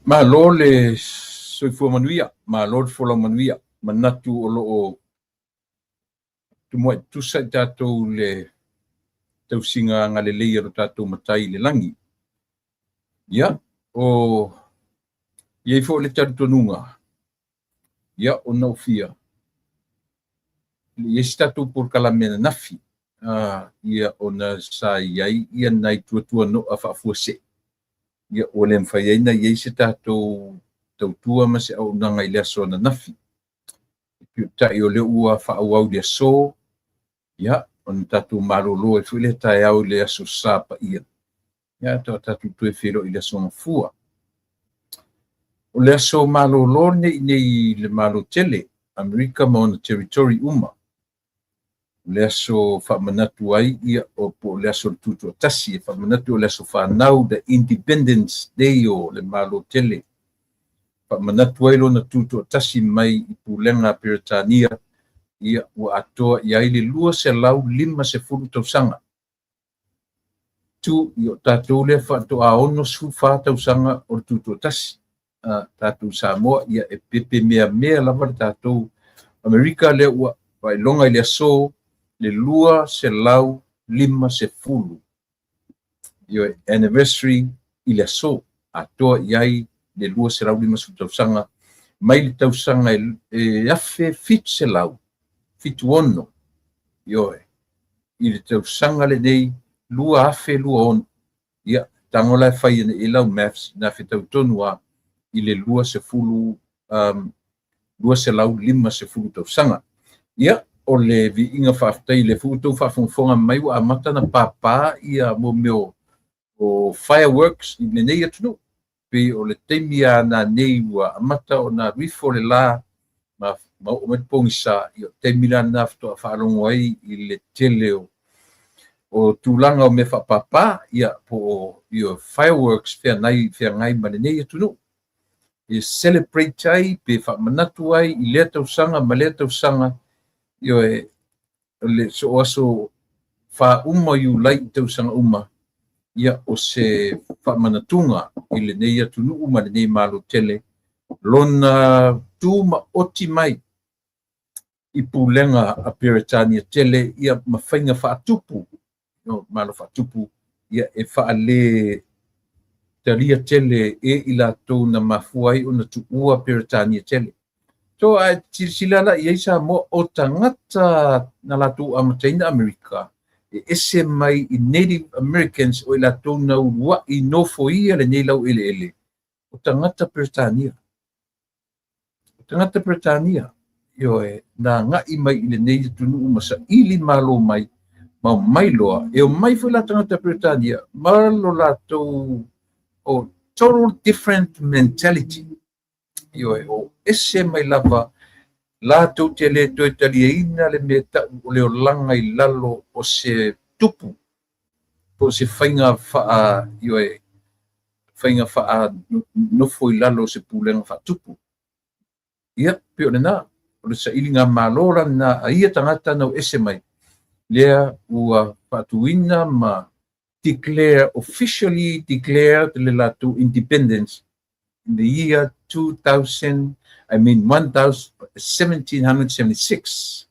Malo le soifua manuia, malo le fola manuia, manatu o loo tumoe tusa I tātou le tausinga ngalelei aro tātou matai le langi. Ia, o iei fo le tarutonunga. Ia, o naufia. Ia si tātou por kalamena nafi. Ia ona sa iai, ia nai tua no a whaafua se. Ia o le mwhaiaina iei se tātou tautua ma se au nanga I lea so na nafi. Tai o le ua whaau au lea so. Ia, on tātou marolo e while tai au lea so sāpa ia. Ia, tātou tue whiro I lea so mafua. O lea so marolo nei le malo tele. Amerika ma ona territory uma. Lea so whamanatu ai ia o po lea so tutu tasi e whamanatu o lea so whanau the Independence Day o le malo tele. Whamanatu ai lo na tutu tasi mai I pulenga Peretania ia ua atoa ia I le lua se lau 50 tausanga. Tu I o tātou lea whatoa ono su whātausanga o tutu tasi. Tātou Samoa ia e pepe mea lava tātou Amerika lea ua wailonga I lea so le lua se lau 50. Io anniversary I le so atoa iai le lua se lau 50 tausanga mai le tausanga e afe fit se lau fitu ono io I le tausanga le nei lua afe lua ono ia tangola e whai I lau maths na fe tautonua I le lua se fulu lua se lau 50 tausanga ia o le vi inga whaftai le futou whafonga mai wa amata na papa ia mo meo o fireworks I le nei atunu pe o le teimia na nei wa amata o na rifo le la ma o met pongisa I o teimila na fto whalongo ai I le tele o tūlanga o me whapapa ia po I o fireworks fea ngai ma le nei atunu I celebrate ai pe whamanatu ai I lea tausanga ma lea tausanga io le so aso fa uma you like tausanga uma ia o se fa manatunga I le nei atunu uma le nei malo tele lona tuma oti mai I pulenga a Peretania tele ia mawhainga whaatupu no malo whaatupu ia e whaale taria tele e ila tō na mafuai o na tuua Peretania tele. So silala I sa mo o tangata na latu amataina Amerika e ese mai I Native Americans o ila tona ua I nofo ia le nei lau ele o tangata Peretania. O tangata Peretania io na ngai mai I le nei tunu umasa ili malo mai ma mai loa e o mai foi la tangata Peretania malo lato o total different mentality. Io o ese mai lava la tau te le toi taliaina le meta o leo langa I lalo o se tupu po se whainga wha io whainga wha nofo I lalo se pulenga wha tupu ia pio na o le sa ilinga malora na a ia tangata nau ese mai lea ua whatuina ma officially declared le latu independence in the year 1776.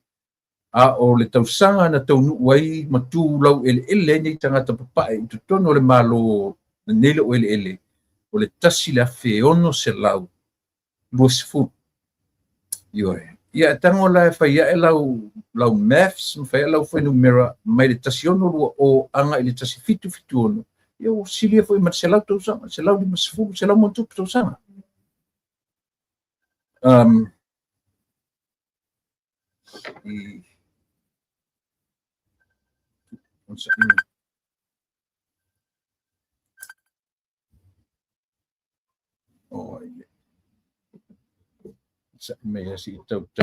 O le tausanga na taunu wai matu lau ele nei tangata papae I tutono le malo na nele o ele o le tasi la feono se lau luasfu ia tango la fa ia lau maths fa lau foi numera mai le tasi ono o anga ile tasi fitu ono ia silia foi ma se lau tausanga se lau lima sfu se lau montu tausanga me asi tau tu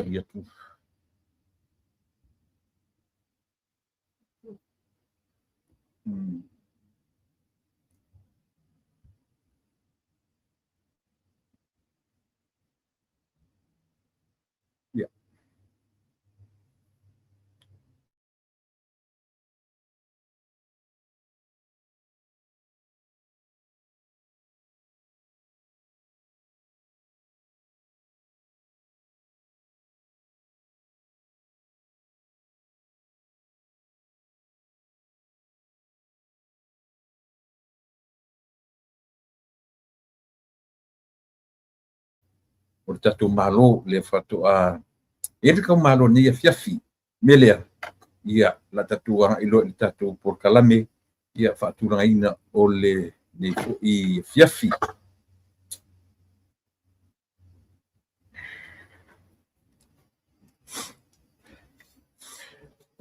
o tatou malo le fatoa e ka malo ni fiafi melea ia la tatua ilo le tatou por kalame ia faatulaina o le nei i fiafi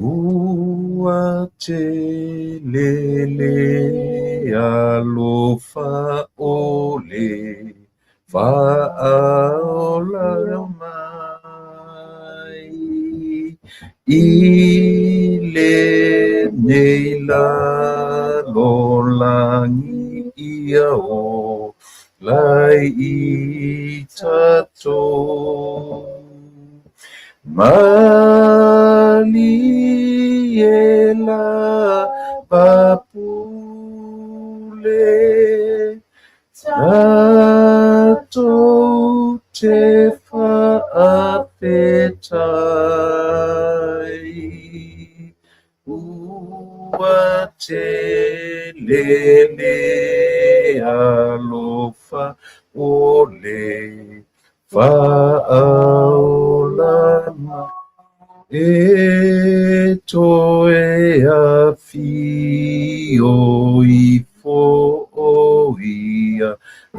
ua te lele alofa ole fa'aola mai i le nei la lolangi ia o lai i tatou mali e la papule tatou te whaapetai ua te lele alofa ole fa'aolama e toe a fio i fo'oia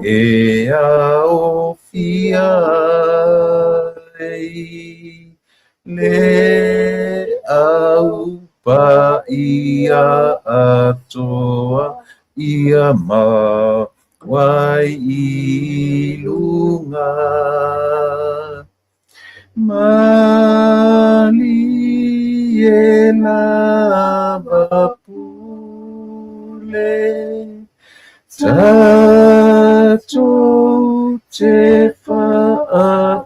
e a o fia le au pa ia atoa ia ma wai i lunga mali e la vapule tatou te whaapetai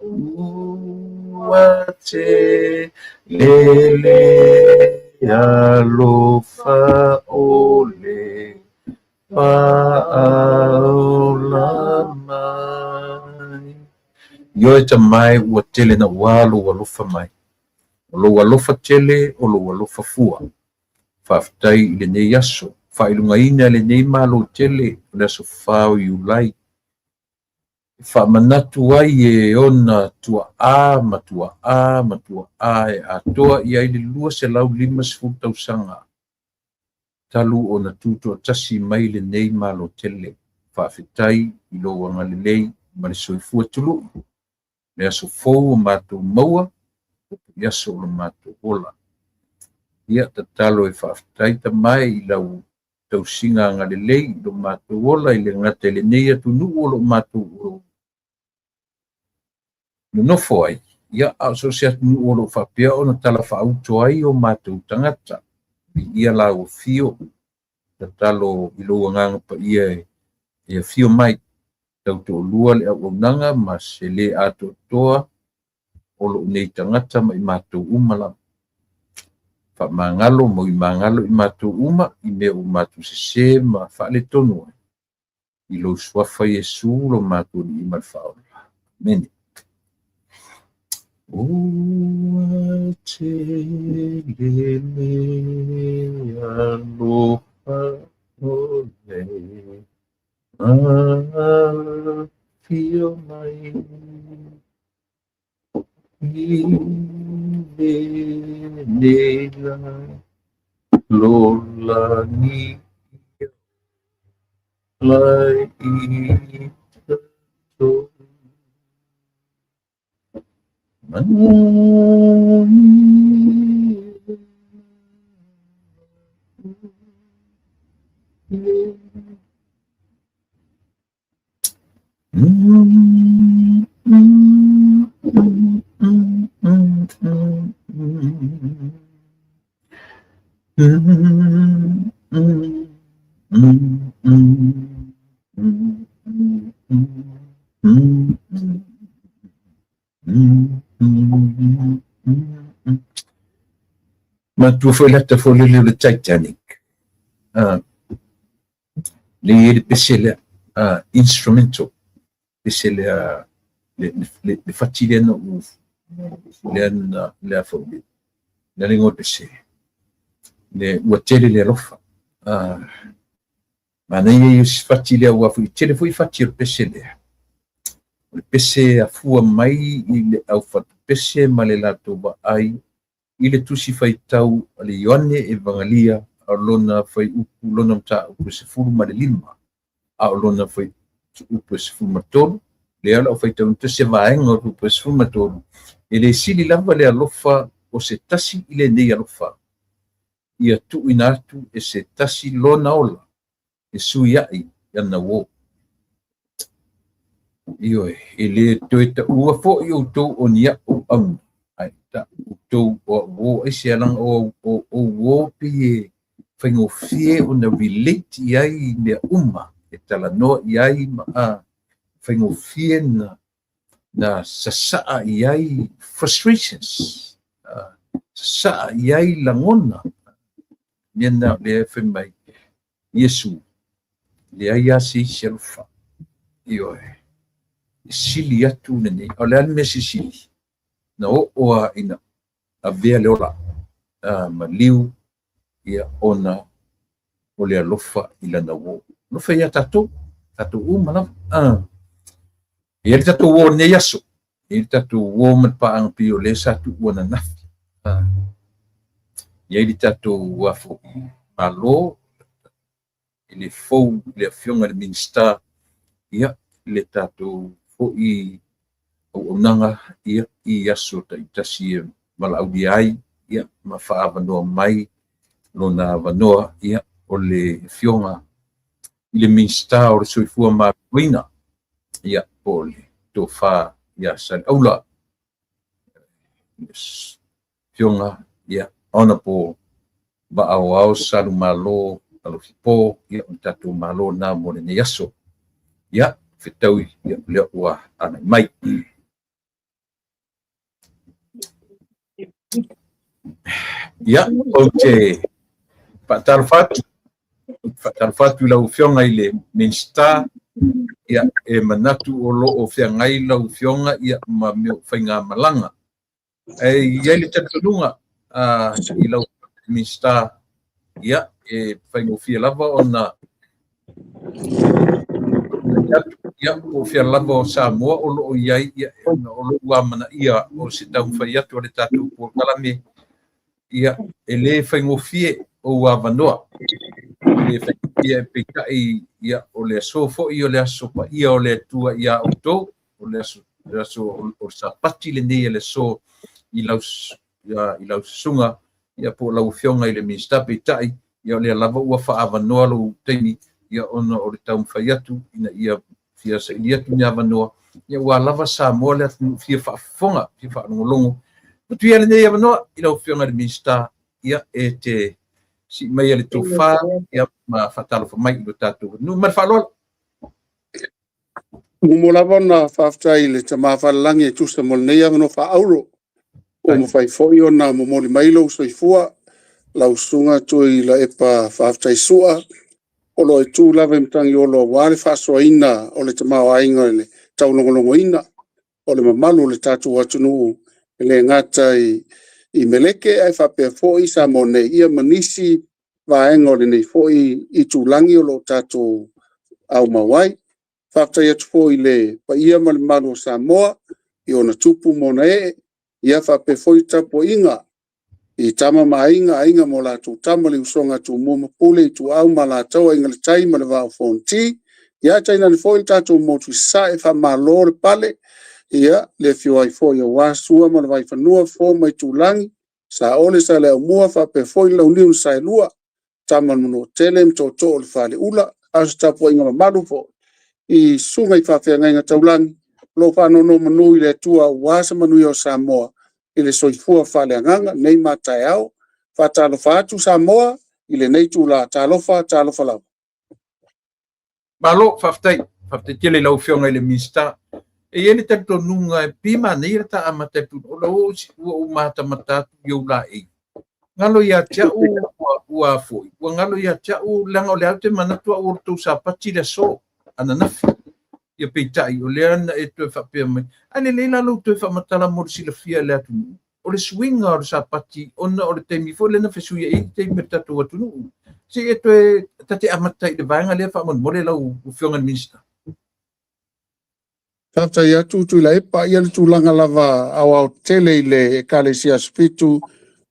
ua te lele alofa ole fa'aola mai io e tamai ua tele na ua alofa mai o lou alofa tele o lou alofa fua fa'afetai i lenei aso fa'ailugaina lenei malo tele o le aso fafao i ulai fa'amanatu ai e ona tua'ā ma e atoa i ai le 2.5 tausaga talu ona tuto'atasi mai lenei malo tele fa'afetai i lou agalelei ma le soifua tulu'u le aso fou o matou maua i aso o lo matou ola ia tatalo e fa'afetai tamae i lau tausiga agalelei i lo matou ola i le gata i lenei atunu'u o lo matou nonofo ai ia so se atunu'u o lo fa'apea ona tala fa'auto ai o matou tagata ia lauafio tatalo i lou agaga paia e afio mai tauto'olua le auaunaga ma se lē ato'atoa o lo'u nei tagata ma i matou uma lava fa'amagalo mo i magalo i matou uma i mea ua matou sesē ma fa'aletonu ai i lou suafa iesu lo matou ali'i ma le fa'aola mene ua te lele alofa ole fio mai i le la lolani lai i tatou Matua foi lata foi le Titanic. Le pesele instrumental. Pesele le fatile no le afo. Le ringo pesele. Le watele le rofa. mana ia sifati lea ua fui tele fui fati o pese lea o le pese afua mai i le au fatu pese ma le latou vaai i le tusi faitau a le Ioane e vangalia a lona fai upu lona mata upu sefulu ma le 5 a lona fai upu sefulu ma tolu le ala o faitau tese vaenga o upu sefulu ma tolu e le sili lava le alofa o se tasi i le nei alofa ia tuuina atu e se tasi lona ola e sui ai ana wo io e le toita ua fo i outou o nia o au ai ta outou o e se alang o wo pie faingofie ona relate iai le uma e talanoa iai ma a faingofie na sasaa iai frustrations sasaa iai langona nena le femai Yesu le ia si selfa io sili atu nene o le alme sili na o ina a vea le ola ma liu ia ona o le alofa ila na wo lofa ia tatu umana ia le tatu wo ne yaso ia tatu wo mat pa ang pio le satu ona na ia le tatu wa fo malo ele fou le fionga le minister ia le tatu fo i o nanga ia i yaso ta itasi mala audiai ia ma fa avanoa mai lona avanoa ia o le fionga i le minister o le soifua maruina ia o le tofa ia sal aula fionga ia honorable ba au salu malo alo fipo ia tatu malo na mo le yaso ia fitau ia le ua ana mai ia oke patarfatu lau fionga i le minister ia e manatu o lo o fiangai lau fionga ia ma meo whainga malanga ia le tatununga i lau minister ia e whaingo fia lava ona ia o fia lava o Samoa o lo iai ia o lo uamana ia o se tau whai atu o le tatu po kalame ia e le whaingo fie o wavanoa le whaingo fie pekai ia o le asofo i o le asopa ia o le atua ia auto o le aso o sapati le nei le so i lau sunga ia po lau fionga i le minister pekai ia o le lava ua whaavanoa lo teimi ia ona o le tau mwhai atu ina ia fia sa ili atu ni avanoa ia ua lava Samoa le atu fia whaafonga fia whaanongolongo putu ia le nei avanoa i lau fionga le minister ia e te si mai ale tofa ia ma fatalo fa mai do tatu no mar falol mo lava na faftai le tama falangi tu se mol nei avano fa auro o mo fai foi ona mo moli mailo so ifua la usunga tu i la epa faftai sua o lo tu lava mtangi o lo wale fa soina o le tama wainga le tau longolongo ina o le mamalu le tatu watunu le ngata i meleke ai fa pe foi sa mone ia manisi vaenga le nei foi i tulangi o lo tatu au mawai faftai atu foi le pa ia malu Samoa i ona tupu mona ia fa pe foi tapo inga i tama mainga mo la tu tama le usonga tu mo pule tu au mala tau inga le tai ma le va fonti ia taina le foi tatu mo tu sa e fa malo le pale ia le fio ai foi o wasua mo le vai fa nua fo mai tu langi sa ole sa le mua fa pe foi la uniu sa lua tama no tele mtoto le fa le ula asta po inga malu fo i sunga i fa fe nga tau langi lo fa no manu le tua wasa manu yo Samoa ile soifua fale nganga nei matai au fa talo fa tu Samoa ile nei tu la talo fa la malo faftai tele lau fionga ile minister e ele tato nunga pima nei ta amate pu lo o mata mata yo la e ngalo ya cha ua foi ngalo ya cha langa le ate manatu o tu sa pati le so ana ia peitai o le ana e toe whapea mai. Ane leila lau toe whamatala mori sila fia le atu. o le swinga o le sapati ona o le taimi fo lena fesuia i taimi tatou atunu se e toe tate amata i le vaenga lea whaamon lau uwhionga minista. Tata ia tu la epa ia le tūlanga lava au tele i le Ekalesia Spitu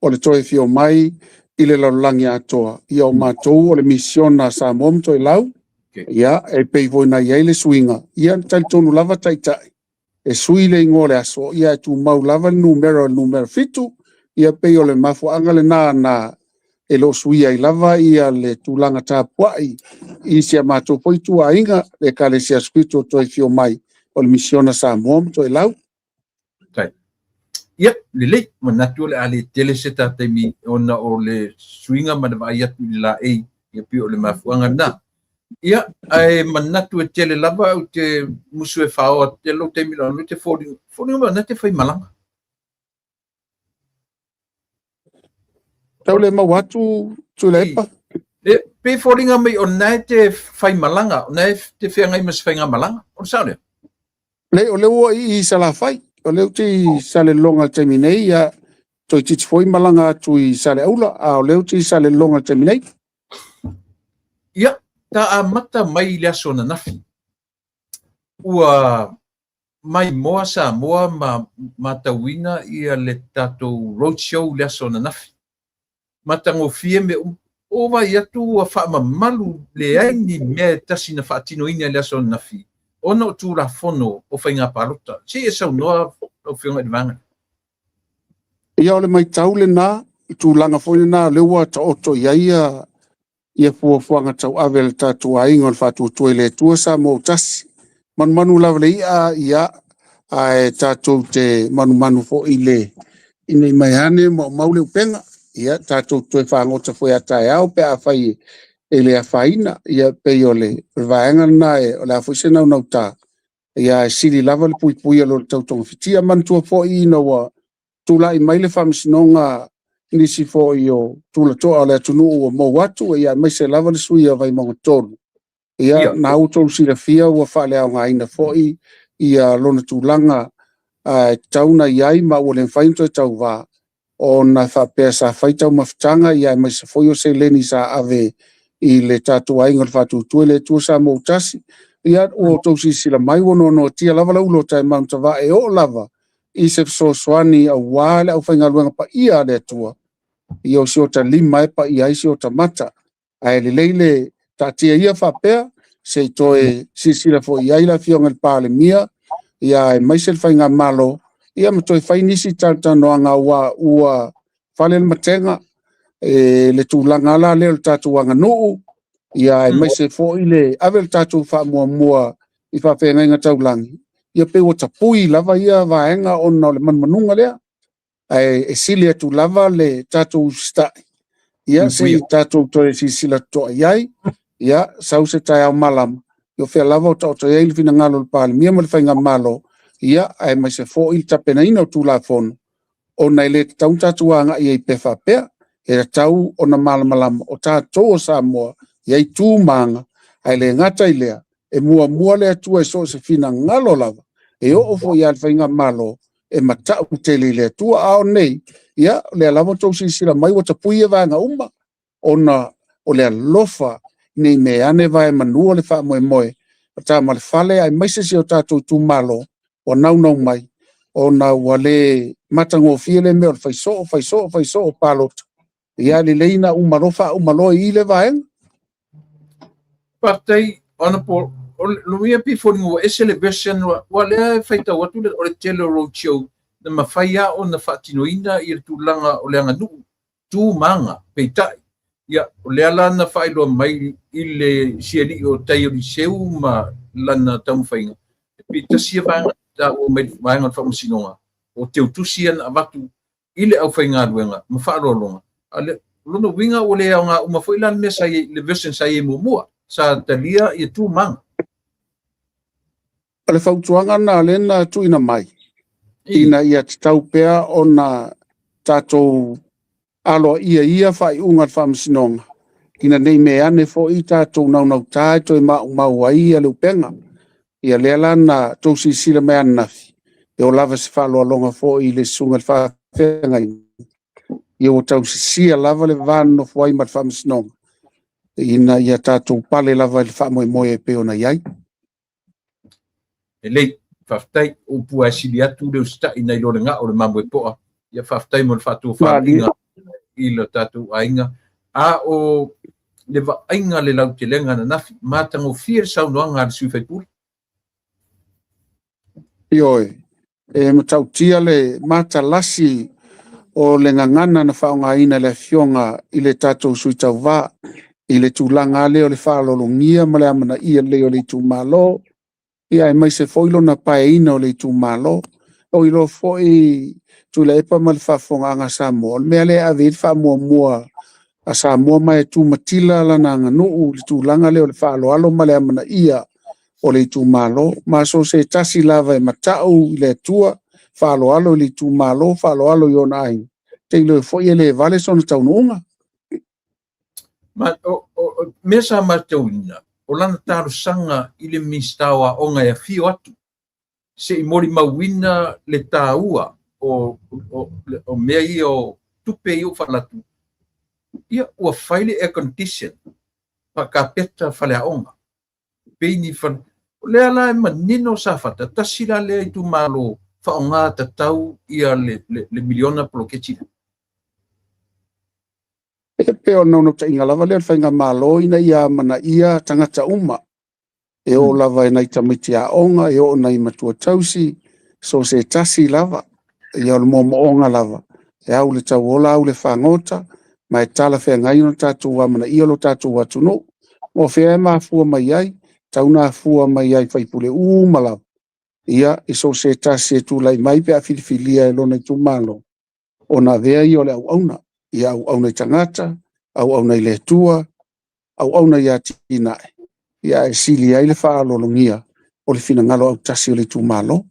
o le toe fio mai i le laulangi atoa. Ia o mātou o le misiona sa mom toi lau. Ia e pei voina ia i le swinga. Ia tali tonu lava taitai. E sui le ingo le aso. Ia e tu mau lava numero fitu. Ia pei o le mafu anga le na e lo suia i lava ia le tūlanga tāpuai. I sia mātou poitu a inga le Ekalesia Spitu o toi fio mai. O le misiona sa mom toi lau. Tai. Ia, le manatu le ale tele se taimi ona o le swinga manava ia tu la e ia pi o le mafuanga na. Ia, ai manatu e tele lava o te musu e whao te lo te mila no te fōringa. Fōringa na te whai malanga. Tau le mawatu tu le epa. Le pe fōringa mai o nai te whai malanga, o nai te whiangai mas whainga malanga. O sao lea? Le o le ua i sala fai. O le uti sale longa teminei ia toi titi foi malanga tu i sale aula. A o le uti sale longa teminei. Ia, ta a mata mai le aso na nafi. Ua mai moa sa moa ma tauina ia le tatou roadshow le aso na nafi. Matango fie me o vai atu a wha malu le aini mea tasi na whaatino ina le aso na nafi. Ona o tūra fono o whainga parota. Se e sau noa o whionga i vanga. Ia o le mai taule nā, i tūlanga fōne nā, leua ta oto iaia ia fuafuanga tau awe le tātua ainga o le whātua tue le tua sa mō tasi. Manu lava le ia a e tātou te manu fo i le. Ine mai hane maule upenga. Ia tātou tue whangota fo ia tae au pe a whai e le a whaina, ia pei o le vaenga na e o le a whaisena o nau tā. Ia e siri lava le pui alo le tautonga fitia mantua fo i ina wa tula i mai le whamisinonga nisi fo i o tula toa o le atunu o mo watu, ia mai se lava le sui a vai monga tonu. Ia na auto sira fia ua whale au ngā ina fo i ia lona tūlanga tauna iai ma ua le whainto e tau wā. O na whapea sa whaitau mawhitanga ia mai se foi o se leni sa ave i le tātua ainga le whātu tue le tua sa mō tasi. Ia o tausi sila mai wono no tia lava laulo tai Mount Ava e o lava i se soani au wale au whainga luenga pa ia le tua. I o si o ta lima e pa ia i si o ta mata. Ai le leile ta tia ia whapea se toe si sila fo ia ila fionga le pāle mia ia e maisel whainga malo ia ma toi whainisi tātano anga ua whale le matenga le tūlanga ala leo le tātu anga nuu, ia e mai se fo i le awe le tātu wha mua i whawhenga inga taulangi. Ia pe o tapui lava ia vaenga ona o le manmanunga lea, e sili atu lava le tātu stai. Ia se i tātu toe si sila toa iai, ia sau se tai au malama. Ia whea lava o tau toi eili fina ngalo le pāle, mia ma le whainga malo, ia e mai se fo i le tapena ina o tūla fono. O nei le taun tātu anga ia i pefa pea, e tau o na malamalama o tātou o Samoa iai tūmanga ai le ngata i lea e mua lea tua e so se fina ngalo lava e o fo ia whainga malo e matau tele lea tua ao nei ia lea lava tau sila mai wata pui e vanga uma o lea lofa nei me ane vai manua le wha moe o tā male fale ai maise si o tātou tūmalo o nau mai o na wale matango fiele me o faiso o palota. Ia li leina umalo i le vaenga. Patai, ona po, lumia pi fōringo ese le version wa lea whaita watu le o le tele roadshow na mawhaia o na whaatinoina i le tūlanga o le anga nuu, tūmanga, peitai. Ia, o lea lana whaeloa mai i le siali o tai o li seu ma lana taumwhainga. Pita sia vaenga ta o mai vaenga whamasinonga. O te utusian a watu i le au whainga luenga, ma whaarolonga. Ale lono winga o le nga uma foi lan me sai le version sai mua sa talia e tu mang ale fautuanga na lena tu ina mai ina ia tau pea ona tatou alo ia fai unga famsinonga ina nei me ane fo i tatou nau tai toi ma wai ale upenga ia le lana tu si sila me anafi e o lava se falo longa fo i le sunga fa whengai. Ia o tau sia lava le vano fuai mat whamasnong. Ina ia tātou pale lava le whamoe moe e peona iai. E lei, whaftai o pua sili atu leo sta ina ilo nga o le mamwe poa. Ia whaftai mo le whatu whainga i lo tātou ainga. A o le ainga le lau te lenga na nafi, mātango whir sau noanga le suwhai puri. Ioi, e matau tia le mata lasi o le ngangana na whaonga ina le fionga i le tātou sui tau wā, i le tūlanga leo le whaalolongia ma le amana ia leo le tūmalo, ia e mai se foilo na pae ina o le tūmalo, o ilo foi tu le epa ma le whafonga anga Samoa, mea le avid whamua mua a Samoa mai tu matila la na nganuu le tūlanga leo le whaaloalo ma le amana ia o le tūmalo, ma so se tasi lava e matau i le tua, whaaloalo le tūmalo, whaaloalo i ona ai. Te ilo e foi e le vale sona taununga. Ma me sa matauina, o lana taru sanga i le mistawa o ngai a fio atu. Se i mori mawina le tāua o mea i o tupe i o whalatu. Ia ua whaile air condition pa ka peta whale a onga. Peini whale. Lea la e manino sa whata, tasira lea i tu malo whaonga tatau ia le miliona polokechina. E peo nono ta inga lava lea whainga malo ina ia mana ia tangata uma. E o lava e nai tamiti a onga, e o nai matua tausi, so se tasi lava, e o le momo onga lava. E au le tau ola, au le whangota, ma e tala whea ngai no tātou wa mana ia lo tātou watu no. Mo whea e mafua mai ai, tauna fua mai ai whaipule umala. Ia, e so se tasi e tūlai mai pe a filifilia e lona i tūmalo. O na vea i o le au auna. Ia au auna i tangata, au auna i le tua, au auna i ati inae. Ia e sili ai le whaalolongia o le fina ngalo au tasi o le tūmalo.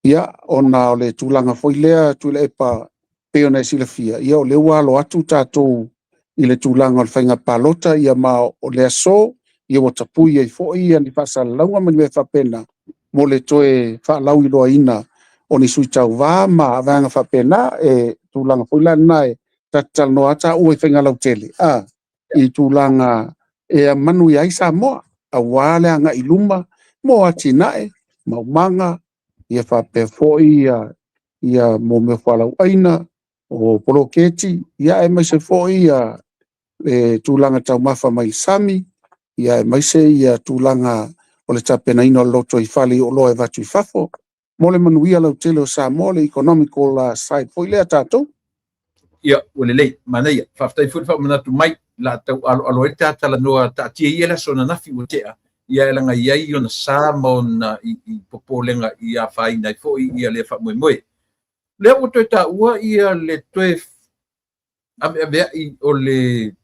Ia, o na o le tūlanga foi lea tu le epa peona e sila fia. Ia o le walo atu tātou i le tūlanga o le whainga palota, ia ma o le aso, ia o tapui e fo ia ni whasa launga mani me whapena mo le toe whaalau i loa ina o ni sui tau wā ma avanga whapena e tūlanga foi la nae tatal no ata ua i whainga lau tele. I tūlanga e a manu i aisa moa a wale anga i luma mo ati nae maumanga ia whape fo ia mo me whalau aina o poloketi ia e mai se fo ia e tūlanga tau mafa mai sami ia e mai se ia tūlanga o le tapena ino loto i whali o loa e vatu i whafo mo le manuia lau tele o sa mo le economical side fo ilea tātou. Ia, o le lei, mana ia, whaftai futi whamanatu mai, la tau alo e tātala noa tātia i ela sona nafi o tea, ia e langa iai o na sā maona i popolenga i a whaina i fo ia le whamoe moe. Lea o toi tā ua ia le toe avea i o le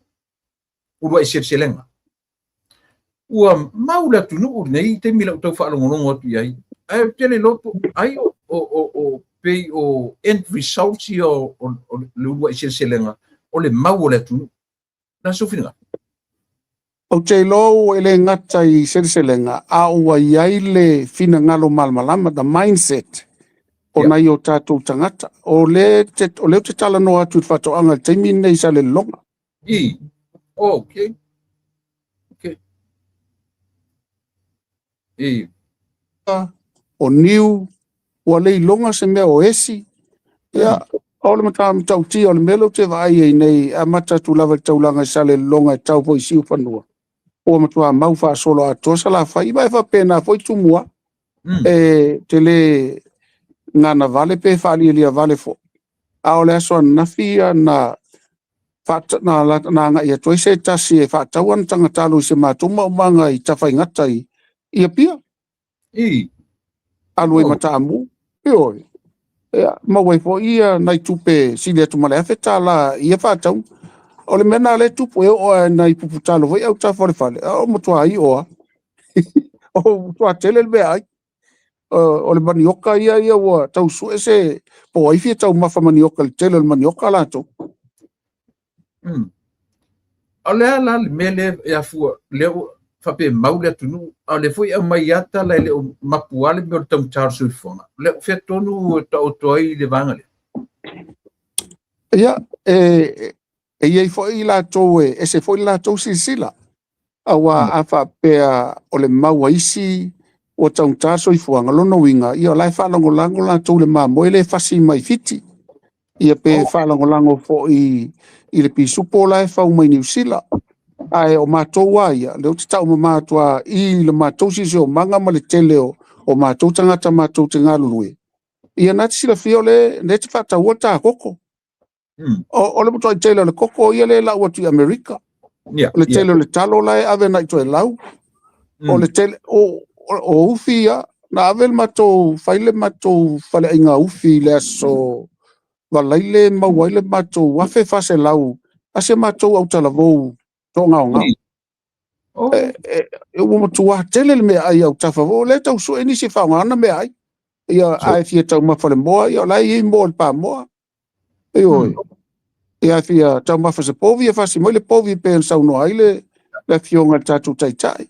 urua i serselenga. Ua maula tunu uri nei te mila utau whaalongonongo atu iai. Ai tele lopo, ai o pei o end results i o le urua i serselenga o le mau o le tunu. Na sofina. O te lo ele ngata i serselenga a ua iai le fina ngalo malmalama the mindset o nai o tātou tangata o le te tala no atu whatoanga teimi nei sa le longa. Okay. O niu o le longa se mea o esi ia o le matau ti o le melo te vai e nei a mata tu lava taulanga sa le longa e tau po siu fanua o matua mau fa solo a tosa la fa iba fa pena foi tumua e tele ngana vale pe fa lia vale fo a o le so na fia na fata na nga ia toi se tasi e fa tawan tanga talu se matuma manga i tafai ngatai ia pia aloi matamu oi ma wai fo ia nai tupe sile tu male afeta la ia fa tau o le mena le tupu e o nai puputalo vai au ta fale o motua ai o o tua tele be ai o le manioka ia o tau su ese po ai fi tau mafa manioka le tele le manioka la to ale la mele ya fu le fa pe maule tunu ale foi a mai ata le mapuale me tau tar su fona le fe tonu ta o toi le vangale Ia, iei fo i lātou e se fo i lātou silsila. Awa afa pea o le maua isi o taun tāso i fuanga lono winga. Ia lai whalango lango lātou le mamo e le fasi mai fiti. Ia pe whalango lango fo i le pisupo lai whau mai New Zealand. Ai o mātou wa ia, leo te tau ma mātua i le mātou si o manga ma le teleo o mātou tangata mātou te ngalului. Ia nati sila fio le, ne te whata ua tā koko. O le mutua i tele le koko ia le lau atu i Amerika. O le tele le talo lai ave na i toi lau. O le tele, o ufi ia, na ave le mātou, whaile mātou whale inga ufi le aso, walaile mauaile mātou, wafe fase lau, ase mātou au talavou, tō ngao ngao. E ua matua tele le mea ai au tawhavo, le tau su enisi whaongana mea ai. Ia ai fia tau mawhale moa, ia lai i moa le pā moa. E oi. Ia fia tau mawha se povi, e fasi moi le povi pe en sau noa aile, le fionga tatu tai tai.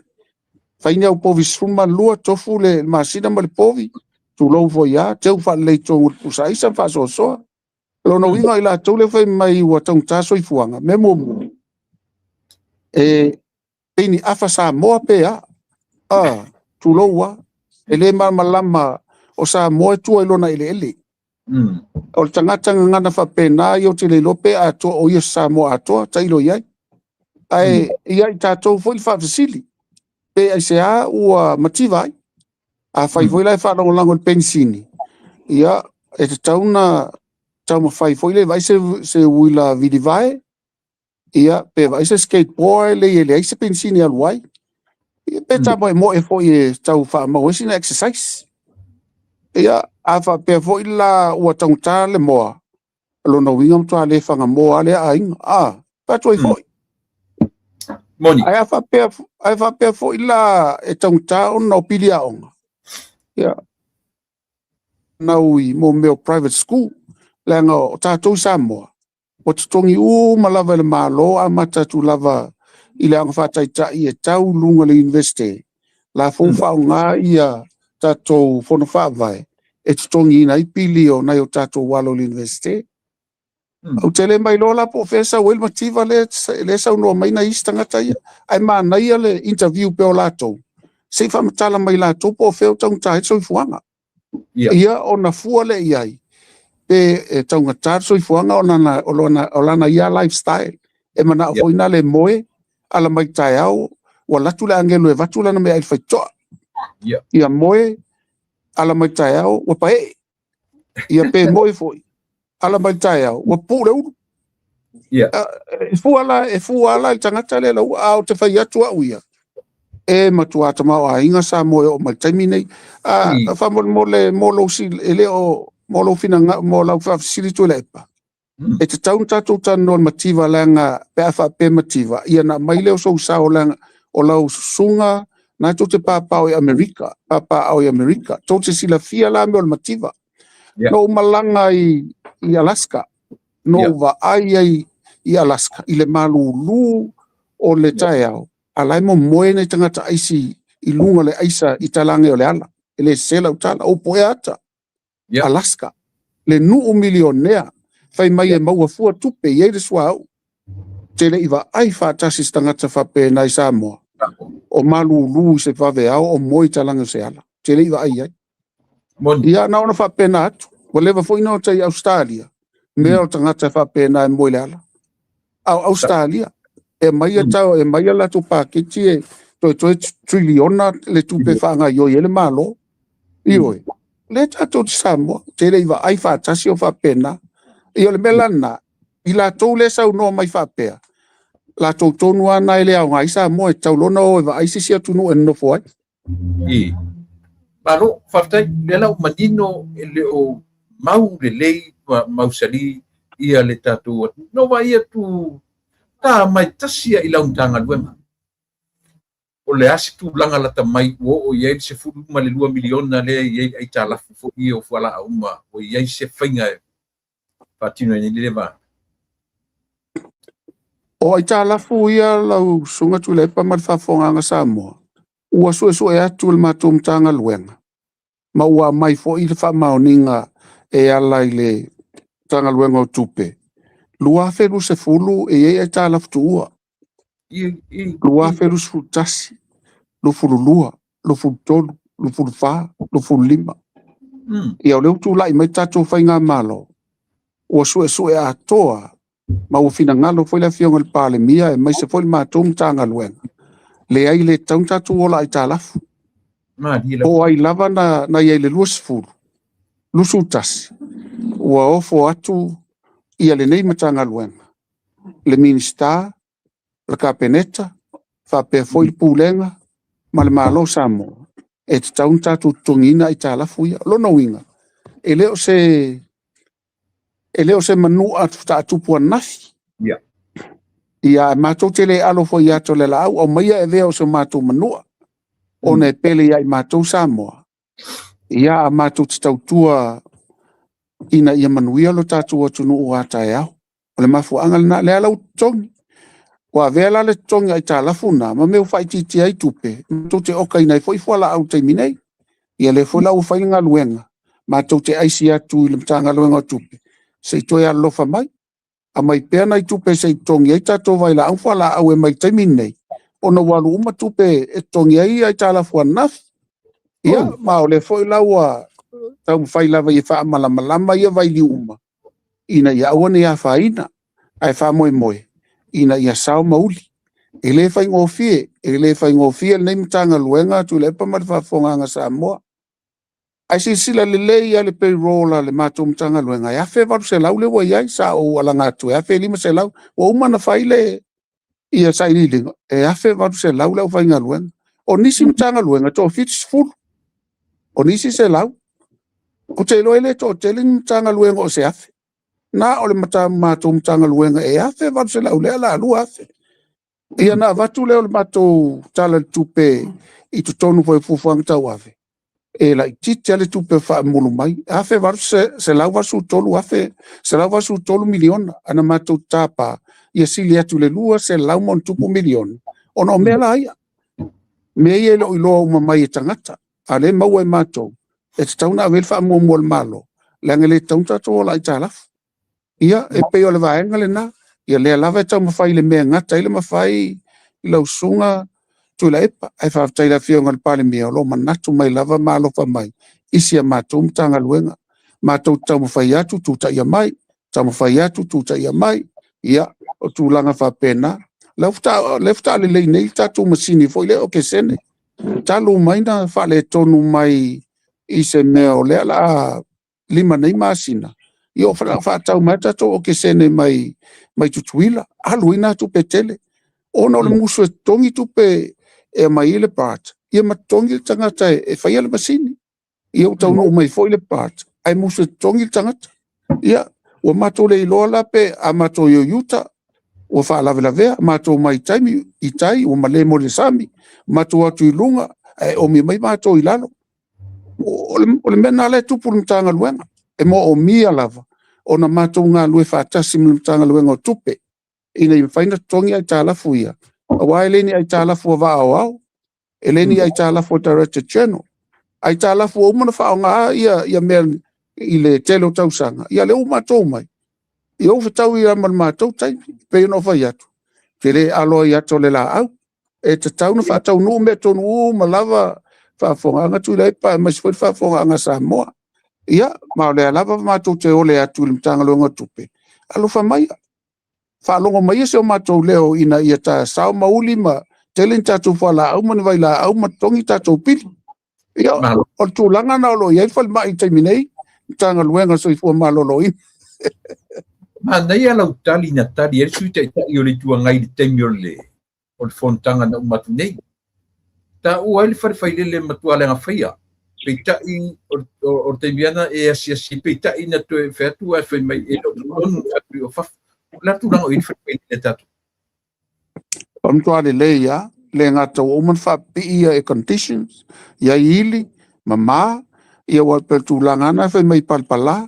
Whaine au povi suma lua tofu le masina ma le povi, tu lou fo ia, teu wha lei tongu pusa isa wha soa soa. Lono winga i la tau le whai mai ua tau taso i fuanga, me momu. Peini afa sa moa pe a, tu loua, ele malama o sa moa tua ilona ele ele. O le tangata ngana wha pena i o te le lope a toa o ia sa moa a toa, ta ilo iai. Ai, iai tātou foi wha fasili. Pe ai se a ua mativa ai. A whai foi lai whanau lango le pensini. Ia, e te tauna, tau ma whai foi le vai se uila vidi vai. Ia, pe vai se skateboard le ele ai se pensini aluai. Ia, pe tamo e mo e foi e tau wha mawesina exercise. Ia, a wha pe foi la ua taunta le moa. Lona winga mtua le whanga moa le a inga. Patua i foi. Moni. Ai fa pe foi la e taunta o no pili a onga. Ia. Nau i mo meo private school. Lenga o tātou Samoa. O tutongi malava le malo a matatu lava i le anga whataita i e tau lunga le university. La fofa o ngā ia tātou whono whaavai. E tutongi ina i pili o nai o tātou walo le university. Au tele mai lola professor Will Mativa le sa no mai na istangata ia. Ai mana ia le interview pe o lato. Se fa matala mai lato po feo tau tai so fuanga. Ia ona fua le iai. Pe tau ngata so fuanga o lana ia lifestyle. E mana o ina le moe ala mai tai au wa latu le angelo e vatu lana me ai fai toa. Ia moe ala mai tai au wa pae. Ia pe moe foi. Ala mai tai au, wa pūre uru. E fuala i tangata le lau au te whai atu au ia. E matuata mau a inga sa moe o mai taimi nei. Wha mo lo si ele o mo lo fina mo lau whafisiri tu le epa. E te taun tātou tano o mativa langa pe awha pe mativa. Ia na mai leo so usao langa o lau sunga na to te pāpau i Amerika. Pāpau i Amerika. Tau te sila fia la me o mativa. No malanga i Alaska. No va ai i Alaska. I le malulu o le tai au. Alai mo moe nei tangata aisi i lunga le aisa i talange o le ala. E le sela utala o poe ata. Alaska. Le nuu milionea. Fai mai e maua fua tupe i eire sua au. Te le iwa ai whātasis tangata whape nai Samoa. O malulu i se whawe au o moe talange o se ala. Te le iwa ai ai. Ia na ona whapena atu. Wa lewa fo ina o tai Australia. Mea o tangata whapena e moile ala. Au Australia. E mai a tau, e mai a latu pāketi e toi triliona le tupe whanga ioi ele malo. Ioi. Le tato te Samoa. Te le iwa ai whātasi o whapena. Io le melana. I la tau le sau noa mai whapea. La tau tonu ana ele au ngai Samoa e tau lona o iwa ai sisi atunu e nofo ai. Maro, whaftai, le lau manino le o mau le lei mausali ia le tatu. No wa ia tu ta mai tasia i launtanga luema. O le asi tu langa lata mai o iei se fulu ma le 2 miliona le iei ai talafu fo i o fuala a uma o iei se whainga e patino e ni lewa. O ai talafu ia lau sunga tu lepa marfafonga Samoa. Ua sue atu le matum tanga luenga. Ma ua mai fo i le wha maoninga e ala i le tanga luenga o tupe. lua felu se fulu e e ta laftua lua felu su tasi lu fulu lua lu fulu tolu lu fulu fa lu fulu lima ia leu tu lai mai tatou fainga malo o su e atoa ma o fina ngalo foi la fionga le pale mia e mai se foi matou mtanga luenga le ai le tau tatou ola i talafu o ai lava na ia le lua sefulu lu su tasi ua ofo atu ia le nei matanga luenga le minista le kapeneta fa pe foi pulenga ma le malo samo e te taun tatu tungina i talafu ia lona winga e leo se manu atu tatu puanafi ia matou tele alo foi ato le lau o maia e veo se matou manua ona e pele ia i matou Samoa ia matou tautua ina ia manuia lo tatu o tunu o ata e au o le mafuanga le alau tongi wa vela le tongi ai talafu na ma meu fai titi ai tupe matou te oka ina i foi fuala au te minei ia le foi lau fai nga luenga matou te aisi atu i le mtanga luenga tupe se toi alofa mai a mai pena i tupe se tongi ai tatou vai la au fuala au e mai te minei ona walu uma tupe e tongi ai talafu anaf ia ma o le foi lau a tau fai lava ia wha malama ia vai li uma ina ia awane ia whaina ai wha moe ina ia sao mauli e le fai ngofie nei mtanga luenga tu le pamar whafonganga Samoa ai sila le ia le payroll le matou mtanga luenga ia fe varu se lau le wa ia sa o ala ngatu ia fe lima se lau o uma na fai le ia sai lilinga e ia fe varu se lau le fai nga luenga o nisi mtanga luenga to fits full o nisi se lau o te loe le to te lin mtanga luenga o se afe na o le matou mtanga luenga e afe varu se lau le ala lu afe ia na vatu le o le matou tala tupe i tutonu po e fufuang tau afe e la titi ale tupe fa mulu mai afe varu se lau vasu tolu afe se lau vasu tolu miliona ana matou tapa ia sili atu le lua se lau mon tupu miliona ona o mea la ia me ia lo ilo uma mai e tangata ale mau e matou e te tauna a velfa mo mo malo lange le taunta to la italafu ia e pe o le vaenga le na ia le lava tau mafai le mea ngata ile mafai i lau sunga tu la epa ai fa tai la fionga le pale mea lo manatu mai lava malo fa mai isi a matou mtanga luenga matou tau mafai atu tu ta ia mai tau mafai atu tu ta ia mai ia o tu langa fa pena lefta le nei tatu masini foi le o ke sene talu mai na fa le tonu mai i se mea o lea la lima nei masina i o fa tau mata to o ke sene mai tutuila aluina tu petele ona o le musu e tongi tupe e mai le part ia matongi tangata e fai le masini i o tau no mai foi le part ai musu e tongi tangata ia o mato le ilola pe a mato yo yuta o fa la vea mato mai taimi i tai o male mo le sami mato atu i lunga o mi mai mato i lalo o le mena le tupu mtanga luenga e mo o mia lava ona matou ngā lue whātasi mtanga luenga o tupe ina i whaina tongi ai tālafu ia awa e leni ai tālafu a wao au e leni ai tālafu o Director General ai tālafu o umana whao ngā ia mea i le telo tausanga ia le umatou mai i au whatau i raman matou taimi pe no whai atu te le aloa i ato le la au e te tauna whatau nuu me tonu malava whaafonga tu le pa mas foi whaafonga Samoa ia ma le lava matou te ole atu le mtanga luenga tupe alo fa mai fa longo mai se o matou leo ina ia ta sao mauli ma telen tatu fala au man vai la au matongi tatu pili ia o tu langa na lo ia fa mai te minei mtanga luenga so i fo malolo i ma nei ala utali na tali e suita i ole tua ngai le temiole o le fontanga na umatu nei ta u ai fa fa le matua le ngafia peita i o te biana e asia si peita i na to fetu a fe mai e no atu o fa la tu na o i fa le tatu on to ale le ya le ngata o man fa ia e conditions ya ili mama ia wa pe tu langa na fe mai palpala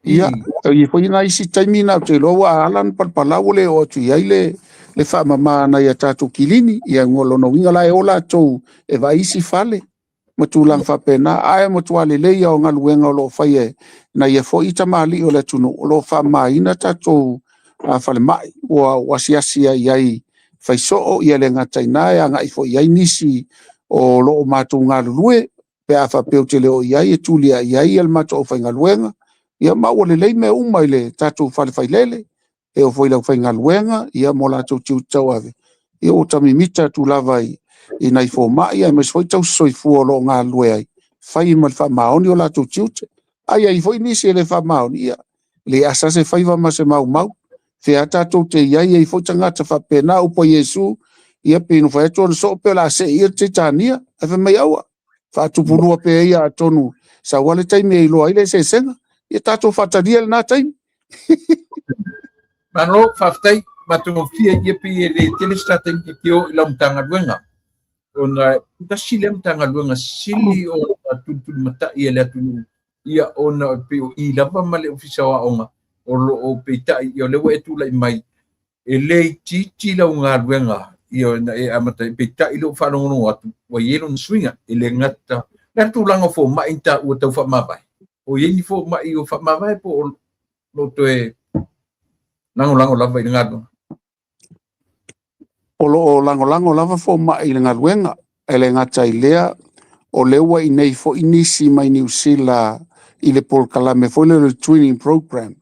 ia i foi na isi taimi na te lo wa alan palpala ole o tu ia le fa mama na ia tatu kilini ia ngolo no winga la e ola to e va isi fale matulang fa pena ai matuale le ia nga luenga lo fa ye na ia fo ita mali o le tunu lo fa mai na tatu fale mai o asiasia iai faisoo ia le ngataina e anga ifo iai nisi o lo matu ngalue pe afa pe o tele o iai e tulia iai el mato o faingaluenga ia mau le lei me uma ile tatu fale failele e o foi la faingaluenga ia mo la tiu tau ave ia o tamimita tu lavai ina ifo mai ia mes foi tau soifu lo ngalue ai fai mal fa maoni o la tiu ai ai foi nisi le fa maoni ia le asase faiva ma se mau fe ata to te iai ai fo tanga ta fa pena o po Yesu ia pe no fa to so pe la se ia te tania e fa mai awa fa tu pulu pe ia tonu sa wale tai me lo ile se senga ia tato fa tadia na tai Mano faftai matu fia ia pe le telestaten ki o lam tanga luenga ona ta silem tanga luenga sili o tu mata ia le tu ia ona pe i lava male ofisa wa onga o peita i o lewe tu lai mai e le titi la unga luenga i o e amata peita i lo whanongono atu wa yelo swinga i le ngata na tu langa fo ma inta o tau wha mawai o yeni fo ma i o wha mawai po lo to e lango lava i ngatu o lo lango lava fo ma i nga luenga e le ngata i lea o lewa i nei fo inisi mai New Zealand i le Paul Kalame fo le training program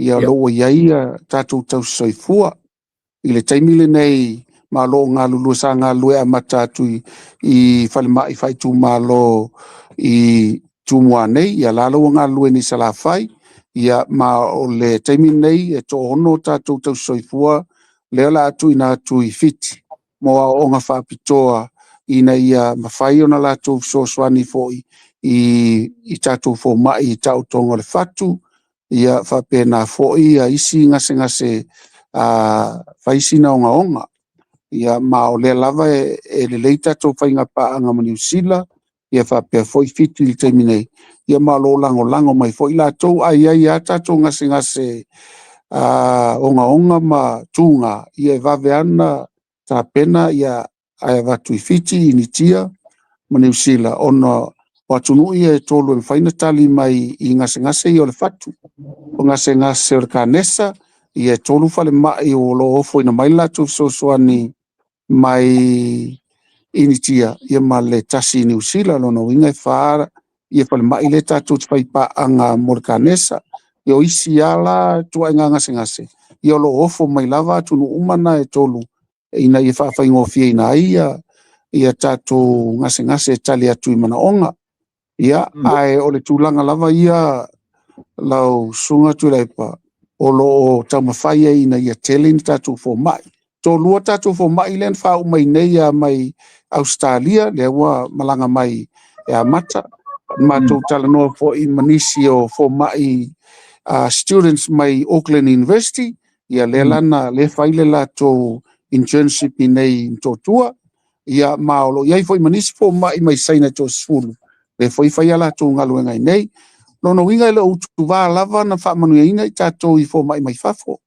ia lo ia tatu tau soifua i le taimile nei ma lo ngā lulu sa ngā lue a matatu i whalema i whai tū ma lo i tūmua nei ia lalo ngā lue ni salawhai ia ma o le taimile nei e tō hono tatu tau soifua lea la atu i nā atu i fiti mo a o ngā whapitoa ina ia mawhai o na la tū so swani fo i tatu fo mai i tau tongo le fatu ia whapena fo ia isi ngase faisina onga ia ma o le lava e le leita to fainga pa anga ma New Zealand ia whapea fo i fiti i terminei ia ma lo lango mai fo i la tau ai ata to ngase onga ma tunga ia vave ana ta pena ia ai vatu i fiti i nitia ma New Zealand ona watunu ia e tolu e whaina tali mai i ngase i o le fatu o ngase o le kanesa ia tolu fale mai o lo ofo ina mai latu soani mai initia ia ma le tasi New Zealand lona winga e whaara ia fale mai le tatu te whaipa anga mo le kanesa ia o isi ala tua inga ngase ia lo ofo mai lava tunu umana e tolu ina ia whaafai ina ia tatu ngase tali atu i mana onga ia ai o le tūlanga lava ia lau sunga tu leipa o lo taumawhai e ina ia tele ni tatu fo mai tō lua tatu fo mai len whau mai nei a mai Australia le ua malanga mai e a mata mātou tala noa fo i manisi o fo mai students mai Auckland University ia le lana le whaile la tō internship i nei tō tua ia maolo iai fo i manisi fo mai saina tō sfulu le foi fai ala tō ngaluenga i nei lono winga ile utu wā lava na whaamanu ia ina i tātou i fo mai fafo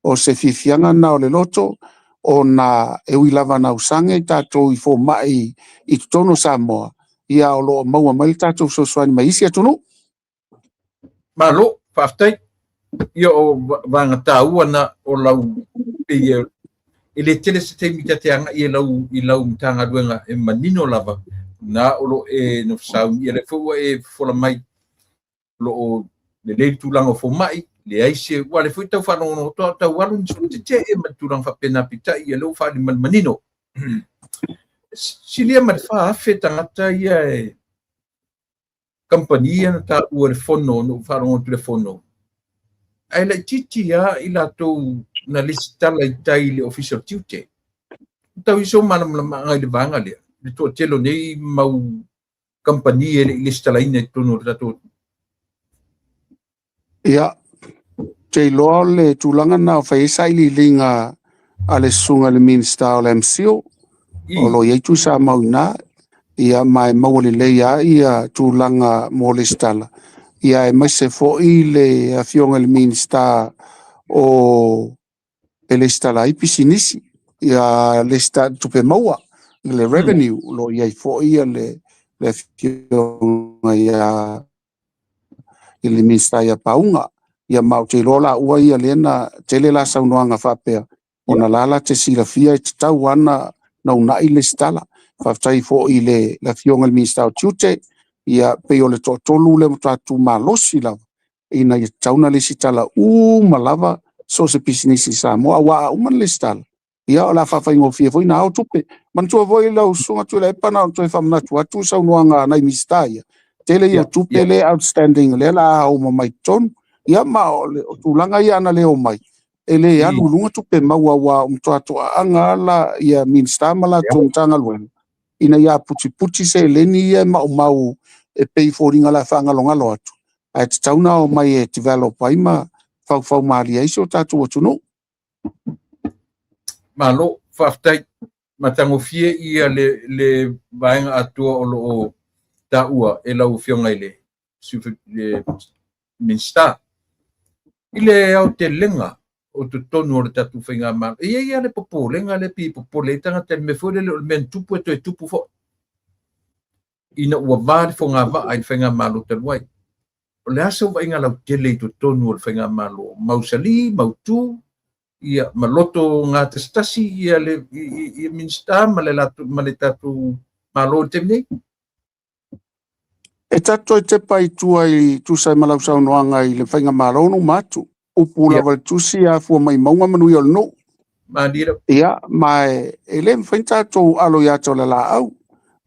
o se fifianga na o le loto o na ewi lava na usange i tātou i fo mai i tutono Samoa ia o lo maua mai tātou sosuani mai isi atunu malo whaftai ia o wanga tāua na o lau ia ele tele se te mita te anga i lau mtanga ruenga e manino lava na o lo e no sau ia le fua e fola mai lo o le le tūlanga fo mai le aise wa le fui tau whanongono tau walu nisu te e matūranga whapena pita ia leo whali manino silia matwha awhe tangata ia e kampania na ta ua le fono no whanongono tu le fono ai la titi ia i la tau na listala i tai le official tuite tau iso mana ngai le vanga le to telo nei mau kampania le listala ina tono tato ia te loa le tūlanga na whaisa ili linga ale sunga le minister o le MCO o lo ieitu sa mauna ia mai maua le leia ia tūlanga mo le stala ia e maise fo i le afionga le minister o le stala i pisinisi ia le stala tupe maua le revenue lo iei fo ia le afionga ia ili minister ia paunga ia mau te lola ua ia lena tele la saunoanga whapea. O na lala te silafia te tau ana na una i le stala. Whaftai fo i le la fionga le minister o tiute, ia pe o le tolu le mutatu malosi lava. Ina ia tauna le sitala malava so se pisinisi sa moa wa uman le stala. Ia o la whawhai ngofia fo ina au tupe. Mantua voi lau sunga tu le epana o toi whamnatu atu saunoanga nai minister ia. Tele ia tupe le outstanding le la au mamai tonu. Ia o tulanga ia ana leo mai. Ele ia lulunga tupe maua wa umtoato anga ala ia minister mala tongtanga lwen. Ina ia puti se leni ia mau e pei foringa la whangalongalo atu. Ai te tauna o mai e develop ai ma fau maari ai so tatu atu no. Malo, whaftai, matangofie ia le vaenga atua o lo taua e lau fionga le minister. Ile au te lenga o te tonu o le tatu whainga malo. Ia le popo, lenga le pi popo le tanga te me fwere le men tupu e tupu fo. Ina ua vāri fo ngā vaa i whainga malo te luai. O le asa ua inga lau tele i to tonu o le whainga malo. Mausali, mautu, ia maloto ngā te stasi, ia le minister, ma le tatu malo te mnei. E tato e te pai tua i tusai malau sau noanga i le whainga maronu matu. Upu la wale tusi a fua mai maunga manui al no. Mandira. Ia, mai e le mwhainta tō alo ia tō le la au.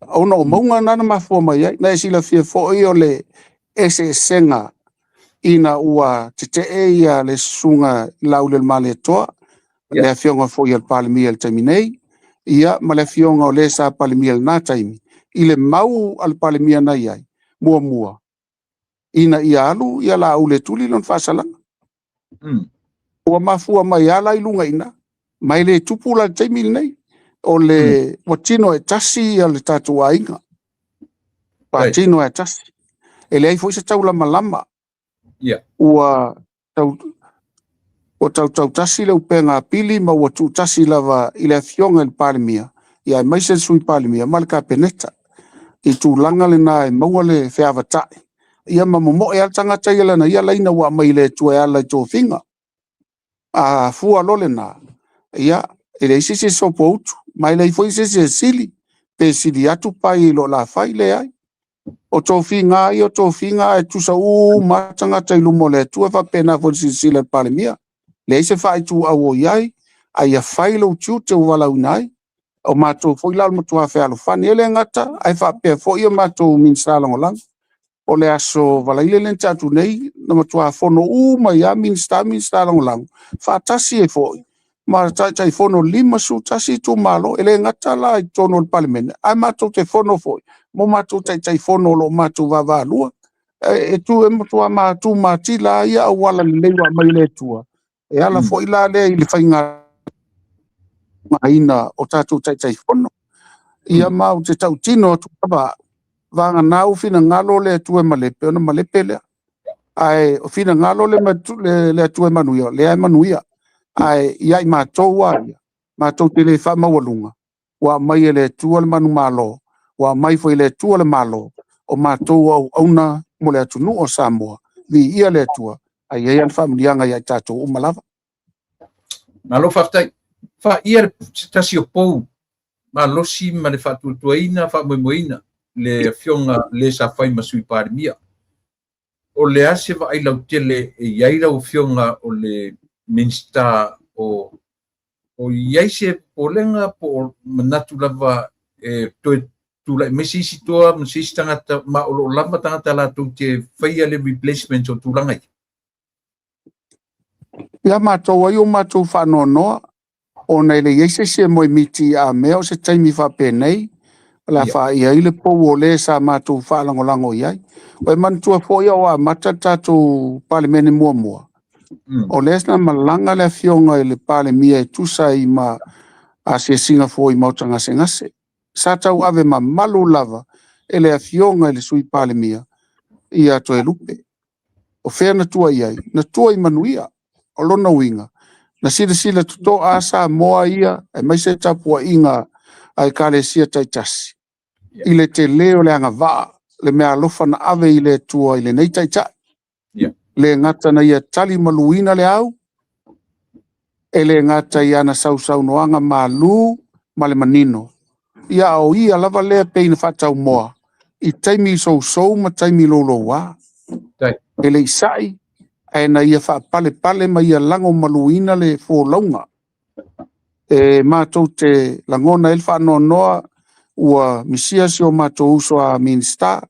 Ona o maunga nana ma fua mai ai. Nai sila fia fo i o le ese senga ina ua te te e ia le sunga lau le male toa. Le a fionga fo i al palimi al taimi nei. Ia, ma le fionga o le sa palimi al nā taimi. I le mau al palimi anai ai. Mua. Ina ia alu, ia la au le tuli lon whasalanga. Ua mafua mai ala i lunga ina. Mai le tupu la taimil nei. O le watino e tasi ia le tatu a inga. Watino e tasi. E le ai fo isa tau lama lama. Ua tau tasi le upenga pili ma ua tu tasi lava i le fionga il palimia. Ia mai se sui palimia, malika peneta. I tu langa le nā e maua le whiawhatai. Ia mamomo e altanga tai ala na ia laina wa mai le tua e ala i tō whinga. A fua lole nā. Ia, e le isi se sopo utu. Mai le ifo isi se sili. Pe sili atu pai lo la whai le ai. O tō whinga i o tō whinga e tusa matanga tai lumo le tua whapena fo si sila palemia. Le isi whai tu au o iai. Ai a whai lo tiu te uwala unai. O mātou foi lau matua whēalo whani ele ngata, ai whapea foi o mātou ministra langolang. O le aso walaile len tatu nei, na matua whono mai a ministra langolang. Whātasi e foi. Ma tai whono 5 su tasi tu malo, ele ngata la i tono le palimene. Ai mātou te whono foi. Mo mātou tai whono lo mātou wawalua. E tu e matua mātou mātila ia awala ni lewa mai le tua. E ala foi la le i le whainga aina o tātou tai whono. Ia mau te tau tino tu kapa vanga nau fina ngalo le tue malepe, ona malepe lea. Ai, o fina ngalo le tue manuia, le ai manuia. Ai, iai mātou waia, mātou te le wha mawalunga. Wa mai le tua le manu malo, wa mai foi le tua le malo, o mātou au auna mo le atunu o Samoa. Vi ia le tua, ai an whamilianga iai tātou umalava. Malo whaftai. Fa ia tasi o pou ma losi ma le whatutuaina whamoimoina le fionga le sa whai masui parimia. O le ase wa ai lau tele e iaira o fionga o le minister o iaise po lenga po manatu lava e tula mesisi toa mesisi tangata ma o lava tangata la tu te whaia le replacement o tulangai. Ia mātou ai o mātou whanonoa. O nei le yeise se moi miti a meo se taimi whapenei, la wha ia ile pou o le sa mātou whalangolango iai. O e mantua fōia o a mata tātou palemene mua. O le esna malanga le fionga i le palemia e tusa i ma a se singa fōi mautanga se ngase. Sa tau ave ma malu lava e le fionga i le sui palemia i a toe lupe. O whea na tua iai, na tua i manuia, o lona winga. Na sila tuto asa moa ia, e mai se tapua inga ai kale sia taitasi. Ile te leo le anga waa, le mea alofa na ave ile tua ile nei taitai. le ngata na ia tali maluina le au, e le ngata ia na sau noanga malu ma le manino. Ia au ia lava lea peina whatau moa, i taimi sou ma taimi lolo wā. E le isai, e na ia wha pale ma ia lango maluina le fōlaunga. E mātou te langona elfa noa ua misia si o mātou uso a minsta,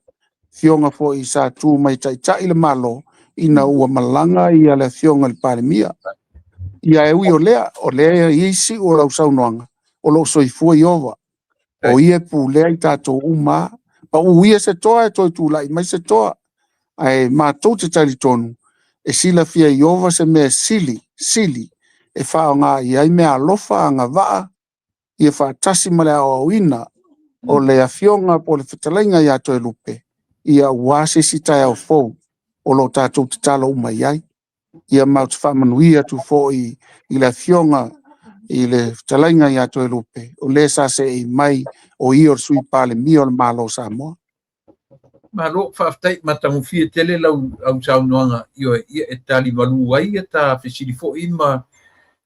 fionga fo i sa tū mai tai le malo, ina ua malanga ia le fionga le palemia. Ia e ui o lea isi o lau saunoanga, o lo soifua i ova. O ia pu lea i tātou uma, pa uia se toa e toi tūlai, mai se toa. Ai mātou te tali tonu, e sila fia i ova se mea sili, e whao ngā i ai mea alofa a ngā waa, i e wha tasi male au ina, o le a fionga po le whetalainga i ato e lupe, i a wase si tai au fōu, o lo tātou te tala uma i ai, i a mau te whamanuia tu fōu i le fionga, i le whetalainga i ato e lupe, o le sa se i mai o i or sui pale mi o le malo Samoa. Malo whaftai matangu fia tele lau au saunoanga i e tali malu ai e ta whisiri fo i ma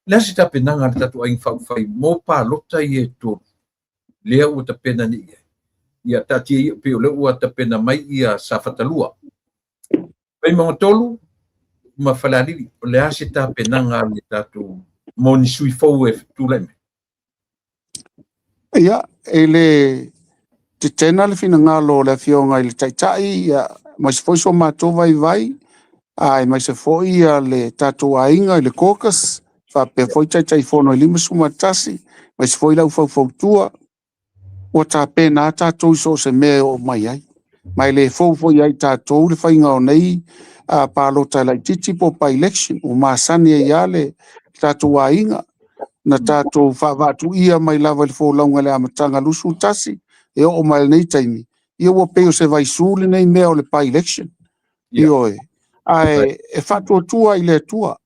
lasi ta penanga le tatu aing whauwhai mō pā lota i e tōru. Lea ua ta pena ni i a tati i peo le ua ta pena mai i a Safatalua. Pai mga tolu, ma whalalili, o le ase ta penanga le tatu mōni sui fau e tūleme. Ia, e le te tena le fina ngalo le fionga i le taitai, mai se foi so mātou vai, ai mai se foi le tatu ainga i le caucus, fa pe foi taitai fono i lima sumatasi, mai se foi lau fautua, o ta pena tātou so se mea o mai ai. Mai le foi ai tātou le whainga o nei, pālota lai titi po pa election, o māsani e ia le tātou ainga, na tātou whaavatu ia mai lava le fōlaunga le amatanga lusu tasi, e o mai nei taimi. Ia ua peo se vai sūle nei mea o le pa election. Ioe. Ai, e whatuatua i le tua.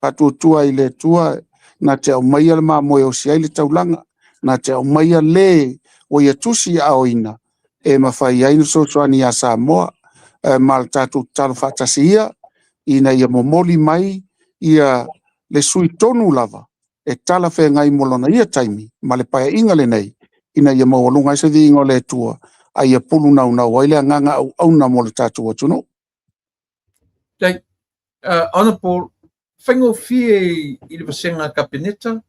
Whatuatua i le tua, na te au maia le mamoe o si ai le taulanga, na te au maia le o ia tusi a oina, e mawhai aina sotuani a Samoa, ma le tātou talo whatasi ia, ina ia momoli mai, ia le sui tonu lava, e tala whea ngai molona ia taimi, ma le paia inga le nei, ina ia mawalunga i se vingo le tua, a ia pulu nau, a ile nganga au na mo le tātou atuno. Tai, Honorable, whaingo fie i le vasenga kabineta,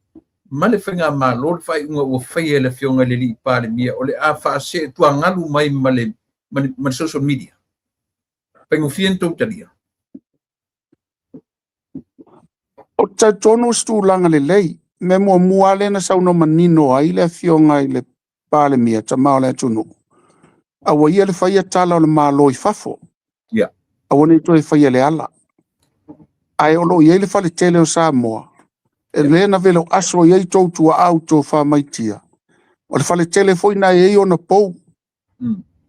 ma le whainga malo, le whai unga ua whai e le fionga le li pāle mia, o le a whaase tua ngalu mai ma le social media. Whaingo fie ntou talia. O taitono stu langa le lei, me mua le na sauno manino ai le fionga i le pāle mia, ta mao le atunu. Awa ia le whaia tala o le malo i fafo. Yeah. Awa nei toi whaia le ala. Ai olo ia le whale tele o Samoa. E le na velo aso ia i tautua au tō whamaitia. O le whale tele foi na e o na pou.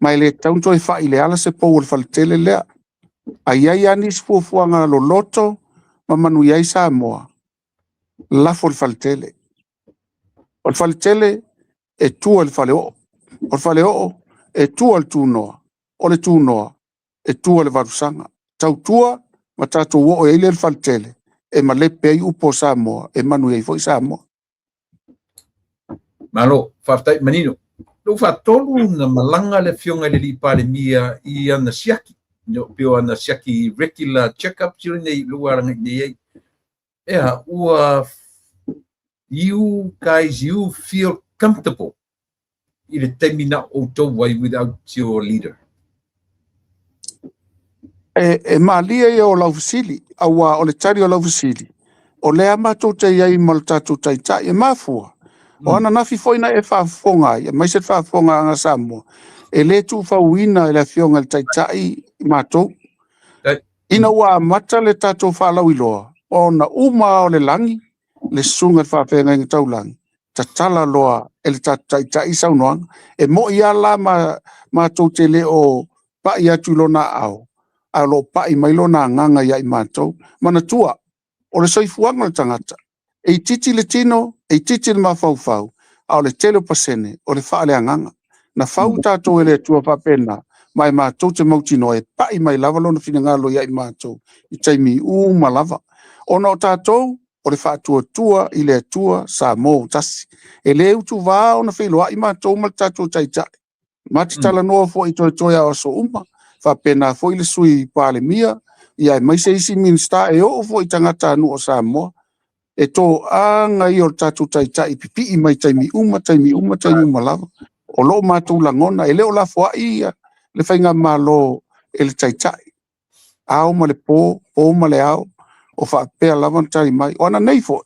Mai le taunto e whai le ala se pou o le whale tele lea. Ai ai anis fuafuanga lo loto, ma manu iai Samoa. Lafo le whale tele. O le whale tele e tua le whale o. O le whale o e tua le tūnoa. O le tūnoa e tua le varusanga. Tau tua ma tātou o e le whale tele. E ma lepe ai upo Samoa. E manu iai foi Samoa. Malo, whaftai manino. Lo whatolu na malanga le fionga le li pāle mia i ana siaki. No pio ana siaki regular check-up tira nei luaranga nei. Yeah, you guys, you feel comfortable in the termina way without your leader. E malia ia o laufusili, awa o le tari o laufusili. O le ama tau te iai mal tatu taita, e mafua. O ana nafi foina e whaafonga, e mai se whaafonga anga Samoa. E le tu whauina e le fionga le taitai mātou. Ina ua mata le tātou whalau iloa. O na uma o le langi, le sunga le whaafenga inga tau langi. Ta tala loa e le taitai saunoanga. E mo ia la mātou te le o pai atu lona au. A lo pai mai lona nganga ia i mātou. Mana tua, o le soifuanga le tangata. E titi le tino, e titi le mawhauwhau. A o le tele pasene, o le whaale anganga. Na whau tātou e le tua whapena, mai mātou te mautino e pai mai lava lona finangalo ia i mātou i taimi uma lava. Ona o tātou, o le whātua i le atua sa mō tasi. E le utu wā ona wheloa i mātou ma tātou taitai. Mati tala noa fo i toi a so uma, whapena fo i le sui pāle mia, ia e mai se isi minsta e o fo i tangata anu o sa moa. E tō anga i o tātou taitai pipi i mai taimi uma lava. O lo mātou langona, e leo la fo ia, le whainga malo e le taitai. Ao ma le pō ma le ao, o whapea lava tai mai. O ana nei fo.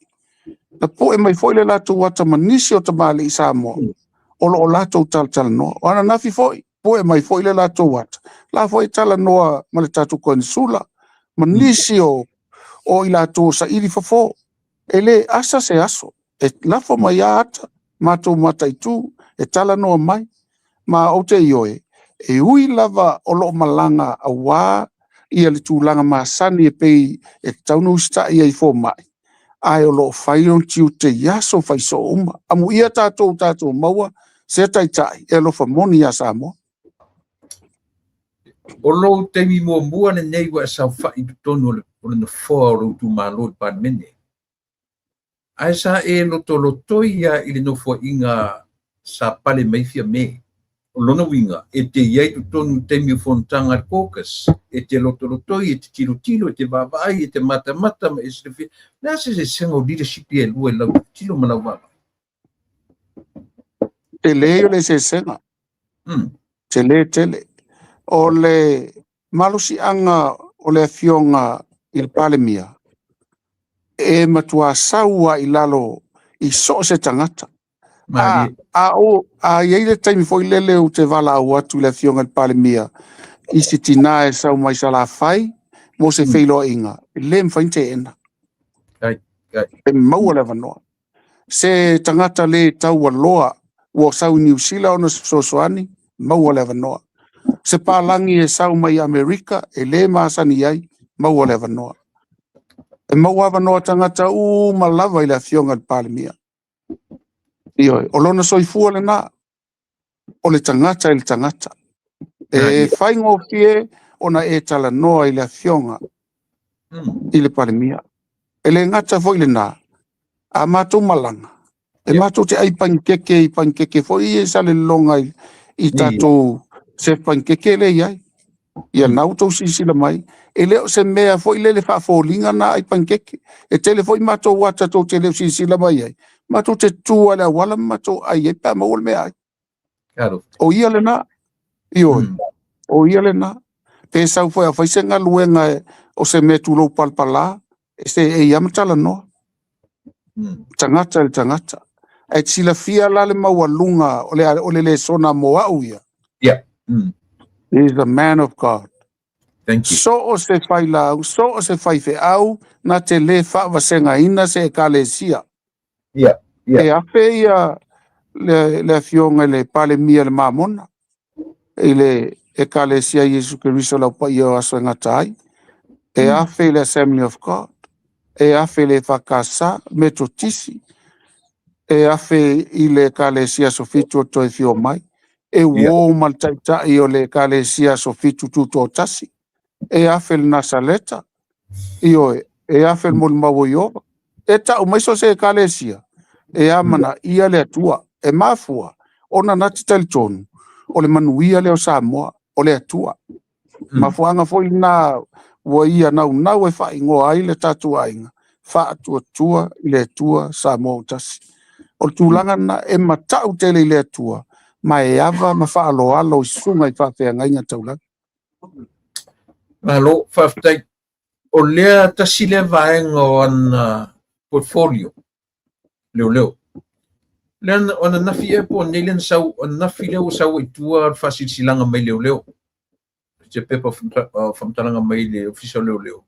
Na po e mai fo i le lātou wata manisi o tamale i sa moa. O lo lātou tala noa. O ana nafi fo i, po e mai fo i le lātou wata. La fo i tala noa ma le tātou konisula. Manisi o i lātou sa iri fafo. E le asa se aso. E lafo mai a ata. Mātou matai tū. E tala noa mai. Ma o te ioe. E ui lava o lo malanga a wā. Ia le tūlanga māsani e pei e taunu usta ia i fō mai. Ai o lo whairon tiu te yaso whai so uma. Amu ia tātou maua. Se taitai. E lo whamoni a Samoa. O lo teimi mua ne nei wa sa whai tonu o le whāro tu mālo i pāmene. Ai sa e loto ia i le nofo inga sa pale maifia me. O lona winga, e te iai tu tonu teimi fontanga caucus, e te loto i, e te tilo, e te vavai, e te mata, ma e se fi. Nā se senga o leadership e lua e lau tilo mana wala. Te leo le se senga. Tele. O le malusi anga o le fionga il palemia. E matua saua i lalo i so se tangata. Iei le taimi foi lele o te vala au atu le fionga il palemia. I si tina e sau mai sala fai, mo se feilo inga. Le mfainte ena. E maua le vanoa. Se tangata le tau loa, o sau New Zealand o sosoani, maua le vanoa. Se palangi e sau mai Amerika, e le maasani ai, maua le vanoa. E maua vanoa tangata malava i le fionga il palemia. Ioi, o lona soifua le nā, o le tangata i le tangata. E whaingo fie, ona e tala noa i le fionga i le palemia. E le ngata foi le nā, a mātou malanga. E mātou te ai pankeke foi e sa le longa i tātou se pankeke le iai. Ia nautou sisila mai. E leo se mea foi le whaafolinga na ai pankeke. E tele foi mātou wata tau te leo sisila mai ai. Mātou te tua le wala mātou ai e pā maua le mea ai. O ia le nā. Ioi. O ia le nā. Pe sau foi a whaisenga luenga o se mea tūlou palpala. E se e iamatala noa. Tangata. E tila fia la le maua lunga o le sona moa au ia. Yeah. He's the man of God. Thank you. So o se fai lau, so o se fai fe au, na te le whaavasenga ina se e kalesia. Yeah. E ape ia le fionga le pale mia le mamona. E le e kalesia Yesu Keriso lau pa ia aso ngatai. E afe le Assembly of God. E afe le whakasa metotisi. E afe i le kalesia sofitu o toi fio mai. E wo maltaita i o le kalesia sofitu tuto tasi. E afe le nasaleta. E afe le mulmawo iova. E ta umaiso se kalesia. E amana ia le atua. E mafua. Ona nati talitonu. O le manuia leo Samoa. O le atua. Mafuanga foi na wa ia nau e wha ingo ai le tatua inga. Wha atua i le atua Samoa tasi. O tūlanga na e matau tele i le atua. Ma e ava ma wha alo i sunga i whawhea ngai ngā taulanga. Malo, whawhtai. O lea tasi le vaenga o an portfolio. Leo. Lean ona nafi e po nelen sau nafi leo sau i tua fasilanga mai leo. Te pepa whamtalanga mai le official leo.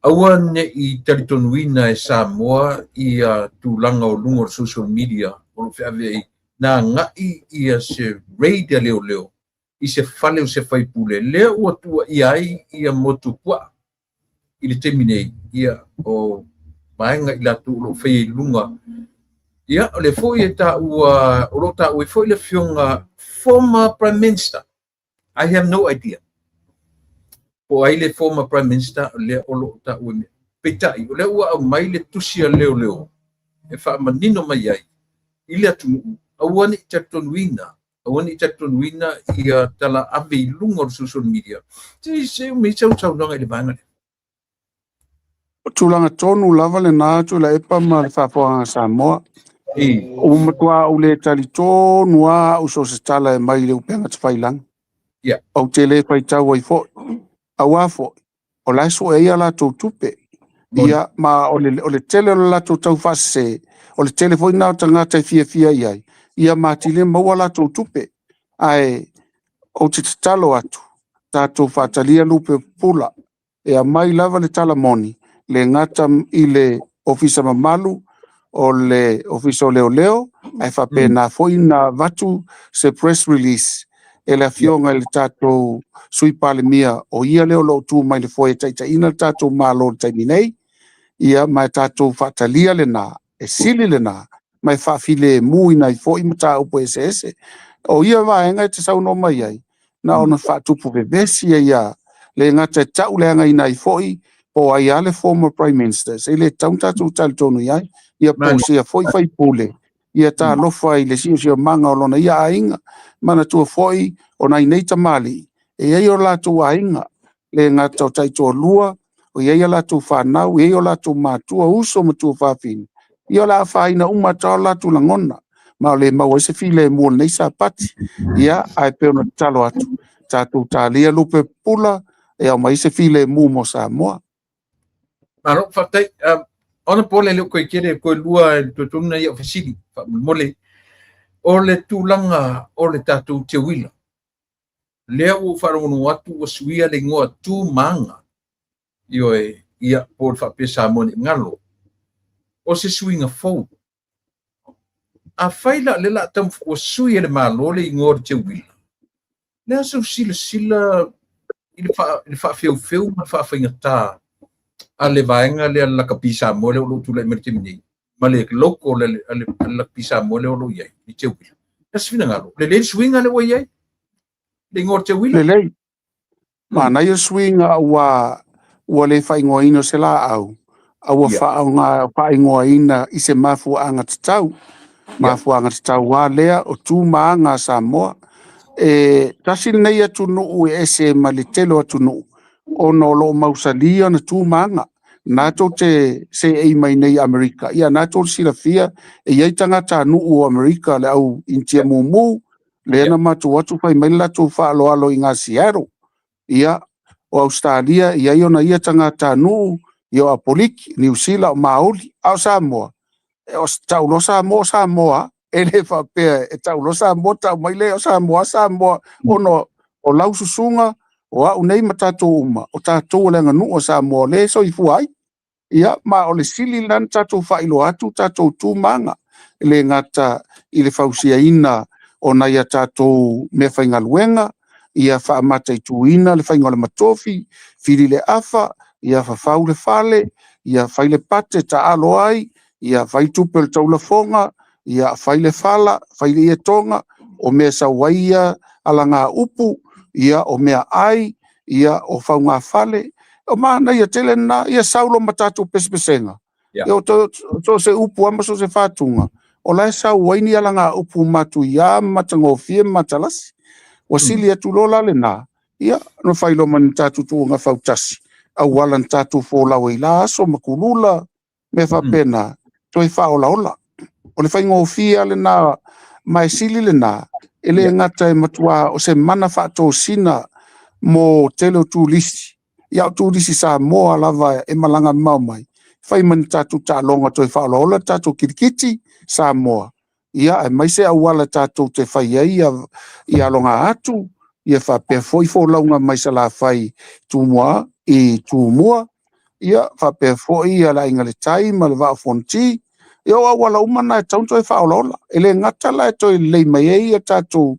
Aua ne i taritonuina e Samoa i tūlanga o lunga o social media o whiawea na ngai i se raid leo. I se whale o se whaipule. Leo ua tua i ai i motu pua. I le temine ia o maenga i la tūlo whai lunga. Ia, o le foi e ta ua, o lo ta ue foi le fionga former Prime Minister I have no idea. Po ai le former prime minister le olo ta ue petai le ua au mai le tusia leo e fa manino mai ai ile atu awani chatonwina ia tala ave lungo social media se me chau no ngai le banga tulanga tonu lava le na tu la epa ma le fafoanga Samoa e o matua o le tali tonu a o so se tala e mai le upenga tfailang yeah o tele pai tau ai fo awafo o la so e ala to tupe ia ma o le tele la to tau fase o le tele foi na tanga tai fia ai ia ma tile mo wala to tupe ai o te talo atu tato fatalia lupe pula e a mai lava le tala moni le ngata i le ofisa mamalu o le ofisa leo ai fa pena foi na vatu se press release e la fionga le tato sui palemia o ia leo lo tu mai le foi tai ina tato malo tai minei ia mai tato fatalia le na e sili le na mai fa file mui na foi mata o ese o ia va nga te sau no mai ai na ona fa tupu bebesi ia le ngata tau le ngai nai foi o ai ale former prime minister se le tauta tu tal tonu ia ia po se foi fai pule ia ta lo fai le si manga lona ia ainga mana tu foi ona nei tamali e ia yo la tu ainga le ngata tai to lua o ia la tu fa na o ia la tu ma tu uso ma tu fa fin ia la fa ina uma ta la tu langona ma le ma o se file mo nei sa pati ia ai pe ona talo atu tatu talia lupe pula e au mai se file mu mo Samoa. Aro fatai ona pole le ko kere ko lua to tuna ia fasili mole o le tulanga o le tatu te wila le o faru watu o suia le ngoa tu manga io e ia por fa pesa moni ngalo o se swinga fo a faila le la tam o suia le malo le ngor te wila le so sila il fa feu ma fa fingata ale vaenga le la kapisa mole o tu le mertimini male loko le la pisa mole o ye i te wila es fina ngalo le swinga le ye le ngor te wila Le ma na yo swinga wa le fai ngoino se la au fa nga fai ngoina i se mafu anga tau mafu anga tau wa lea o tu manga Samoa e tasil nei atu no ese malitelo atu no ono lo mausalia na tu manga na to te se e mai nei Amerika ia na to sila fia e ia tanga ta no o Amerika le au intia mumu le na matu watu fai mai la tu fa alo inga siero ia o Australia ia ona ia tanga ta no yo apoliki New Zealand Maori au Samoa o tau Samoa ele fa pe e tau lo Samoa tau mai le o Samoa ono o lau susunga o au nei matato uma o tato le nganu o Samoa le so i fuai ia ma o le sili lan tato fa ilo atu tato tu manga le ngata i le fausia ina ona ia tato me fainga luenga ia fa mata i tuina le fainga le matofi fili le afa ia fa faule fale ia faile pate ta alo ai ia fai tupel taula fonga ia faile fala faile ia tonga o mea sa waia alanga upu ia o mea ai ia o faunga fale o mana ia tele na ia saulo matatu pespesenga ia to se upu ama so se fatunga o la sa waini alanga upu matu ia matangofie matalasi wasili atu lola le na ia no failo man tatu tu nga fautasi au wala tatu fo la wela so makulula me fa pena toi fa ola o le faingo fia le na mai sili le na ele ngata e matua o se mana fa to sina mo telo tu lisi ia tu lisi sa mo lava e malanga mai fai man tatu ta longa toi fa ola tatu kirikiti sa mo ia e mai se awala tatu te fai ia longa atu ia fa pe foi fo longa mai sala fai tu moi e tu moi ia fa pe foi ala ingale tai mal va fonti yo wala umana taunto e fa ola ele ngata la to le mai ia tatu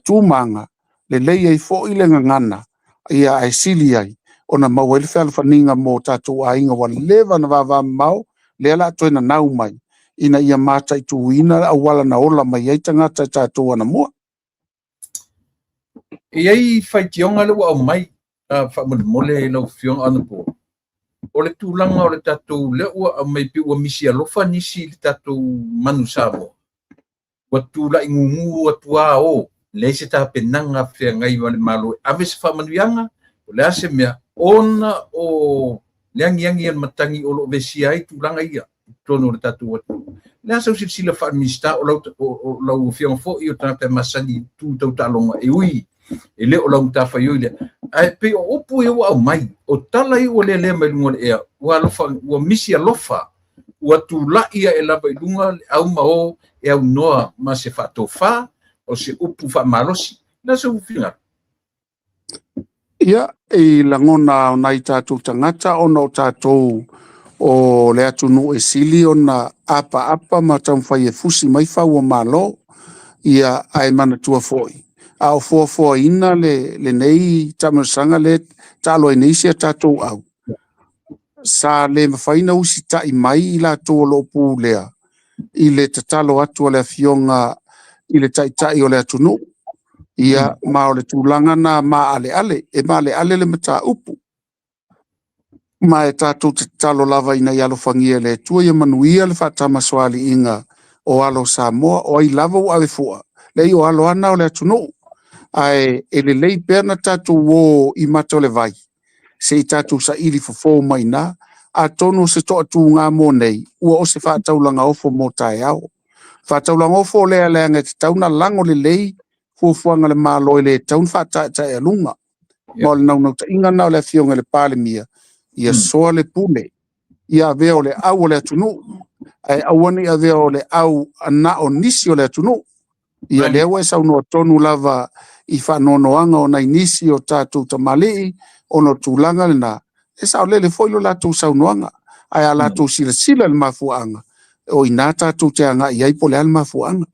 tu manga le i foi le ngana ia ai siliai ona mawel fel faninga mo tatu ainga wa leva na va mau le la to na nau mai ina ia mata i tuina awala na ola mai ai tanga tatu ana mo E ai whaitionga le au mai, whamole lau whionga ana po. O le tūlanga o le tātou le ua au mai pi ua misi alofa nisi le tātou manu Samoa. Ua tūla ingungu ua tua o, le se tā penanga whia ngai wale malo. Ave se whamanuianga, o le ase mea, ona o leangiangi an matangi o lo vesia ai tūlanga ia. Tono le tātou atu. Le asa usi sila whaamista o lau whionga fo i o tāpe masani tūtau tālonga e ui. E le o lau tawhai oi le. Ai pe o opu e au mai. O tala i o le mai lunga le ea. Ua misi alofa. Ua tūlai e lava i lunga au mao e au noa ma se whatofa o se upu whamalosi. Na se uwhinga. Ia, e langona o nai tātou tangata o no tātou o le atunu e sili o na apa ma taumwhai e fusi mai whau o malo. Ia ai mana tua foi. A o fua ina le nei tamasanga le talo e nei sia tātou au. Sa le mawhaina usi tai mai i la tō lo pū lea. I le tatalo atu o le fionga i le tai o le atunu. Ia ma o le tūlanga na ma ale. E ma ale le mata upu. Ma e tātou tatalo lava ina i alo whangia le tua ia manuia le whatama swali inga o alo Samoa o ai lava u awe fua. Le i o alo ana o le atunu. Ai e le lei perna tātou o i mata o le vai. Se i tātou sa ili fofo mai na, a tono se toa tū ngā mō nei, ua o se whātaulanga ofo mō tae au. Whātaulanga ofo lea ngai te tauna lango le lei, fuafuanga le māloi le taun whātae alunga. Mō le naunau ta inga nao le fionga le pāle mia, ia soa le pule, ia vea o le au o le atunu, ai awane ia vea o le au ana o nisi o le atunu, ia lewa e sauno tonu lava i whanonoanga o nai nisi o tātou tamali o no tūlanga le nā. E sao lele foilo lātou saunoanga. Ai a lātou sila le mafuanga. O i nā tātou te anga i aipo le al mafuanga.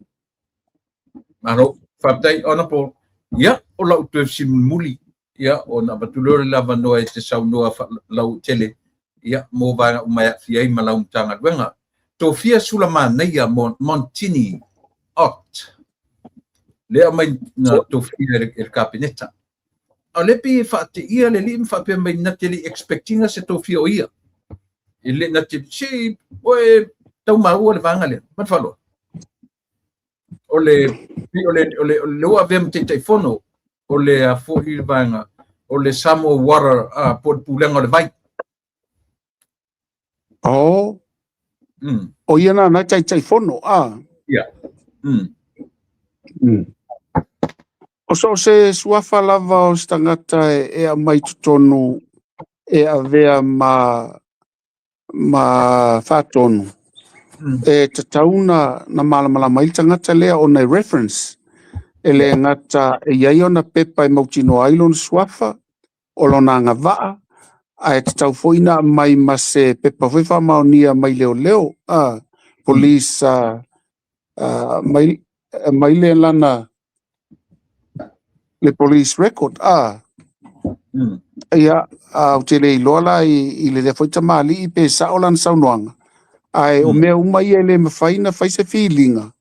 Maro, whaptai ona po. Ia, o lau tue simuli. Ia, o na batulore lava noa e te saunoa lau tele. Ia, mō vanga umaya fiai ma lau mtanga duenga. Tō fia sula mā neia Montini Ot. Lea mai na tofia el kabineta. A lepi whaate ia le li mwhape mai na te li expectinga se tofia o ia. I le na te si, oe tau maua le vanga le, mat whalo. O le ua vem te teifono, o le a fōhi le vanga, o le Samoa Water pod pulenga le vai. Oh. O ia na teifono, Ia. O so se suafa lava o stangata e a mai tutonu e a vea ma whatonu. E te tauna na malamala mai tangata lea o nei reference. E le ngata e iai o na pepa e Mautino Island suafa o lona nga waa. A e te tau foina mai ma se pepa whewa maonia mai leo. Police mai le lana le police record ia au te le ilola i le foita mali i pe sa olan saunoanga ai o mea uma ia le mawhaina whaise filinga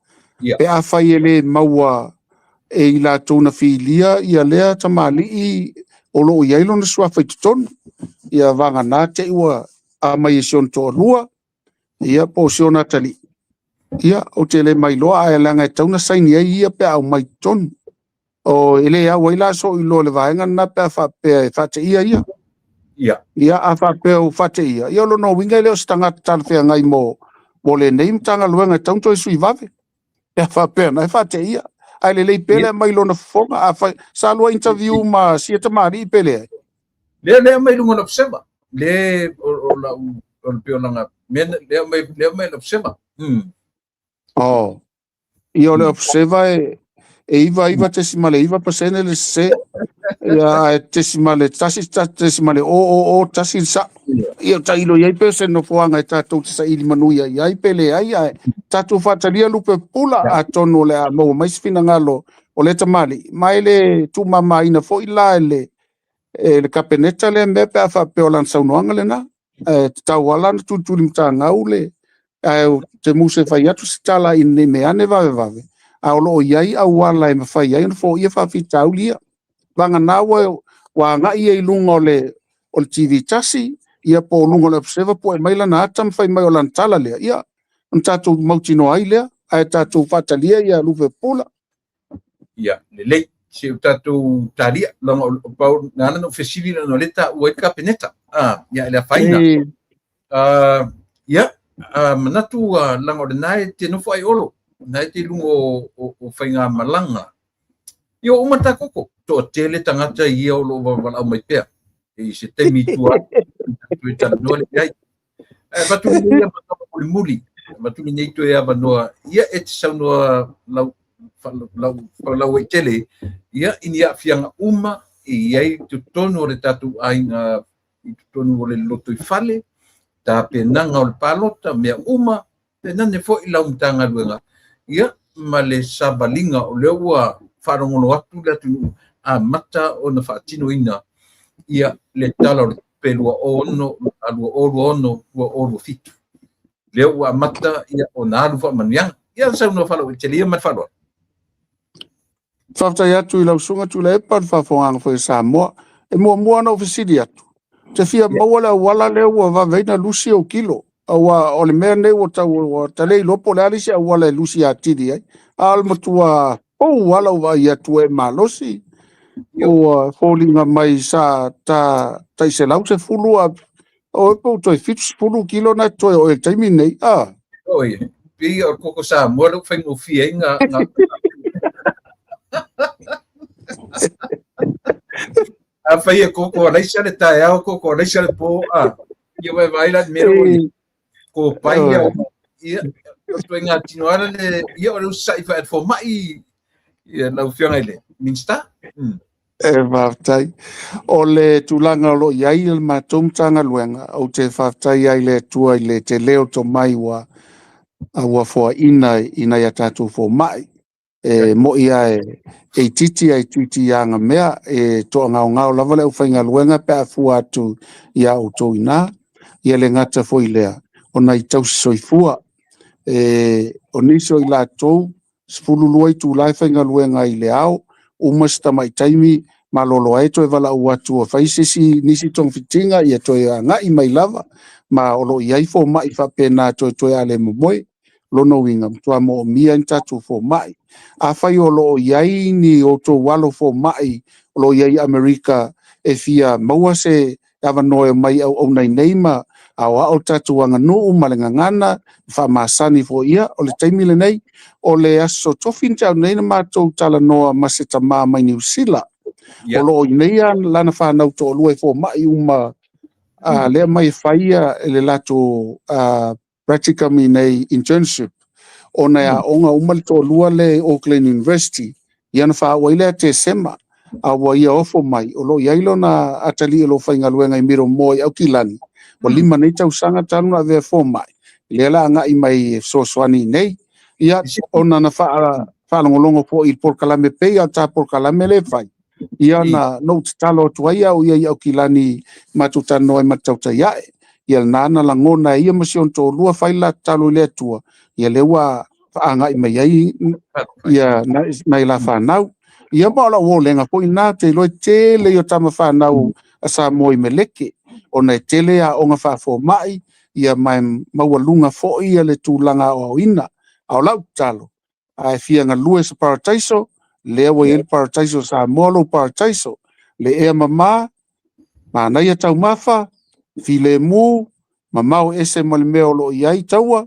pe a whai le maua e i la tōna filia ia lea tamali i o loo iailo na sua whaitutonu ia vanga nā te ua a mai e sion tō lua ia po sion atali ia o te le mai loa ai langa e tauna saini ai ia pe au mai tonu o ele ya waila so i lo le vaenga na pe fa pe te ia ia a fa pe o fa te ia lo no winga le stanga tal fe ngai mo le nei tanga luenga tanto sui vave pe fa pe na fa te ia ai le pele mai lo na fonga a fa sa lo interview ma si te mari pele le mai lo na observa le o la o pe ona men le mai observa oh io le observa iva tesimale iva pasene le se ya tesimale tesimale o tasi sa io tailo ia pese no foanga tato sa ili manuia ia pele ai tato fatalia lupe pula a tono le mo mais finangalo o le tamali mai le tu mama ina fo ila le kapeneta le mepe afa peolan saunoanga le na tawala tu limtanga ule te muse fai atu stala in me ane vave a lo iai a wala e mawhai ai no fo ia whawhitau lia. vanga nawa wa nga ia ilunga o le TV tasi ia po lunga le observer po mai lana atam fai mai o lan tala lea ia mtato mautino ai lea ai tato fatalia ia luve pula ia le se utatu taria longa pau nana no fesili no leta ueka peneta ia le faina ia manatu langa de nai te no fai olo nai te lungo o fainga malanga yo umata koko to tele tangata ia o lo wala mai pea e se temi tua tu ta no le ai batu ni ia mata muli batu ni to ia banoa ia et sauno lau tele ia inia fianga uma ia tu tono le tatu ainga tu tono le loto i fale ta penanga o le palota mea uma penane fo i lau mtanga luenga ia ma le sabalinga o le ua wharongono atu le atu a mata o na whaatino ina ia le tala o le pelua ono alua ono ua olu fitu le ua mata ia o na alu wha manuianga ia sa unua whalo i te lia mat whaloa Whaftai atu I lau sunga tu le epa whafongang fo I Samoa e mua na ofisiri atu te fia mawala wala le ua waweina lusi o kilo awa o le mea nei o talei lopo le alisi a wala lusi a tiri ai almatua wala wa ia tu e malosi o fōlinga mai sa ta se lau se fulu a o e po toi fitu fulu kilo na toi o e taimi nei oi pi o koko sa mo lo whaingo fie nga a whaia koko reisa le tae au koko reisa le po ia vai la mero ko pai ia to nga tinoara le ia o sa I fa fo mai ia lau fianga ile minsta Whaftai o le tulanga lo iai il matum tanga luenga o te whaftai ai le tua I le te leo to mai wa awa fo ina ia tatu fo mai mo ia e titi ai tuiti anga mea to ngao lava le ufainga luenga pe afu atu ia o to ina ia le ngata fo ilea ona I tau soifua o niso I la tou spulu luai tu lai fainga luenga I le au umasta mai taimi malolo ai to vala watu o faisisi nisi tong fitinga ia to nga I mai lava ma olo iai fo mai fa pena to ale moi lono winga to mo mia tatu fo mai a fai olo iai ni o to walo fo mai lo iai America e fia maua se ava noe mai au nei neima awa o tatu wanga no malenga ngana fa masani fo ia o le taimi le nei o le aso tofin tau nei na matou tala noa maseta ma mai New Zealand o lo ineia lana fa nau to lue fo mai uma le mai faia le lato practicum nei internship ona ya onga uma to lua le Auckland University yana fa waile te sema awa ia ofo mai o lo yailo na atali lo fainga luenga I miro moi au kilani o lima nei tau sanga tanu na ve fo mai le la nga I mai so swani nei ia ona na fa longo fo I por kalame pe ya ta por kalame le fai ia na no talo tuaia o ia au kilani matuta no matauta ia ia nana la ngona ia masion to lua faila talo le tua ia le wa anga I mai ai ia na la fa nau ia ba la wo lenga po ina te lo te le yo tama fa nau asa moi meleke ona tele a onga fa fo mai ia mai mawalunga fo ia le tulanga o ina au lau talo ai fianga lues parataiso le wa il parataiso sa molo parataiso le e mama ma ia tau mafa file mu mamau ese malmeo lo iai taua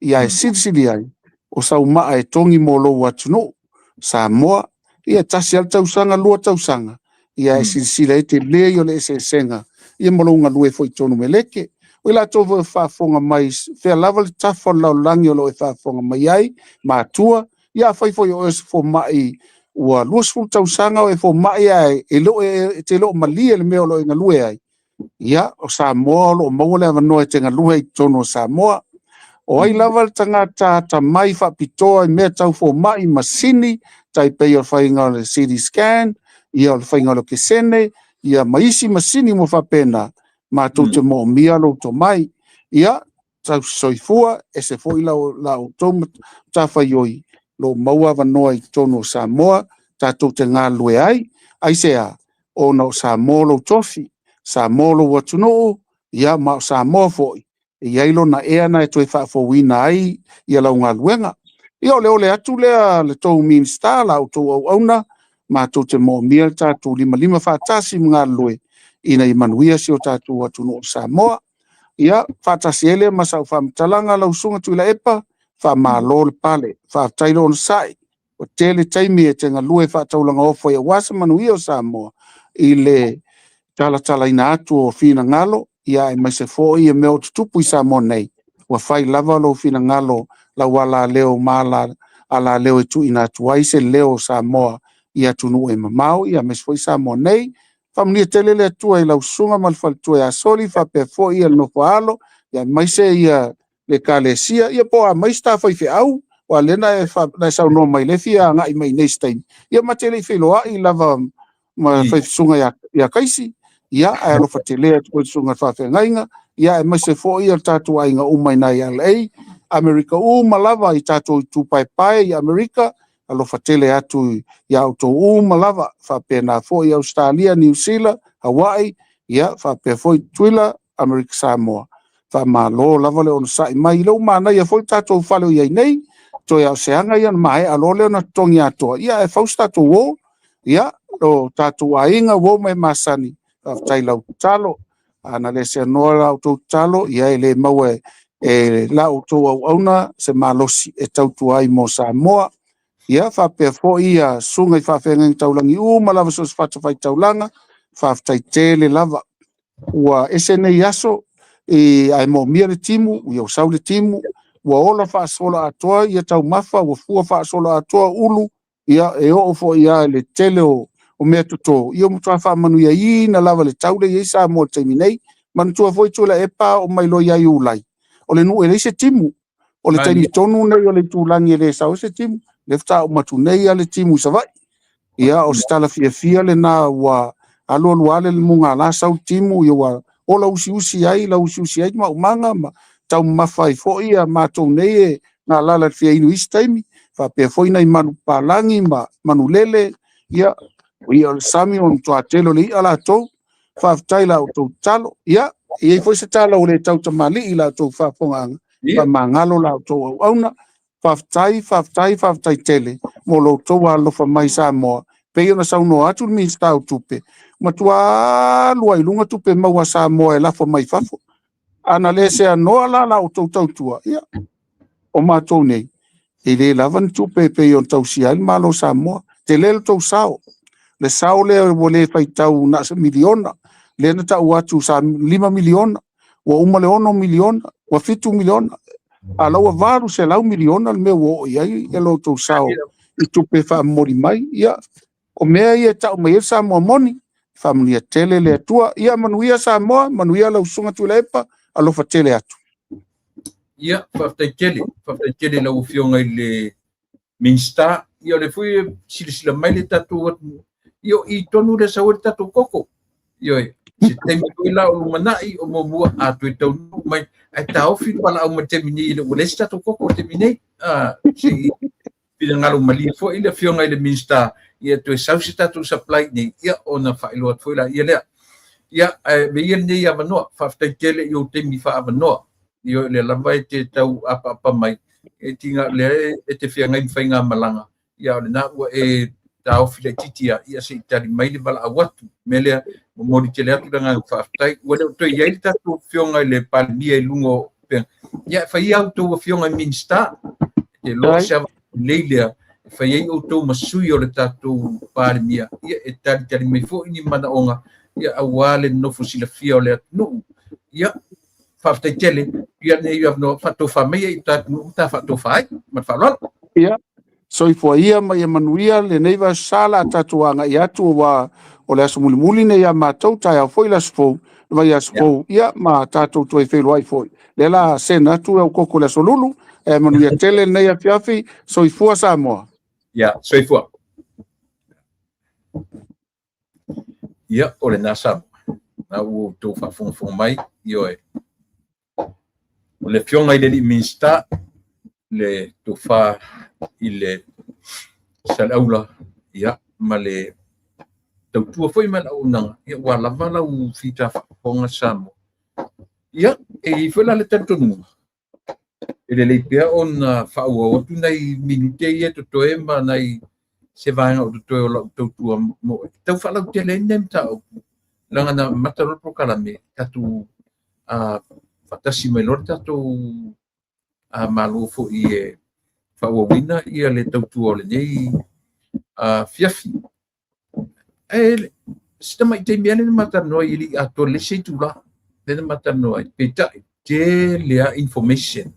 ia silsili ai o sau maa e tongi molo watuno sa moa ia tasi al tausanga lua tausanga ia silsila e te le yo le ese senga ia molonga lue foi tonu meleke o ila tovo fa fonga mai fe level tafo la langi lo fa fonga mai ai ma tua ia fai foi o es fo mai ua luas fu tausanga o e fo mai ai e lo te lo mali le me lo nga lue ai ia o Samoa lo mo le no e tenga lue tonu Samoa o ai level tanga ta mai fa pitoa me tau fo mai masini tai pe o fainga le CT scan ia o fainga lo kesene ia maisi masini mo fa pena ma to te mo mia lo to mai ia tau soifua e se foi la to ta fa yoi lo maua va noi tono Samoa ta to te ngā lue ai ai sea o no sa molo tofi sa molo watuno ia ma sa mo foi ia ilo na ea na e toi fa fo wina ai ia la unga luenga ia ole atu le tou minsta la auto auna ma to te mo mia tatu lima fa tasi mga loe ina i manuia si o tatu watuno sa moa ia fa tasi ele ma sa fa mtalanga la usunga tu la epa fa ma lol pale fa tailo on sai o tele taimi e tenga lue fa taulanga ofo ia wasa manuia o sa moa ile tala ina atu o fina ngalo ia e mai se fo ia me o tupu i sa mo nei wa fai lava lo fina ngalo la wala leo mala ala leo e tu ina atu ai se leo sa moa ia tunu e mamau ia me se fo i sa mo nei famnia tele le tua i lau sunga mal fal tua ia soli fa pe fo ia no alo ia mai se ia le kalesia ia po a mai sta foi fe au wa lena e fa na sa no mai le fia nga i mai nei stein ia ma tele fe loa i lava ma fa sunga ia kaisi ia a lo fa tele ko sunga fa fe ngainga ia e mai se fo ia tatu ai nga umai na ia lei America malava i tatu tu pai America alo fa tele atu ia auto malava fa pena fo ia Australia New Zealand Hawaii ia fa pe fo tuila America Samoa fa malo lava le on sai mai lo mana ia fo tatu fa lo ia nei to ia se anga ia mai alo le na tongi ato ia e fausta to wo ia lo tatu ainga wo mai masani fa taila talo ana le se no auto talo ia le mawe e la auto auna se malosi e tautu ai mo Samoa ia fa pe fo ia sunga fa fenga taulangi malava so fa fai taulanga fa tai tele lava wa esene yaso e ai mo mia le timu ia usau le timu wa ola fa sola atoa ia tau mafa wa fua fa sola atoa ulu ia e o fo ia le tele o mea tuto ia mutua fa manu ia ina lava le taule ia sa mo terminei man tua foi tula epa o mai lo ia ulai o le nu ele se timu o le tani tonu nei o le tulangi le sa o se timu le fta o matu nei ale timu sa vai ia o stala fia le na wa alo ale le munga la sa timu ia wa o la usi ai ma manga ma tau mafai fo ia ma to nei na la fia inu istaimi fa pe foi nei manu palangi ma manu lele ia ia o sami on to atelo le ala to fa taila o to talo ia e foi se talo le tau tamali ila to fa ponga fa mangalo la to auna fa tai tele mo lo to wa lo fa mai sa mo pe ona sa no atu mi sta tupe ma tua luai lunga tupe ma wa sa mo e la fa mai fa ana le se no ala la o to tua ia o ma to nei e le lavan tupe pe on tau si al malo sa mo te le to sao le sao le vole fai tau na sa miliona le na tau atu sa 5 miliona wa 1 miliona wa 5 miliona ala wa varu se lau miliona me wo ia e lo to sao i tupe fa mori mai ia o mea ia tau mai sa mo moni family tele le tua ia manuia sa mo manuia la usunga tu lepa alo fa tele atu ia fa tele la ufionga le minsta ia le fui silsila mai le tatu io i tonu le sa tatu koko io se temi ila o manai o mo atu e tau mai ai tau fi pala o temini le o tatu koko temini si pila ngalo mali fo ile fionga ile minsta ia to sausi tatu supply ni ia ona fa ilo fo ila ia le ia me ia ni ia mano fa tele io temi fa mano io le lavai te tau apa mai e tinga le e te fionga i fainga malanga ia le na e tau file titia ia se tari mai le bala awatu mele mo di tele atu nga fa tai wala to ia tatu fionga le palmia i lungo ia fa ia auto fionga minsta e lo se leile fa ia auto masui o le tatu palmia ia e tari mai fo ini mana onga ia awale no fusila fio le no ia fa tai tele ia ne ia no fa to fa mai tatu ta fa to fa ma fa lo ia so i fo ia mai manuia le neiva sala tatuanga ia tu wa o le aso muli ne ia matou tai a foi la sfo vai a sfo ia ma tatou toi felo ai foi le la sena tu o koko le solulu e manuia tele ne ia fiafi so i fo sa mo ia so i fo ia o le nasa na o to fa fon mai io e o le fionga i le minsta le to fa ile salaula ia ma le tautua foi ma unanga ia wa lava la u fita fonga samo ia e foi la le tantonu ele le pia on fa o tu nei minute ia to toema nei se vai o to o tautua mo tau fa la te le nem ta langa na mataro pro kalame tatu a fatasi melor tatu a malofo i fa o wina ia le tautua le nei a fiafi e sta mai te miele matano ili a to le se tu la le matano peta te le information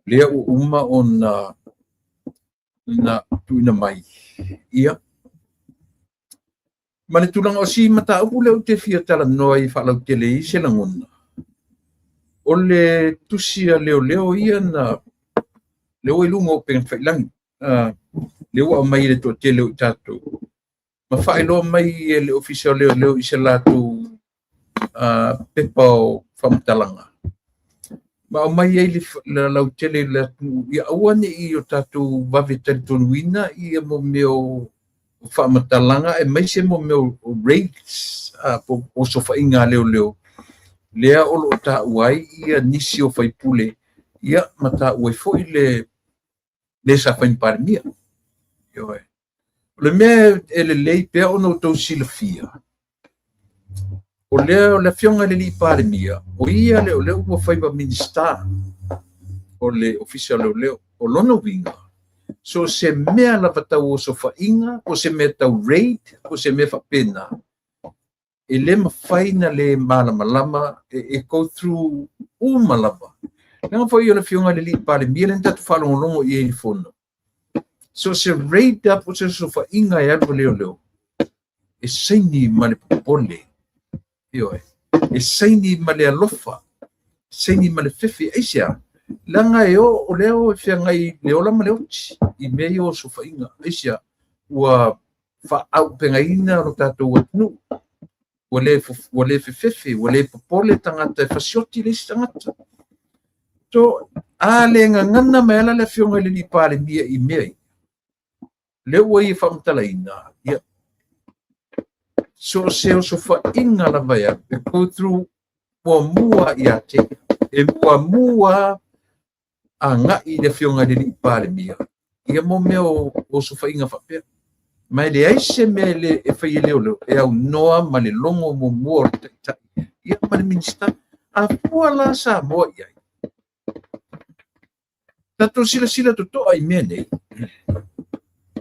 le uma on na tu na mai ia ma le tulanga o si mata o le o te fia tala noi fa la te le se la ngona o le tusia leo ia na leo ilungo pen fa lang leo mai le to te leo tato ma fa ilo mai le official leo i se la tu pepa famtalanga ma mai ele la tele la ia awane i o tatu vave tatuina ia mo meu famtalanga e mai se mo meu rates o sofa inga leo lea o lo ta wai ia nisi o fai pule ia mata o foi le sa fa parmia yo le me ele lei pe ono to silfia o le fionga le li parmia o ia le o fai ba minister o le official le o lono winga so se mea la vatau o sofa inga o se me tau rate o se me fa pena ele mawhaina le malama e go through malama nga foi o le fionga le li parmia le tatu falongo i e fono so se rate up o se sofa inga e algo leo e seini male popole io e seini male alofa seini male fefe asia langa o leo e fianga i leola male ochi i meio sofa inga asia ua fa au pengaina ro tatou atunu wale fefe wale popole tangata fasioti le tangata to ale ngana mela le fionga le li pale mia i mei le wai famtalaina ia so se o sofa inga la vai e go through po mua ia te e mua anga i le fionga le li pale mia ia mo meo o sofa inga fa pe mai le aise mele e fai leo e au noa ma le longo mo mua ia ma le minister a fua la sa mo ia tato sila to ai mene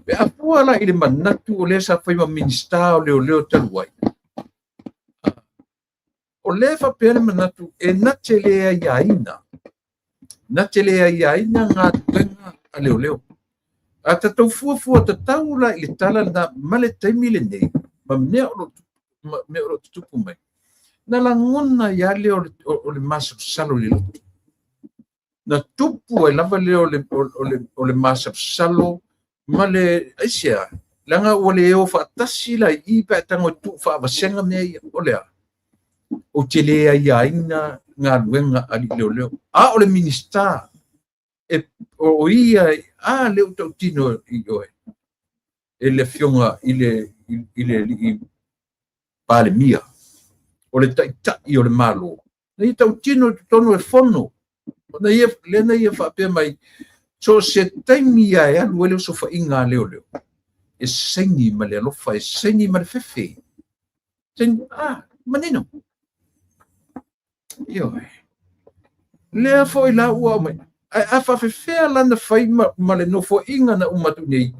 pe a fua la ile manatu o le sa fai ma minister o leo taluai o le fa pere manatu e na tele iaina nga tuenga a leo a tatou fua tataula i le tala na male taimi le nei ma mea o tutupu mai na langona ia leo o le masa salo le lotu na tupu e lava leo o le masa salo ma le aisia langa o le eo faatasi la i pe tango tu faavasenga mea o lea o tele iaina nga luenga ali leo a o le minister o ia leo tau tino i oe e le fionga i le pale mia o le tai o le malo na i tau tino tono e fono na ia whapea mai so se taimi e alu ele o sofa inga leo e sengi ma le alofa e sengi ma le fefe manino i oe lea fo i la ua mai a whawhewhea lana whai ma le nofo inga na umatu nei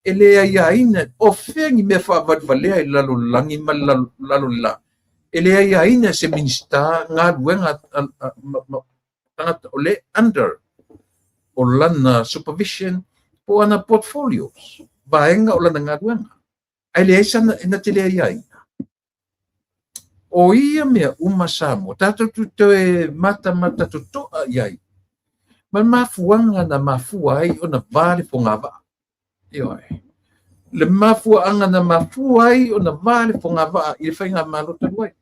e lea iaina o whengi mea whawadwalea i lalo langi ma lalo la e lea iaina se minister ngā ruenga tangata o le under o lana supervision po ana portfolios vaenga o lana ngā ruenga ai lea isa na te lea iaina o ia mea umasamo tato tu e mata totoa iai ma mafuanga na mafua ai ona vale fongava ioi le mafuanga na mafua ai ona vale fongava i fainga malota luai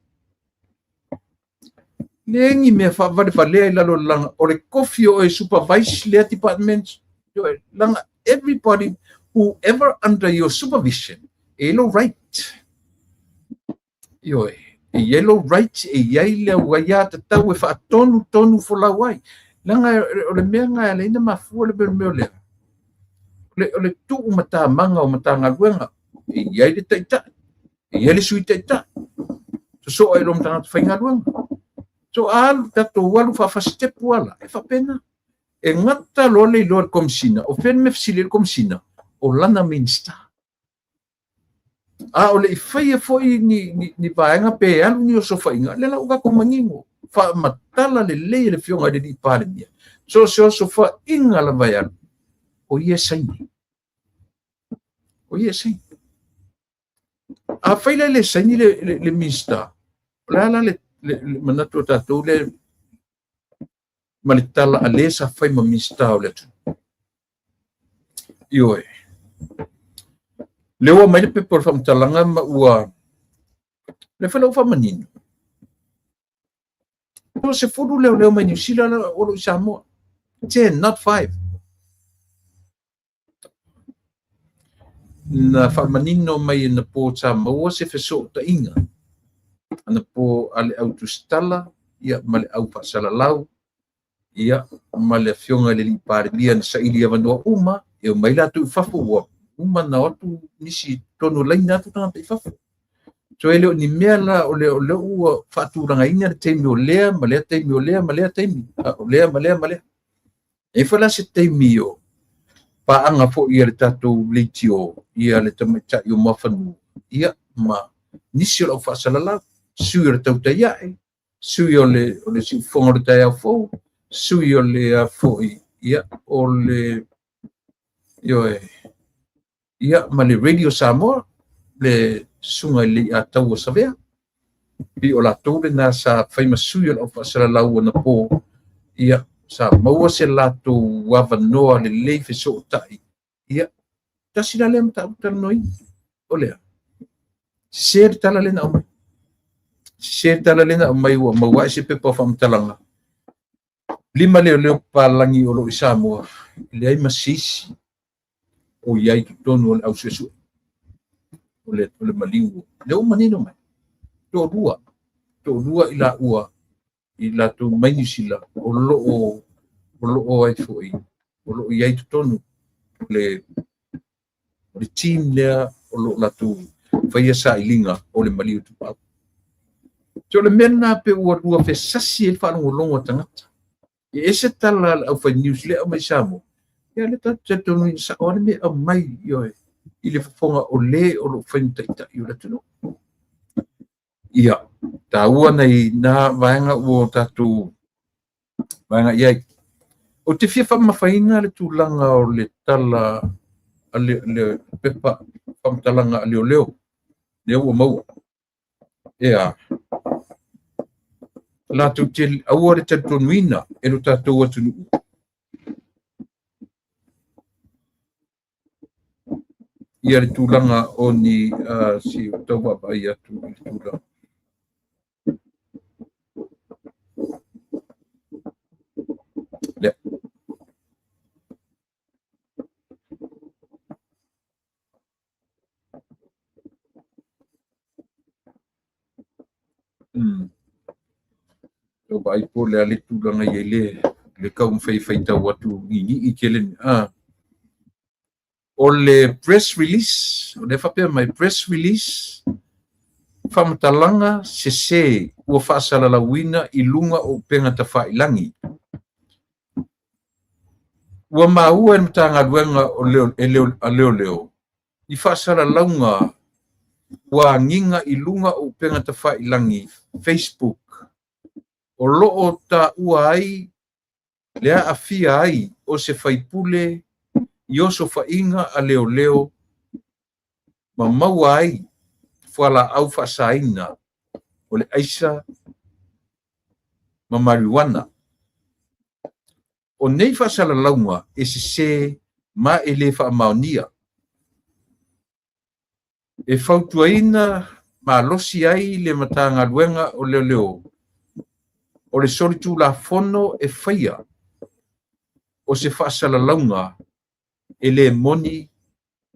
lengi me fa vale vale la lo langa o le coffee o e supervise le department ioi langa everybody whoever under your supervision yellow right. Yo, yellow right yai le waya tau fa tonu folawai. Langa o le mea ngai le ina mafua le mea le. Le tu mata manga o mata ngaluenga. Yai le taita. Yai le sui taita. So ai rom tanga whainga luenga. So alu tato walu fa step wala. E fa pena. E ngata lole lor komsina. O fen me fsile komsina. O lana minsta. O le whaia foi ni vaenga pe alu ni o so whainga. Le la uka kumangingo. Fa matala le lei le fionga le di pare nia. So fa inga la vai alu. O ia saini. O ia saini. A whaile le saini le minsta. La le manatu tatou le malitala a le sa whai ma minsta o le tu. Ioe. Lewa mai le pepor whamtalanga ma ua le whalau whamanino. No se furu leo mai New Zealand o lo Samoa. 10, not 5. Na whamanino mai na po Samoa se feso ta inga. Ana po ale autostala ia male au pasalalau ia male fionga le lipare lian sa ilia vanua uma e mai la tu fafu wa uma na watu nisi tonu laina tu tanga pe fafu. So ele ni mea la o le ua whaturanga ina teimi o lea, malea teimi o lea, malea teimi. O lea, malea. E whala se teimi o paanga fo ia le tatou leiti o ia le tamaita i o mawhanu. Ia ma nisi o lau whasalala, sui o le tau taiae, sui o le si whonga le tai au fau, sui o le a foi, ia o le ia ma le Radio Samoa, le sunga le a tau o savea. Pi o la tole na sa whaima sui o la whasara lau na po. Ia sa maua se lato wawanoa le leife so tai. Ia tasi la lea mta utala noi. O lea. Sere tala lena o mai. Sere tala lena o mai ua maua se pepa whamtalanga. Lima leo palangi o lo i Samoa. Le ai masisi. O iai ki tonu o le au sesu. O le malingo. Leo manino mai. To dua ila ua. Ila tu maini sila. O lo ai foi. O lo iai tu tonu. Le team lea. O lo la tu whaia sa ilinga. O le maliu tu pau. So le mena pe ua dua fe sasi e whanongo longa tangata. E ese tala au whai news lea o mai Samoa. Ia le tatu tonu sa ora me a mai ioe. I le whafonga o le o lo whaintaita i o le tunu. Ia, ta ua nei na vaenga ua tatu vaenga iai. O te fia whamawhaina le tūlanga o le tala le pepa whamtalanga a leo. Leo ua maua. Ia. La tu te aua le tatu nuina e lo tatu ua tunu. Ia le tūlanga o ni si tau wapa ia tu le tūlanga. Lea. Tau ba ipo le ale tūlanga ia le kau mwhai tau watu i kele o le press release, o le whapea mai press release, whamatalanga se ua whaasala la wina i lunga o penga ta whailangi. Ua maua e mtanga duenga o leo. I whaasala launga ua nginga i lunga o penga ta whailangi Facebook. O loo ta ua ai, lea a fia ai o se whaipule i oso whainga a leo ma maua ai whala au whaasaina o le aisa ma marijuana. O nei whaasala launga e se ma e le whaamaonia. E whautuaina ma losi ai le matanga luenga o leo. O le solitu la fono e whaia o se whaasala launga e le moni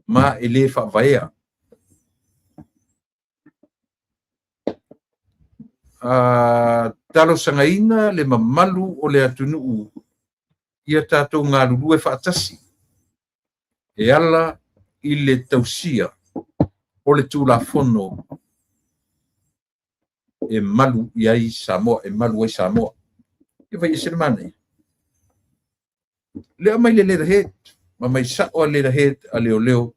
ma e le whaavaea. talo sangaina le mamalu o le atunuu ia tātou ngā lulu e whaatasi. E ala i le tausia o le tūlafono e malu i ai Samoa, e malu ai Samoa. E vai ese mana i. Lea mai le lera het, ma mai sao a lera het a leo leo,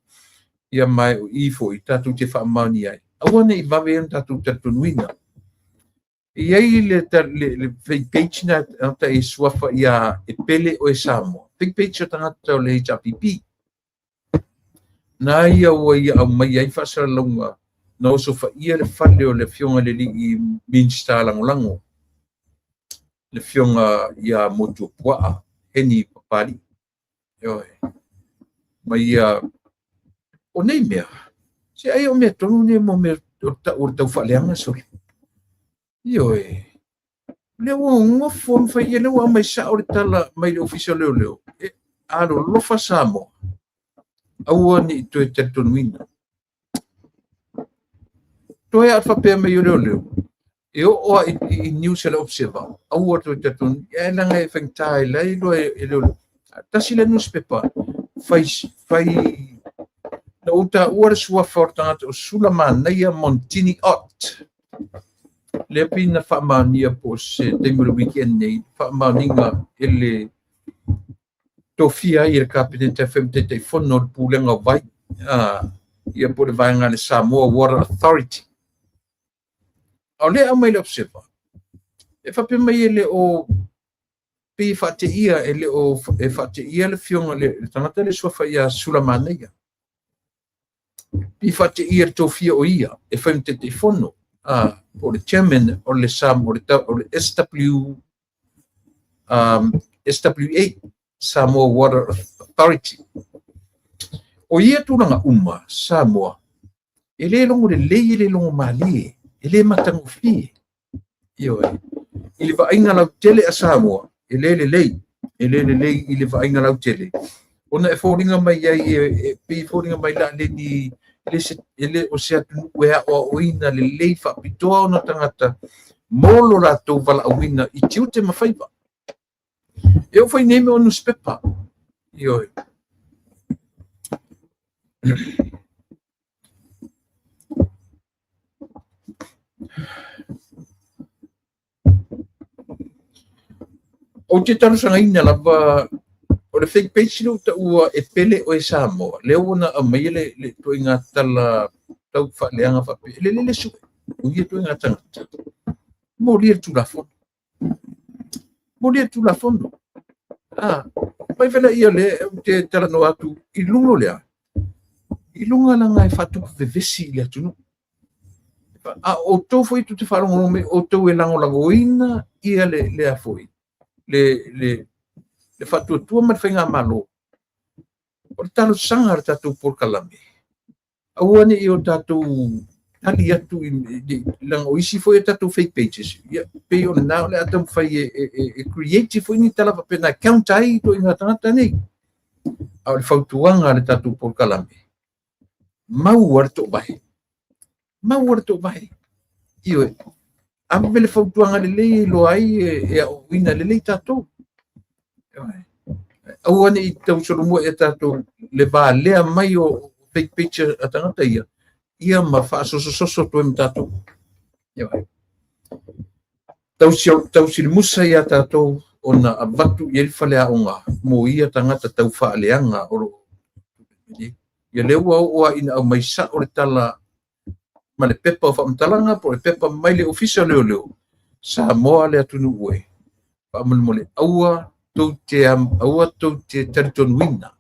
ia mai o ifo i tātou te whaamani ai. Awane i vawe an tātou tatunuina. I ai le whaipeitina ata e suafa ia e pele o e Samoa. Whaipeitina tangata o le HRPP. Na ia ua ia au mai ai whaasara launga na oso ia le whale o le fionga le li i Minsta Langolango. Le fionga ia motu puaa, heni papari. Mai ia o nei mea. Se ai o mea tonu ne mo mea o tau whaleanga sori. Ioe. Leo ngofo mwhai ia leo a mai sa o le tala mai le ofisio leo leo. Aro lofa Samoa. Aua ni to e tatonuina. Toe at whapea mai o leo leo. E o i New Zealand Observer. Aua to e tatonu. E langa e whengtai lai loa e leo leo. Tasi le newspaper. Fai na uta ua sua fortangata o Sulamania Montini Ot. Le pina whaamania po se teimura weekend nei. Whaamaninga ele tofia i le kapitenta te whono le pūlenga vai. Ia po le vaenga le Samoa Water Authority. Au le au mai le observer. E whape mai ele o pi whate ia ele o e whate ia le fionga le tangata le suafa ia Sulamania. Pi whate ia le tofia o ia e whaimte te whono. Po le chairman o le Samoa o le SWA Samoa Water Authority. O ia tūranga uma, Samoa, e le longo le lei e le longo mali, e le matango fi. Ioe, i le vainga lau tele a Samoa, e le lei i le vainga lau tele. Ona e fōringa mai ai, e fōringa mai la le ni, ele o se atu wea o oina le lei whapitoa o na tangata, molo la tau wala awina i tiu te mawhaiva. E o whai neme o newspaper. Ioe. O te tarusanga ina lava o le fake page no ta ua e pele o e Samoa. Leo na a mai le to inga tala tau whaleanga whape. Le su. O ia to inga tangata. Moria tu la fondo. Moria tu la fondo. Pai vela ia le te tala no atu i lungo lea. I lunga langa e whatu vevesi le atu no. O tau foi tu te wharongo me o tau e lango langoina ia le a foi. Le whatu atua ma whainga malo. O le talo sanga tatou por kalame. Awane i o tatou tali atu lang o isi foi tatou fake pages. Ia pe o na le atam fai e create foi ni tala pena account ai to inga tangata nei. Au le fautuanga le tatou por kalame. Mau arto vai. Mau arto vai. Ioe. Ame le fautuanga le lei lo ai e o ina le lei tatou. Awane i tau soromo e tatou le va lea mai o fake picture atangata ia. Ia ma whaasosososo to em tatou. Tau si musa ia tatou o na avatu i elwhale aonga mo ia tangata tau whaaleanga oro. Ia leua oa ina au mai sa o le tala ma le pepa o whaamtalanga po le pepa mai le ofisa leo leo. Samoa le atunu ue. Whaamulmole aua tau te taritonuina.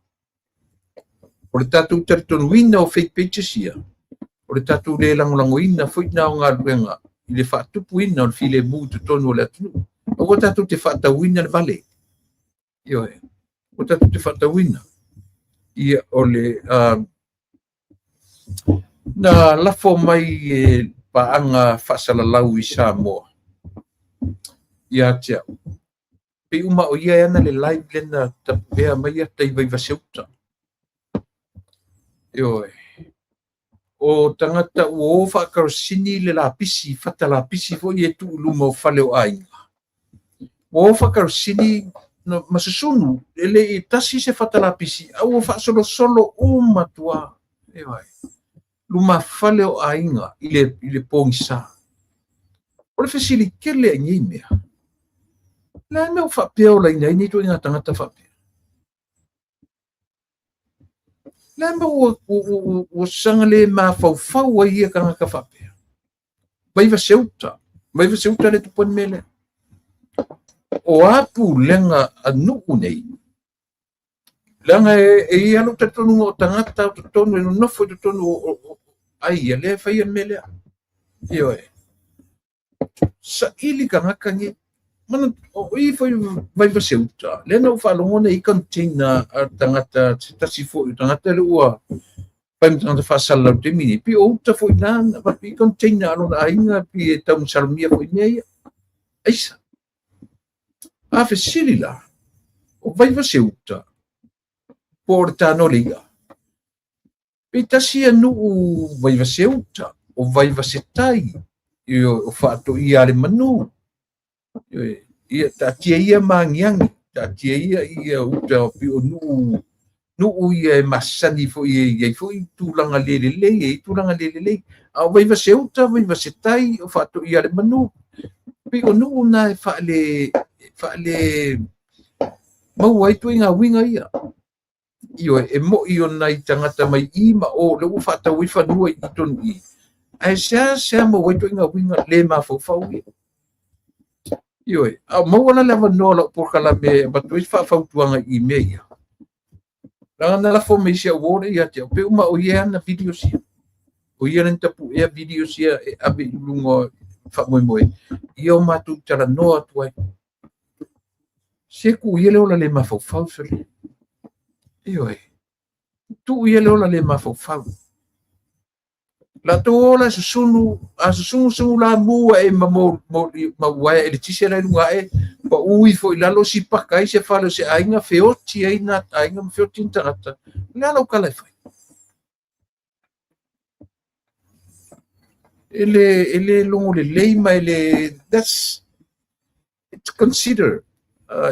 O le tatou taritonuina o fake pages ia. O le tatou le langolangoina foi na o ngā luenga. I le whaatupuina o le file mū tu tonu o le atunu. O tatou te whaatauina le vale. Ioe. O tatou te whaatauina. Ia o le na lafo mai paanga whaasalalau i Samoa. Ia tia. Pe uma o ia ana le live lena tapea mai a tei vai vaseuta. Ioe. o tangata o whakarosini le la pisi, fata la pisi fo i e tu luma o whale o ainga. O whakarosini no masusunu, ele i tasi se fata la pisi, au o whaasolo o matua. E vai. Luma whale o ainga, i le pongisa. O le whesili kele a ngi mea. La mea o whapea o la ina, ini tu inga tangata whapea. Lama o sangale ma fau ai ia kanga ka whapea. Mai va seuta le tupon mele. O apu lenga anu nei. Langa e ia no te tonu o tangata o tonu e no nofo te tonu o ai ia le whai mele. Io e. Sa ili kanga kange. Mana o i vai va seuta. Lena o whalongona i container a tangata tasi fo i tangata le ua. Pai tangata whasala o te mini. Pi o uta fo i nana, pi container alona ainga, pi e tau salmia fo i neia. Aisa. A whesili la. O vai va seuta. Por tano liga. Pi tasi anu o vai va seuta. O vai va setai. O whaato i ale manu. Ia tatia ia mangiangi, tatia ia uta pi o nu ia masani fo ia fo i tulanga lele a vai va seuta vai va setai o fato ia le manu pi o nu na fa le mau ai tu inga winga ia io e mo io nai tangata mai I ma o le u fata wi fa nu I ton I ai sa mo wai tu inga winga le ma fo fa wi io a mo wala lava no por kala me but we fa tuanga I meia la na la fo me sia wore ia te pe uma o ia na video sia o ia nta pu ia video sia e abi lungo fa moi io ma tu tala no atu ai se ku ia le ola le ma fo sole io tu ia le ola le ma fo la tola susunu la mua e ma wai e tisi la lunga e pa ui fo ilalo si pakai se falo se ainga feoti ai na ainga feoti intangata la lo kala fai ele longo le leima ele that's it's consider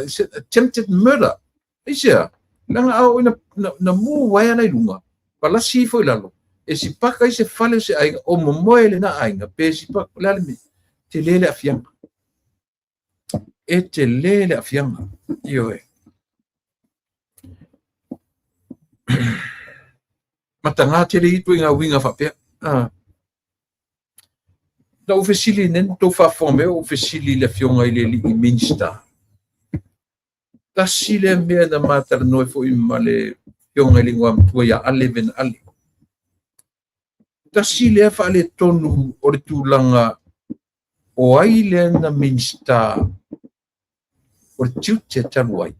it's attempted murder isia langa au na mu wai na lunga pala si fo ilalo e si paka I se fale se ainga o momoele na ainga pe si paka lalme te lele afianga e te lele afianga io e matanga te le itu inga winga whapea na ufesili nen to whafome o ufesili le fionga I le li minsta ta sile mea na matara noe fo ima le fionga I lingua mtua ya aleven ale tasi le fa le tonu o le tūlanga o ai le na minsta o le tiute talu ai.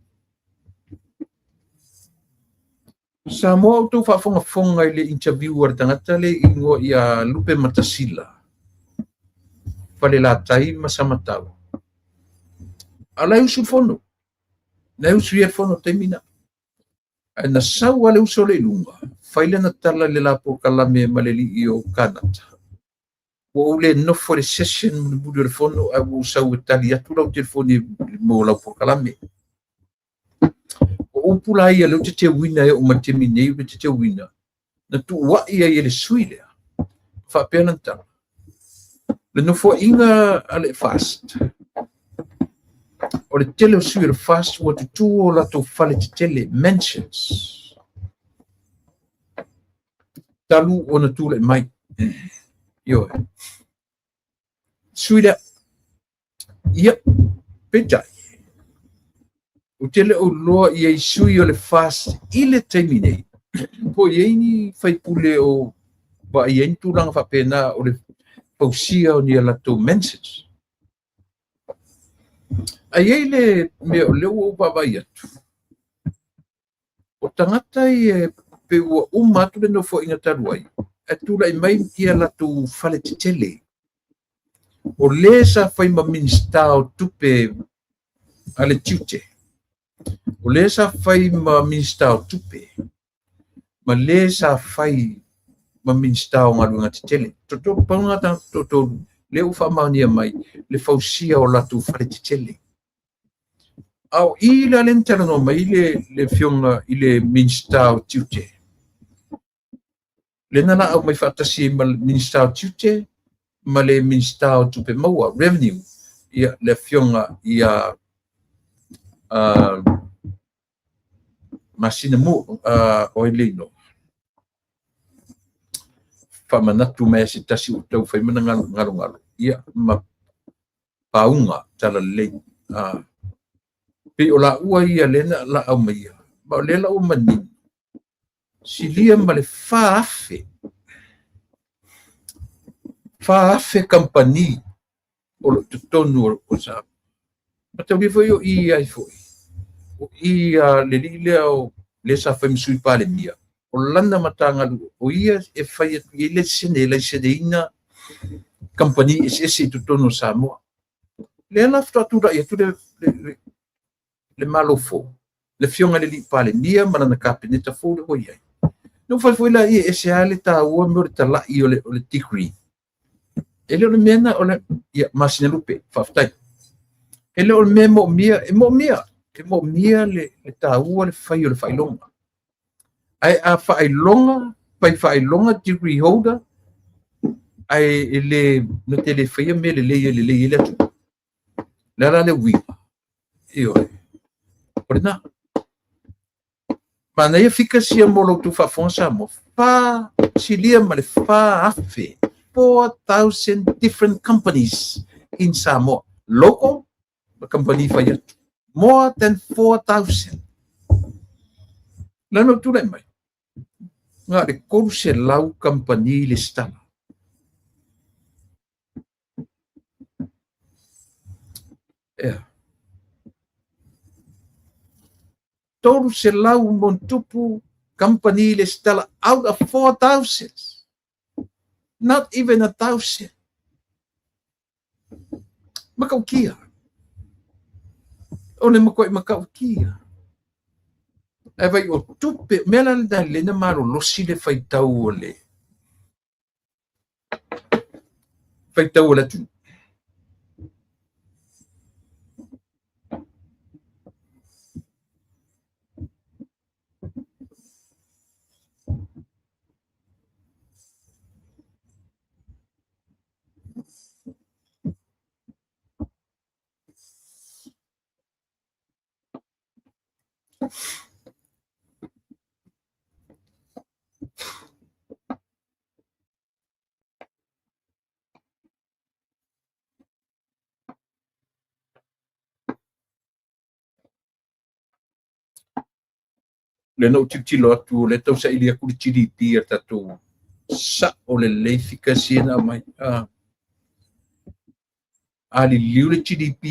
Sa mo auto whafonga I le interview ar tangata le ingo ia Lupe Matasila. Whale la tai masamatau. Ala usu fono. Na usu ia fono temina. Na sau ale uso le lunga. Faile na tala le la po kalame maleli I o Kanata. O ule no for a session mo budu le fono a usau tali atu lau telefoni mo lau po kalame. O upula ia lau te wina e o matemi nei o te wina. Na tu wa ia le suile. Fa pena tala. Le no fo inga ale fast. O le tele o suile fast o tu o la to fale te tele mentions. Talu o na tule mai. Io. Suida. Ia. Peta. O tele o loa ia sui o le fast ile terminate. Po ia ni fai pule o ba ia ni tulanga fa pena o le pausia o ni la to message. Ai ele me o le o baba ia. O tangata e pe ua umatu le no fo inga taruai. E tula I mai ia la tu fale te tele. O le sa fai ma minsta o tupe ale tiute. O le sa fai ma minsta o tupe. Ma le sa fai maminsta o ngalunga te tele. Toto pangata toto le ufa mania mai le fausia o latu fare te tele. Au ila lentera no mai le fionga ile minsta o tiute. Le nana au mai fatasi mal minsta o tiute ma le minsta o tupe maua revenue ia le fionga ia masina mo o ilino. Famanatu mai se tasi o tau fai mana ngalo. Ia ma paunga tala le. Pe o la ua ia lena la au mai. Ma o lela o mani. Silia ma le faafe. Faafe company o lo tutonu o sa. Ma tau lifo yo i ai foi. O i le lile o le sa fai msui pale mia. O lana matanga lu o ia e fai atu i le sene ina company ese tutonu Samoa. Le ala ftatura ia tu le malofo. Le fionga le li pale mia mana na kapineta fo le ia. No fai foi la ia ese ale ta ua mo ta la i o le degree. Ele o le mena o le ia masina lupe faftai. Ele o le memo mia e mo mia le ta ua le fai o le fai longa. Ai a fai longa, fai longa degree holder. Ai ele no tele fai me le tu. La le wi. Io. Porna. Mana ia fika sia molo tu fa fonsa mo. Fa silia ma le fa afe. 4,000 different companies in Samoa. Local company fai more than 4,000. Lano tu mai. Nga le korse lau company le stala. Yeah. Toru se lau montupu company le stala out of 4,000. Not even 1,000. Makau kia. Ole makau kia. E vai o tupe mela da le na maro losi le fai tau ole. Fai tau ole tu. Le no titilo atu le tau sa ilia kuri GDP tatu sa o le leifika sina mai ali liu le GDP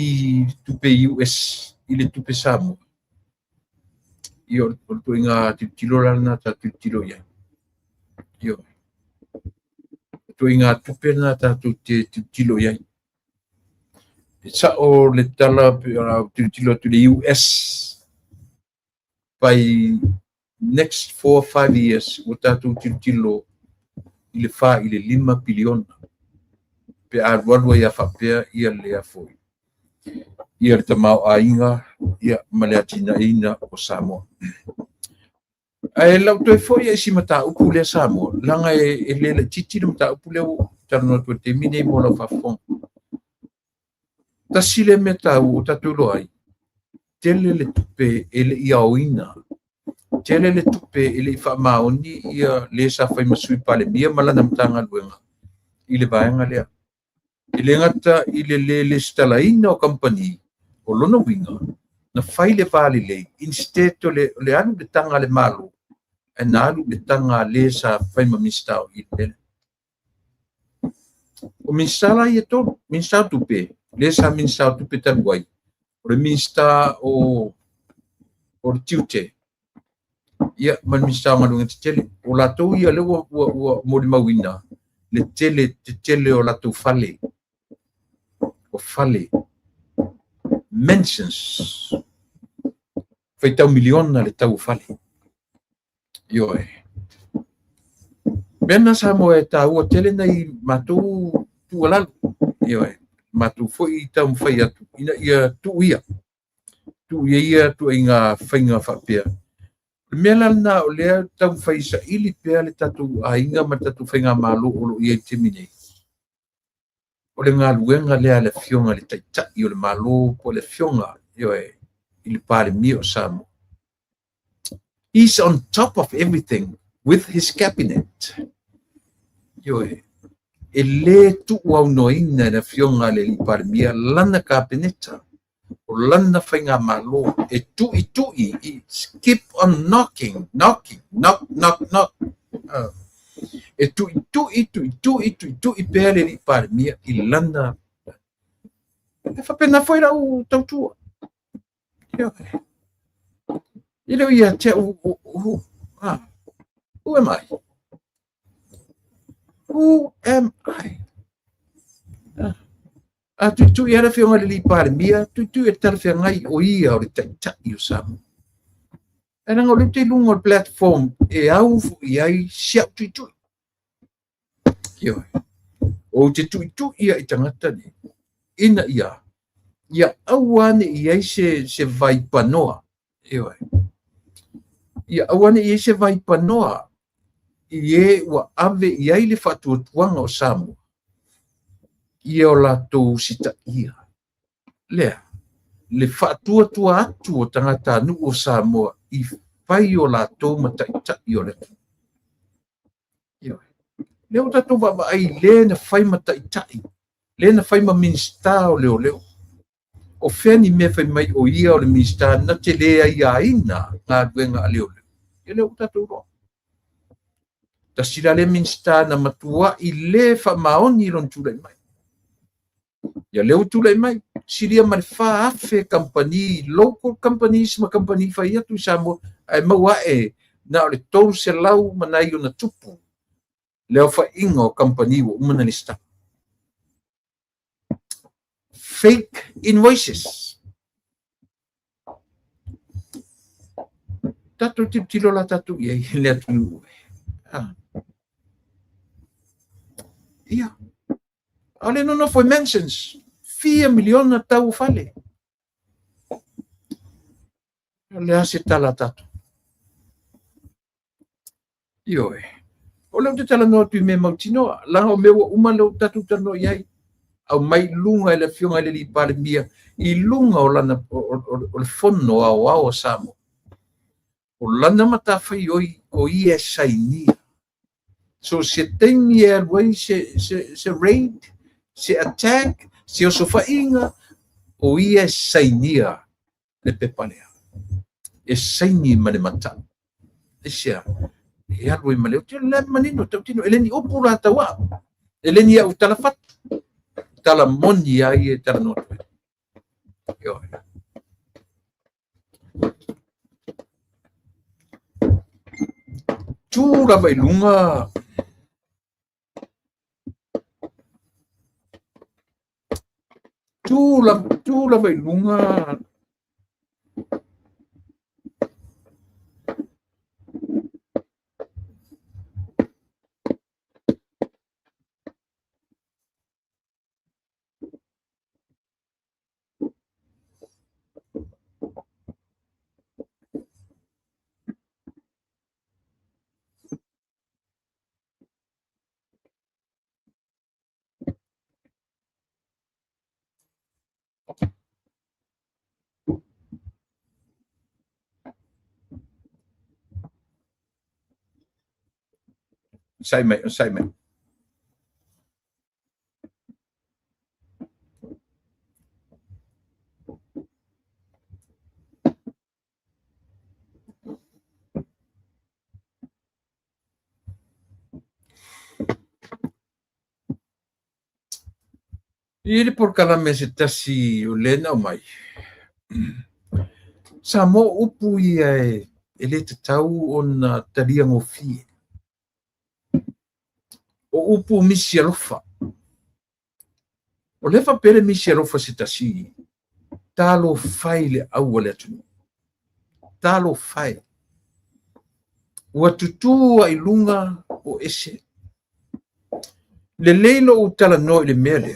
tupe US ile tupe Samoa io tu inga titilo lana ta titilo ya io tu inga tupe na ta titilo ya sa o le tala titilo tu le US by next 4 or 5 years utatu tilo ile fa ile 5 biliona pe arwalua ya fapea ia lea foi ia le tamau ainga ia maleatina ina o Samoa ai lau toi foi e si mata upu le Samoa langa e le titi le mata upu le tano to termine mo la fafon tasile meta u tatulo ai tele le tupe ele iaoina tele le tupe ele fa maoni ia le sa fai masui pale mia malana mtanga luenga ile vaenga lea ile ngata ile le stalaina o company o lono winga na fai le vale le instead to le anu le tanga le malo e alu le tanga le sa fai mamista o ile o minstala ia to minsta tupe le sa minsta tupe tanuai o le minsta o tiute ia man minsta malunga te tele o la to ia le o mo mawina le tele o la to fale o fale mentions fai tau miliona le tau fale io Mena sa mo e tāua tele nei mātou tualalu. Ia e, mātou foi i tau mwhai atu. Ina ia tu ia. Tu ia tu inga whainga whapea. Mea lana o lea tau mwhai sa ili pea le tatu a inga ma tatu whainga mālo olo ia i te minei. O le ngā luenga lea le fionga le taitai o le mālo po le fionga. Ia e, ili pāle mi o Samoa. He's on top of everything with his cabinet. Yoe, e le tu au noina na fionga le li parmia lana kabineta. O lana whainga malo e tui, keep on knocking, knock. E tui pea le li parmia I lana. E whapena whaira u tautua. Yoe. Ilo ia te who am I? Who am I? Tu ia ra fionga le li parmia, tu e tara ngai o ia o le taitai o Samoa. E nanga o le te lunga o platform e au fu iai siau tu. Io. O te tu ia I tangata ni. Ina ia. Ia awane iai se vai panoa. Io. Ia awane iai se vai panoa. Ie wa ave iai le whatuatuanga o Samoa. Ia o lātou sita ia. Lea, le whatuatua atu o tangata anu o Samoa I whai o lātou mataitai o le tu. Leo tātou wama ai le na whai mataitai. Le na whai ma minsta o leo. O wheni me whai mai o ia o le minsta na te lea ia ina ngā duenga a leo. Leo tātou roa. Ta sila le minsta na matua I le whamaoni ron tūlai mai. Ia leo tūlai mai. Silia mai whaafe company, local companies, ma company whai atu Samoa, ai maua e na o le tau se lau manai o na tupu. Leo wha ingo company o umana lista. Fake invoices. Tatu tilo la tatu ia lea tu. Ia. Ale no foi mentions. 4 milion na tau fale. Lea se tala tatu. Ioe. O leo te tala noa tui me mautinoa. Langa o mewa uma leo tatu tano iai. Au mai lunga ele fionga ele li pale mia. I lunga o lana o le fono au Samoa. O lana matawhai o ia sainia. So se teimi e alwai se raid, se attack, se o sofa inga, o ia sainia le pepalea. E saini ma le mata. E sea, e alwai ma leo, te le manino, tautino, eleni opura tawa. Eleni au talafat. Tala moni ai e tala notu. Yo. Tura vai lunga. Tura vai lunga. Sai mai. Ili por cada mes tasi o lena o mai. Sa mo upu ia e le te tau o na taria ngofie. O upu misi alofa. O lefa pere misi alofa se tasi. Talo fai le au le atunu. Talo fai. Ua tutua I lunga o ese. le leilo o tala no le mele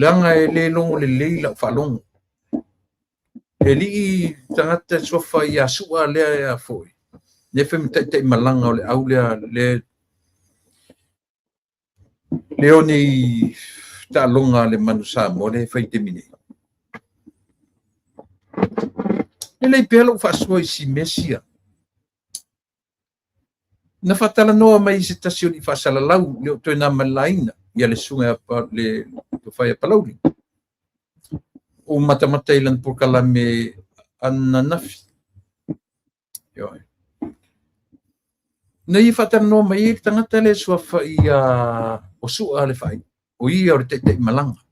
langa e le longo le leila falongo e li tangata sofa ia sua le a foi ne fem te malanga le au le oni ta longa le manusa mo le fai te mine le pelo fa so si mesia na fatala noa mai se tasioni fa sala lau le to na malaina ia le sunga pa le to fai palauri o mata ilan por kala me ananafi yo na i fatala noa mai tangata le so fa ia o su ale fai o ia o te malanga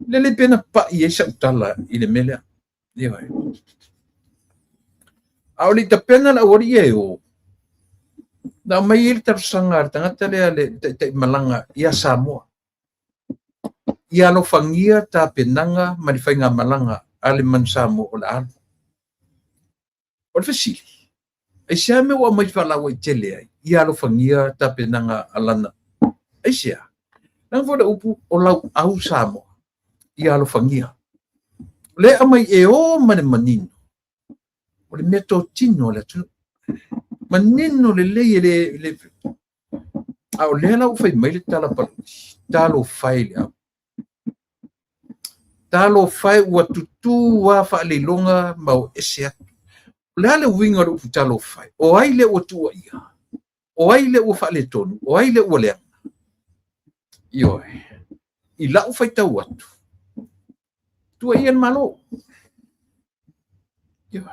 le pena pa ia sa utala i le mele yo Auli ta pena la ori e o. Na mai il tar sangar tangata le te malanga ia Samoa. Ia no fangia ta penanga manifainga malanga ale man Samoa o la al. O fasili. Ai sia me wa mai fala wa tele ai. Ia no fangia ta penanga alana. Ai sia. Nang foda upu o lau au Samoa. Ia no fangia. Le amai e o manino. O le meto tino le tu manino le au le la fai mai le tala pa talo fai le talo fai wa tutu wa fa le longa mau ese le winga ro talo fai o ai le o tu ia o ai le o fa le tonu o ai le o le io i la fai tau atu tu ia malo io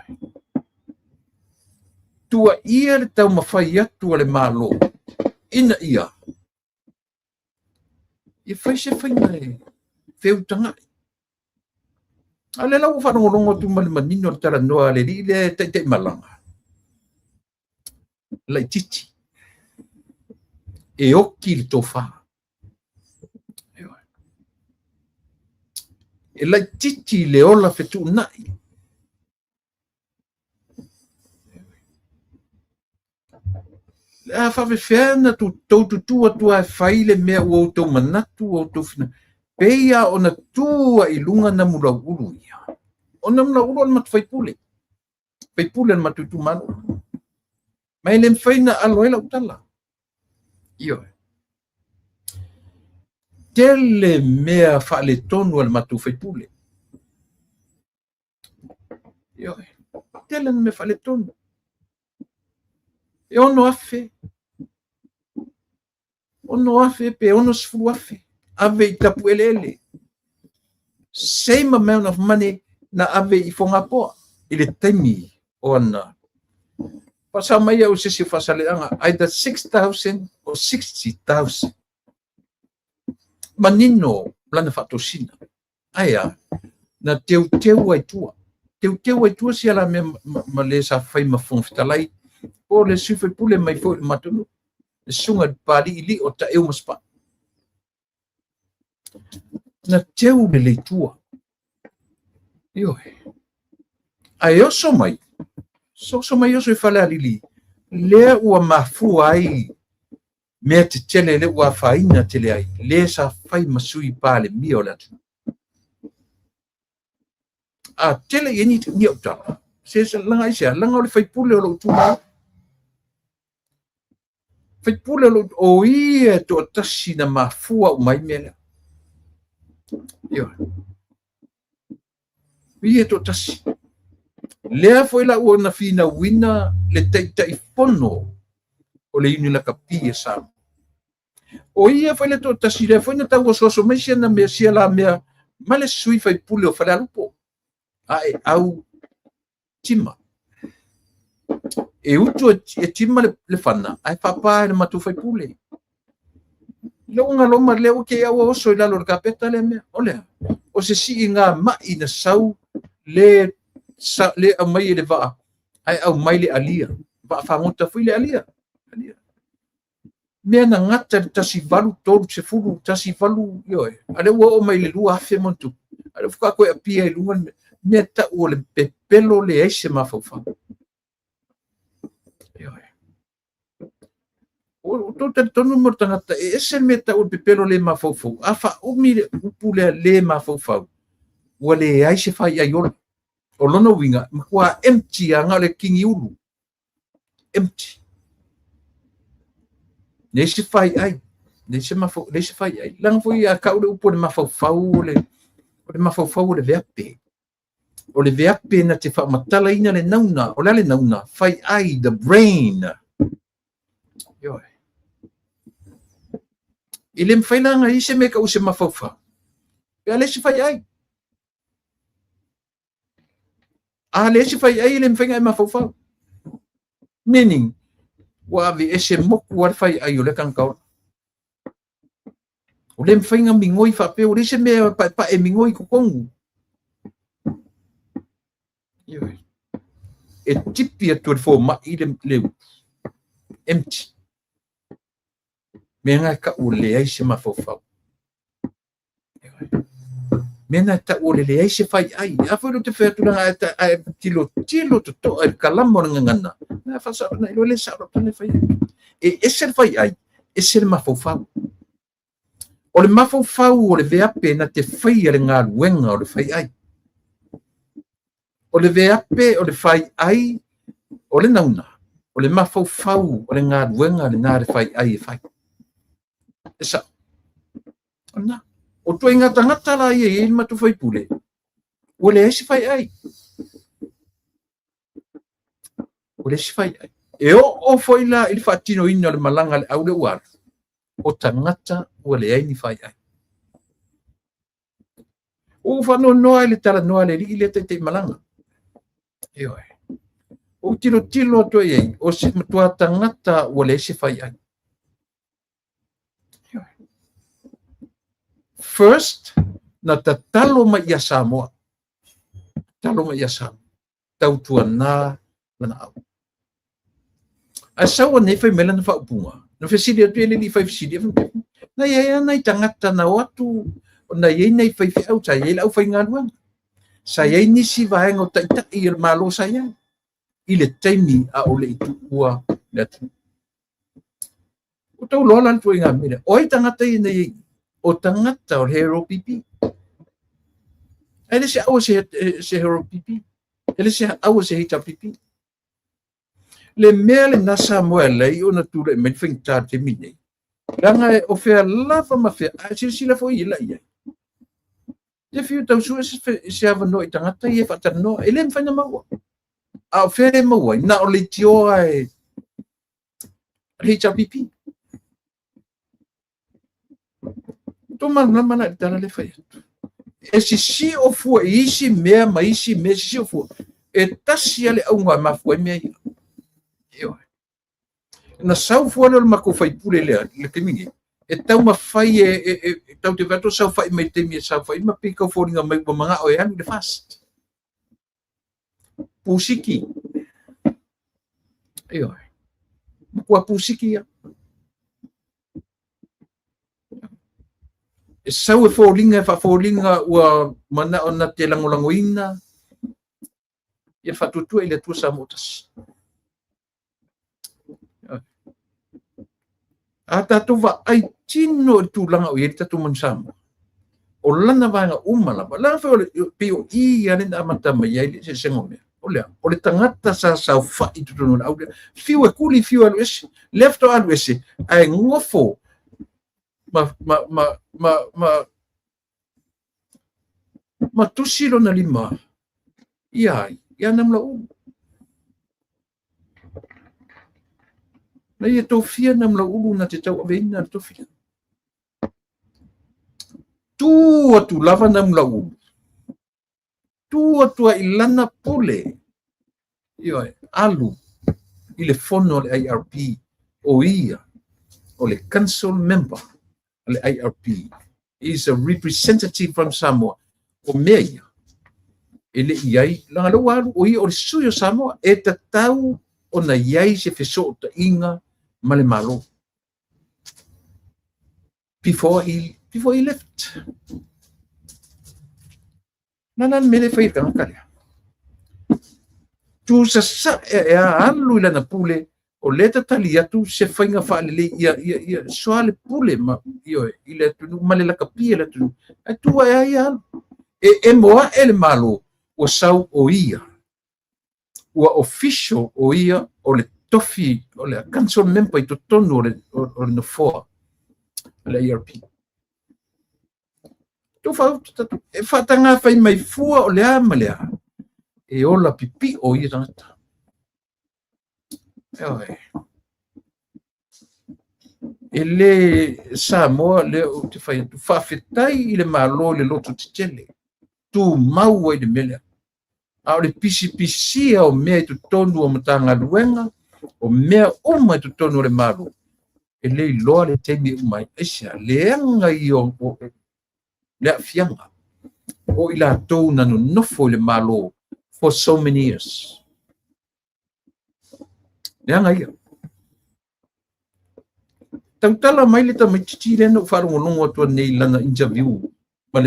tua ia le tau mawhai atu le malo. Ina ia. Ia whai se whai mai. Wheu tangai. A le lau whanongorongo tu mali manino le tara noa le li le te malanga. Lai titi. E oki le tofa. E lai titi le ola fetu nai. A fa fefena tu tua fai le mea o to manatu o to fina peia ona tua i lunga na mula ulu ia ona mula ulu on mat fai pule ma tu manu mai le faina aloela utala io tele mea fa le tonu al matu fai pule io tele me fa le tonu e ono afe pe ono sfulu afe ave i tapu elele same amount of money na ave i fonga poa i le taimi o ana pasa mai au sisi fasaleanga either 6,000 or 60,000 manino lana fatosina aya na teu ai tua si ala me le sa fai ma fonfitalai o le sufe pule mai fo matunu le sunga pali ili o ta eu maspa na teu le leitua io ai oso mai oso i fale alili le ua mafu ai mea te tele le ua faina tele ai le sa fai masui pale mio le atu a tele yeni ni opta se langa isia langa o le fai pule o lo tuma fai pule lo o ia to tasi na mafua o mai mele io ia to tasi lea foi la o na fina wina le tai fono o le inu la kapia sa o ia foi le to tasi le foi na tau so mai sia na me sia la mea male sui fai pule o fala lupo ai au tima e utu e tima le fana ai papa le matu fai pule longa le o ke au so la lor kapeta le me ole o se si nga mai na sau le amai le va ai au mai le alia va fa mota fui le alia me na ngata tasi valu tolu se fulu tasi valu yo ale o mai le lua fe montu ale fuka ko apia e lunga me ta o le pepelo le ese mafofa o to te tonu mo tangata e se meta o pepelo le mafofo afa o mi upule le mafofo wale ai se fai ai o lono winga kwa empty anga le kingi ulu empty ne se fai ai ne se fai ai lang foi a ka o le mafofo le mafofo le veape o le veape na te fa matala ina le nauna o le nauna fai ai the brain yo ile mfailanga ise meka use mafaufa ya le sifai ai le sifai ai ile mfainga mafaufa meaning wa vi ese moku wa fai ai ole kan ka ole mfainga mingoi fa pe ole se me pa e mingoi ko kongu yo e tipi atu fo ma ile le empty menga ka ole ai se mafaufa mena ta ole le ai se fai ai afa no te fe tu na tilo to el kalamo ngana na fa sa na le sa ro tane fai e ese fai ai ese mafaufa ole mafaufa ole vea pena te fai ale nga wenga ole fai ai ole vea pe ole fai ai ole nauna ole mafaufa ole nga wenga le na fai ai fai esa ona o to inga tangata la ye matu fai pule ole ese fai ai ole ese fai ai e o foi la il fatino ino le malanga le aule war o tangata ole ai ni fai ai o fa no ai le tala no ale ile te malanga yo o tilo to ye o se mtua tangata ole ese fai ai first na tatalo ma ia Samoa tau tuana lana au asawa ne fai mela na fa upunga no fe sidi tu ele li fai sidi na ia na tangata na watu na ia nei fai au sa ia au fai ngalwa sa ia ni si va ngo ta i malo sa ia ile taimi a ole tu ua net o tau lolan tu inga mira oi tangata i nei o tangata o hero pipi ele se au se hero pipi ele se au se hita pipi le mele na Samuel le ona tu le me fin ta te mine langa o fe lava ma fe a si la fo ila ia te fiu tau su se ava no tangata e fa no ele me fa na maua a fe maua na o le tio ai hita pipi toma na mana tana le fai esse si o fu isi me ma isi me si o fu e tasi ale au nga ma fu me yo na sau fu no ma ko fai pule le kemingi e tau ma fai e tau te vato sau fai me te mi sau fai ma pika fu nga mai manga o yani le fast pusiki yo ko pusiki ya e sau e fōlinga ua mana ona te langolangoina ia whatutua i le tua sa motas. A tātou wa ai tino e tūlanga o i tatu mansama. O lana vanga umalapa. Lana whao pio i ane na amatama i aile se sengo mea. O le tangata sa sau whai tutunu na aulia. Fiu e kuli fiu alu ese. Lefto alu ese. Ai ngofo. Ma tusilo na lima. Iai. Ia namla u. Na ia tofia namla ulu na te tau aveina na tofia. Tu atu lava namla ulu. Tu atu a ilana pole. Ioi, alu. Ile fono le IRP. O ia. O le council member. Le IRP. Is a representative from Samoa. O mea. Ele iai. Langa lo walu. O ia o le suyo Samoa. E ta tau o na iai se feso ta inga. Male malo. Before he left. Nanan mele fai kanga kale. Tu sa e alu ila na pule o le tatali atu se whainga whaalele ia soale pule ma i le tunu ma le lakapia le tunu atua ia e moa ele malo o sau o ia ua official o ia o le tofi o le council member i to tonu o le nofoa le ERP tu fa e fatanga fai mai fua o le amalea e ola pipi o ia tangata ele Samoa le o te fai tu whawhetai i le malo le loto te tele tu mau ai le mele a o le pisi o mea i tu tonu o matanga luenga o mea uma i tu tonu o le malo ele i loa le teimi umai esia leanga i o le afianga o i la tou nanu nofo le malo for so many years leanga ia tautala mai le tamaititi le no wharongolongo atua nei lana interview ma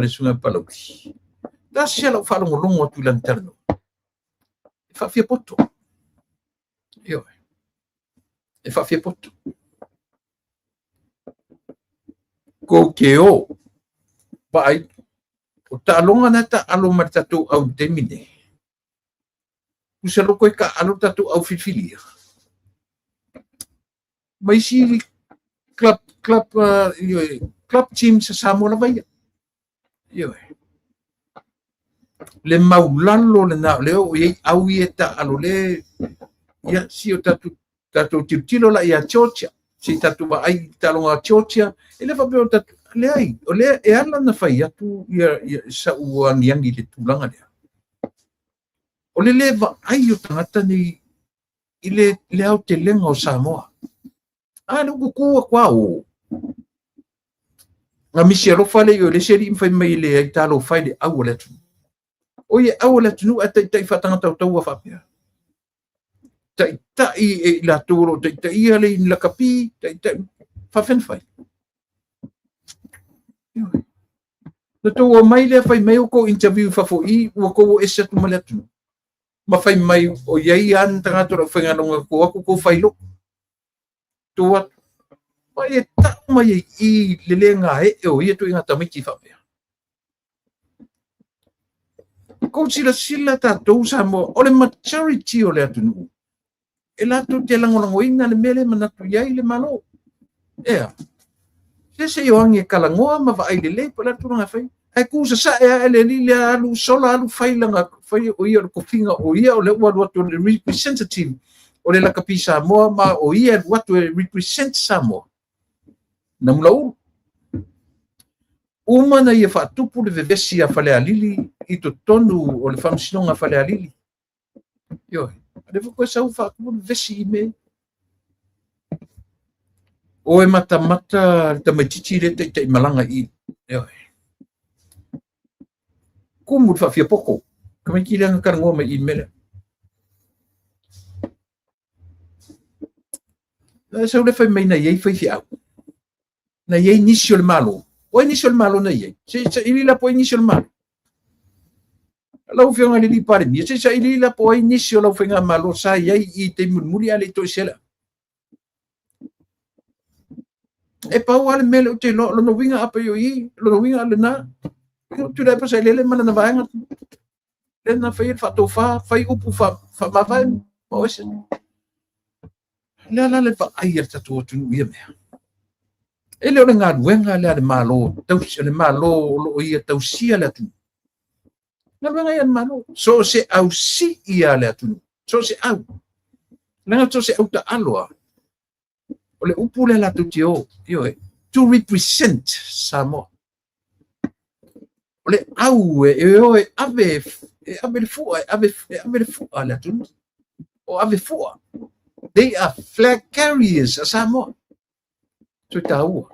le sunga palauki da sia la wharongolongo atu lana terno e whawhia poto e whawhia poto ko ke o pai o ta'alonga na ta'alo ma tatu au temine usalo koe ka alo tatu au filfilia mai si club team sa Samoa la vai le maulalo le na le o ye au ye ta'alo le ya si o tatu tilo la ya chocha si tatu ba ai talonga chocha ele fa be tatu le ai o le e ala na fai atu ia sa uan yang i le tulanga le o le leva ai o tangata ni ile le au te lenga o Samoa no kukua kwao nga misi alo fale yo le seri mfai mai le ai talo fai le au le tu o ye au le tu tai fatanga tau fa pia tai la toro tai ale la kapi tai fa fen fai le to o mai le fai mai ko interview fa fo I o ko ese tu male tu ma fai mai o ye an tanga to fa ngalo ko fai lo tua mai mai I lelenga o ia tu inga tamiki fa pia ko sila ta to Samoa o le maturity o le atunu e la tu te lango ina le mele manatu yai le malo se yo ange kalangoa ma va ai le pala tu nga fai ai ku sa ele ni le alu sola alu fai langa fai o ia ko finga o ia o le wa to representative o le la kapi Samoa ma o ia what to represent Samoa na mulau uma na ia fa tupu le vevesi a fale alili I to tonu o le famsinonga fale alili le ko sa fa ku vesi me o e mata tamatiti le te malanga I kumu fa fia poko kama ki le ngaka ngoma I mele sa le fa mai na ye fa fia na ye inicio le malo o inicio le malo na ye se ili la po inicio le malo la u fianga li pare mi se sa ili la po inicio la u fianga malo sa ye I te murmuri ale to sela e pa wale mele te lo no winga apa yo I lo winga le na tu le pa sa le mana na vanga le na fa to fa upu fa ma fa o se la le pa ai ta to tu ia me ele o nga wenga le malo tau le malo lo ia tau sia le tu na wenga ia malo so se au si ia le tu so se au na so se au ta aloa o le upu le la tu tio to represent Samoa o le au ave le fua le tu o ave fua they are flag carriers Samoa tu tahu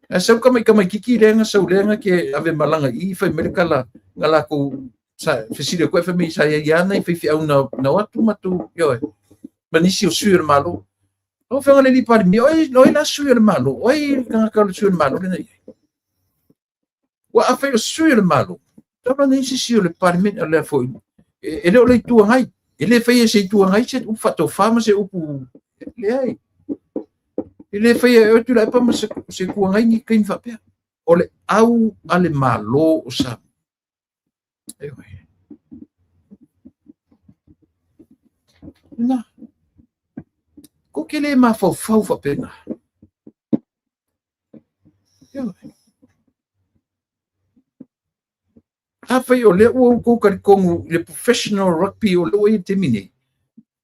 asa kama kiki lenga sau lenga ke ave malanga I fa merkala ngala ko sa fesile ko fa mi sa yana fi au na watu matu manisi o suir malo o fa ngale li par mi oi la suir malo oi ka suir malo le wa afa suir malo tama ni si le parlement le foi ele o le tu ngai Ele fai se tuangai se upa to fama se upu le ai. Ele fai e tu la pa ma se kuangai ni kain fa pe. Ole au ale malo o sa. Na. Ko ke le ma fa fa pena. A fai o le o ko karikongu le professional rugby o le o termine.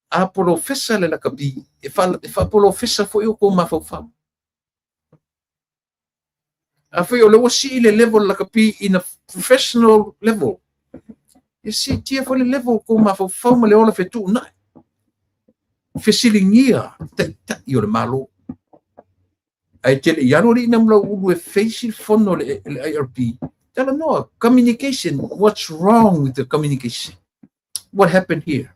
A professor le la kapi e fa professor foi o ko ma fa. A fai o le o si le level la kapi in a professional level. E si tia foi le level ko ma fa ma le ola fetu na. Fesilingia ta yo le malo. Ai tele yano ri nam la u face fono le IRP. Tell no communication. What's wrong with the communication? What happened here?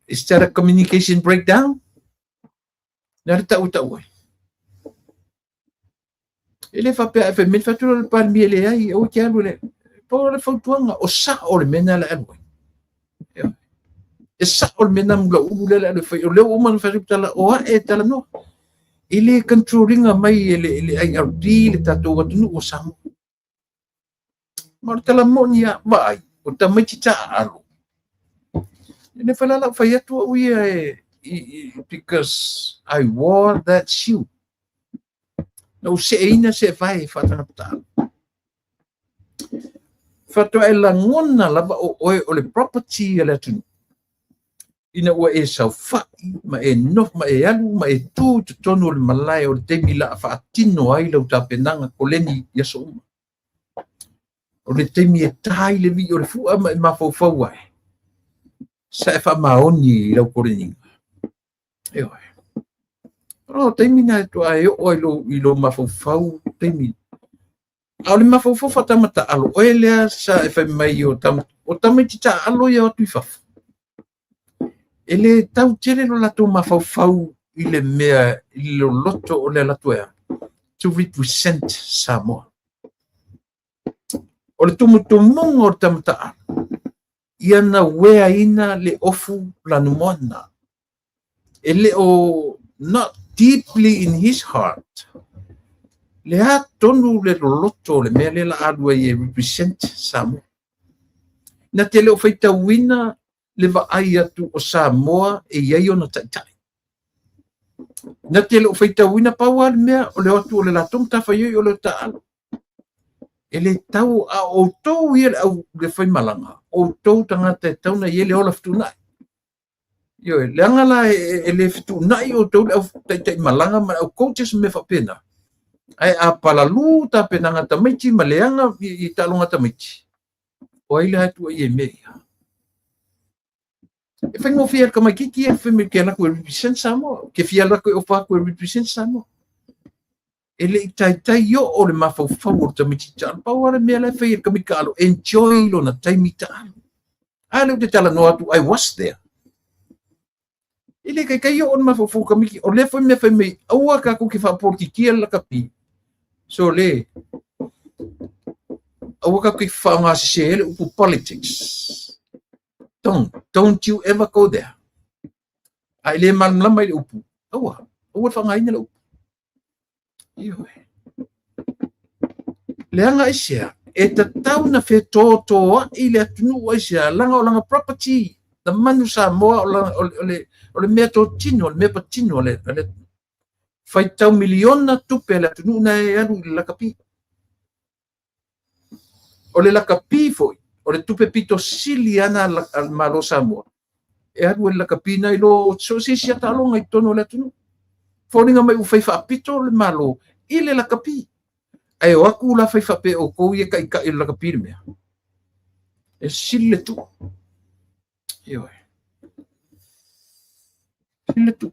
Is that a communication breakdown? Narita utawa. Ele fa pe fa min fa tu le pan mi le ai o kia le. Po le fa tuanga o sa o le mena la alwa. E sa o le mena mula u le fa le o man fa tala o e tala no. Ele controlling mai ele IRD le tato watu o sa. Mar tala monia mai o tamai ta alo. Ele fala la fa yatu because I wore that shoe. No se ina se vai fatana pata. Fato e la ngona lava o le property ele tu. Ina ua e sau fai, ma e nof, ma e alu, ma e tu tonu le malai o le temi la fa atino ai lau tapenanga ko leni yaso uma. O le temi e tai le vi o le fua ma e mafau ai. Sa e fa maoni lau koreninga. Eo ai. O temi na e tu ai o ilo mafau temi. A le mafau fatamata alo o elea sa e fa mai o tamitita alo ia o tui fafu. Ele tau tele lo lato mafau ile mea ilo loto o le latoea to represent Samoa. O le tumutumonga o le tamataa ia na wea ina le ofu lanumona. Ele o not deeply in his heart. Le a tonu le loto le mea le la alua ia represent Samoa. Na tele o feita wina le vaai atu o Samoa e iai ona taitai. Na te le o feitauina paua le mea o le atu o le latom tawhaioi o le taalo. E le tau a outou ia le au le whaimalanga. Outou tangata e tauna ia le ola fitunai. Io le angala e le fitunai outou le au taitai malanga ma au coaches me whapena. Ai a palalu ta penanga tamaiti ma le anga i talonga tamaiti. O ai le hatu i e mea. E fai mo fia ka mai kiki e fai me ke ala ko represent Samoa. Ke fia ala ko o fa ko represent Samoa. E le tai yo o le mafau o tamiti ta pa ora me ala fai ka mi kalo enjoy lo na tai mi ta. Ale te tala no atu I was there. Ile kai yo on mafau ka mi o le fai me aua ka ko ke fa por ki kia la kapi. So le aua ka ki fa nga se ele upu politics. Don't you ever go there. Ai le man la mai upu. Awa fa ngai na upu. Io. Le anga isia e ta tau na fe to i le tunu isia langa property. The manu Samoa o le mea to tino, le mea patino le fai tau miliona tupe le tunu na e anu la kapi. O le la kapi foi. O le tupe pito sili ana al malo Samoa. E adu la kapina ilo so si sia talonga i tono le tunu. Fōringa mai u faifa pito le malo ile la kapi. Ai o aku la faifa pe o kou ia kai kai la kapi mea. E sili le tu. Io. Sili le tu.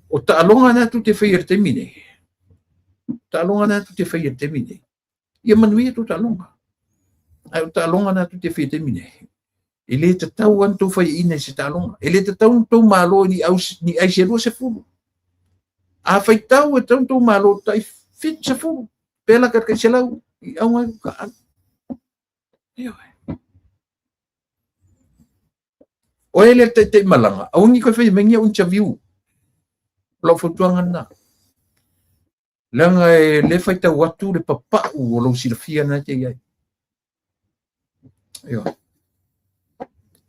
O talonga na tu te fai termine. Talonga na tu te fai termine. Ia manuia tu talonga. Ai o talonga na tu te fai termine. Ele te tau anto fai ina se talonga. Ele te tau tau malo ni ai se lua se fulu. A fai tau e tau malo tai fit se fulu. Pela ka se lau i au ngai ka an. Ia. O ele te malanga. Aungi ko fai mengia un chaviu. Lo fotuanga na. Langa le fai ta watu le papa o lo silafia na te ia. Ia.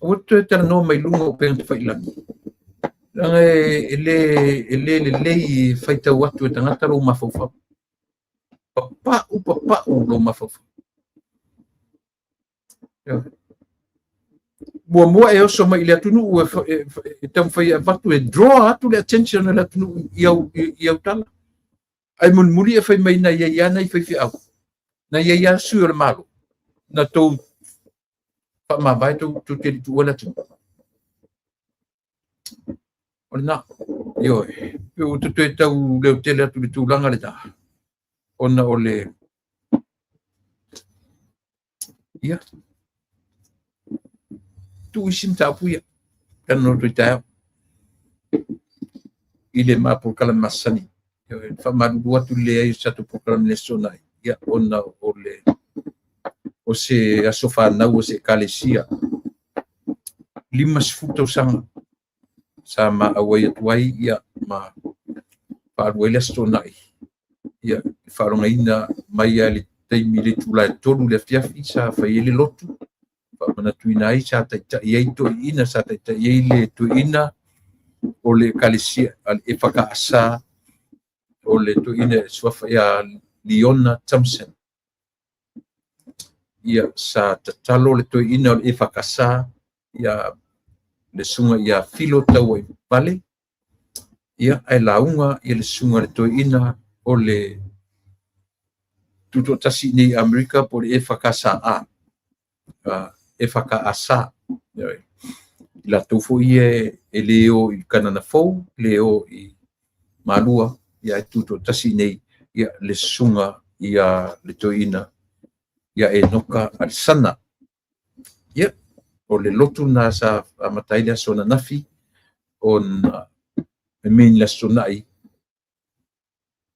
O te no mai lunga o pe fai la. Langa ele fai ta watu e tangata lo mafofa. Papa o lo mafofa. Ia. Mua e oso mai le atunu e tam fai avatu e draw atu le attention le atunu iau tala. Ai mun muri e fai mai na ia na i fai fi au. Na ia su le malo. Na tou pa ma vai tu te tu wala tu. Ona yo yo tu te tau le tele atu le tu langa le ta. Ona ole ia tu isim tapuia kan no tuita ile ma por kala masani fa madu atu le ai satu program le sonai ia ona ole o se asofa na o se kalesia limas futo sang sama awai tuai ia ma pa wele sonai ia faronga ina mai ali te mili tula tolu le fiafi sa fa ile lotu mana tuinai sa ta ia to ina sa ta ile to ina o le kalisia al efaka asa o le to ina swafa ya Leona Thompson ia sa ta talo le to ina o efaka sa ia le sunga ia filo tau e vale ia ai launga ia le sunga le to ina o le tuto tasi ni Amerika por efaka sa e whakaasa. La tofu ie e leo I kanana fou, leo I malua, ia e tuto tasi nei, ia le sunga, ia le toina, ia e noka al sana. Ia, o le lotu na sa amataila sona nafi, on me min la sonai.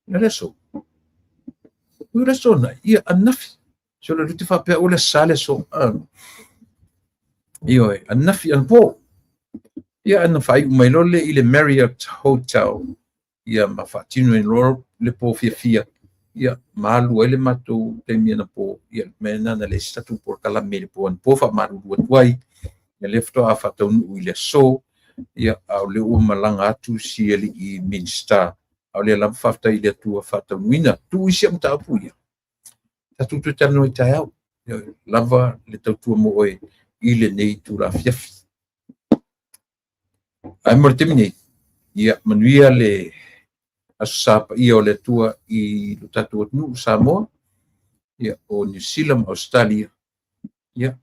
Na leso. Ura sonai, ia anafi. So le luti whapea o le sale so, Io anafi an po. Ia ana fai mai lole I le Marriott Hotel. Ia ma fatino in lor le po fia. Ia malu ele mato te miana po. Ia mena na le statu por kala mele po an po fa malu tuai. Ia lefto a fatau nu ile so. Ia au le o malanga atu si ele I Minster. Au le lam fafta ile tu a fatau nuina. Tu isi am ta pu ia. Tatu tu tano I tai au. Lava le tautua mo oe. Ile nei tu la fiafi. Ai mortemini ia manuia le asapa ia o le tua I lo tatu nu Samoa ia o New Zealand Australia ia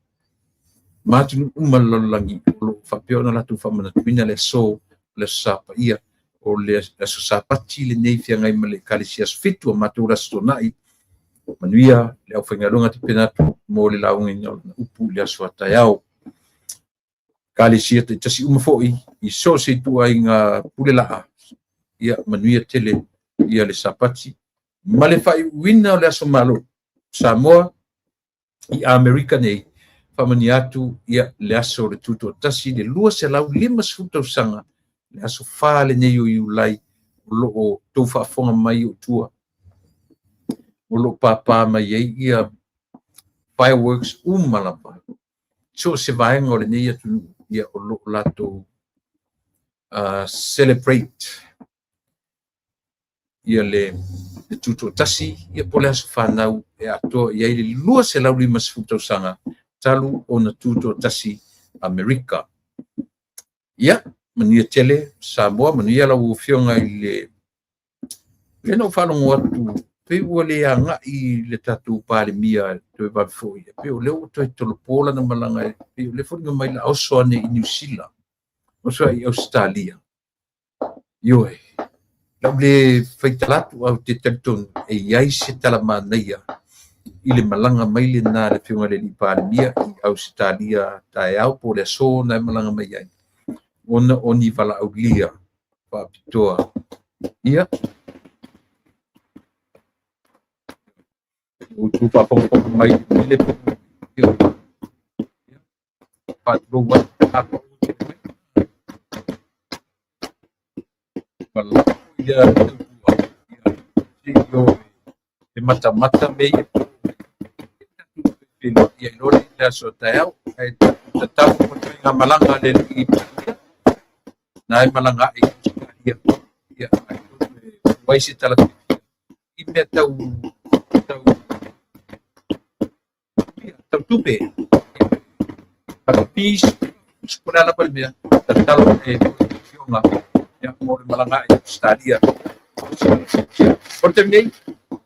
matunu umalolangi lo fapio na latu famana tuina le so le sapa ia o le asapa chile nei fia ngai male kalisias fitu matura stonai manuia le au whaingalunga te penatu mo le launga I upu le aswata iau. Kalisia te tasi umafoi I so se tua I ngā pule laa. Ia manuia tele ia le sapati. Ma le whai wina o le aso malo. Samoa I Amerika nei. Whamani atu ia le aso le tuto tasi le lua se lau 5 futau sanga. Le aso whale nei o iulai. O loo tau whaafonga mai o tua. O lo papa mai ia fireworks malapa. So se vaenga o le nei atu ia o lo lato celebrate ia le tuto tasi ia pole aso whanau e ato ia le lua se lau 5 futau sanga talu o na tuto tasi Amerika. Ia mania tele Samoa mania la ufionga le no whalongo atu pe ua le anga I le tatu pale mia te wafoi pe o leo to tolopola na malanga pe o le fonga mai la oso ane I New Zealand oso I Australia yoe la le faitalatu au te tanton e iai se talama naia I le malanga mai le na le fonga le li pale mia I Australia tae au po le so na malanga mai ai ona oni vala aulia pa pitoa ia o tu pa mai le whāturo wai ako wala ia tūtua ia e mata mei ia lori ia so tau e tau mo ngā malanga le i nai malanga ia waisi tala i mea tau tupe para pis sepura la palmea talo e yonga ya mo malanga e stadia porte mei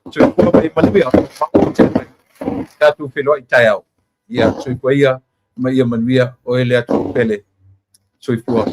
so ko me manuia pa o te tatu felo i taiao ia so ko ia mai manuia o ele atu pele so i fua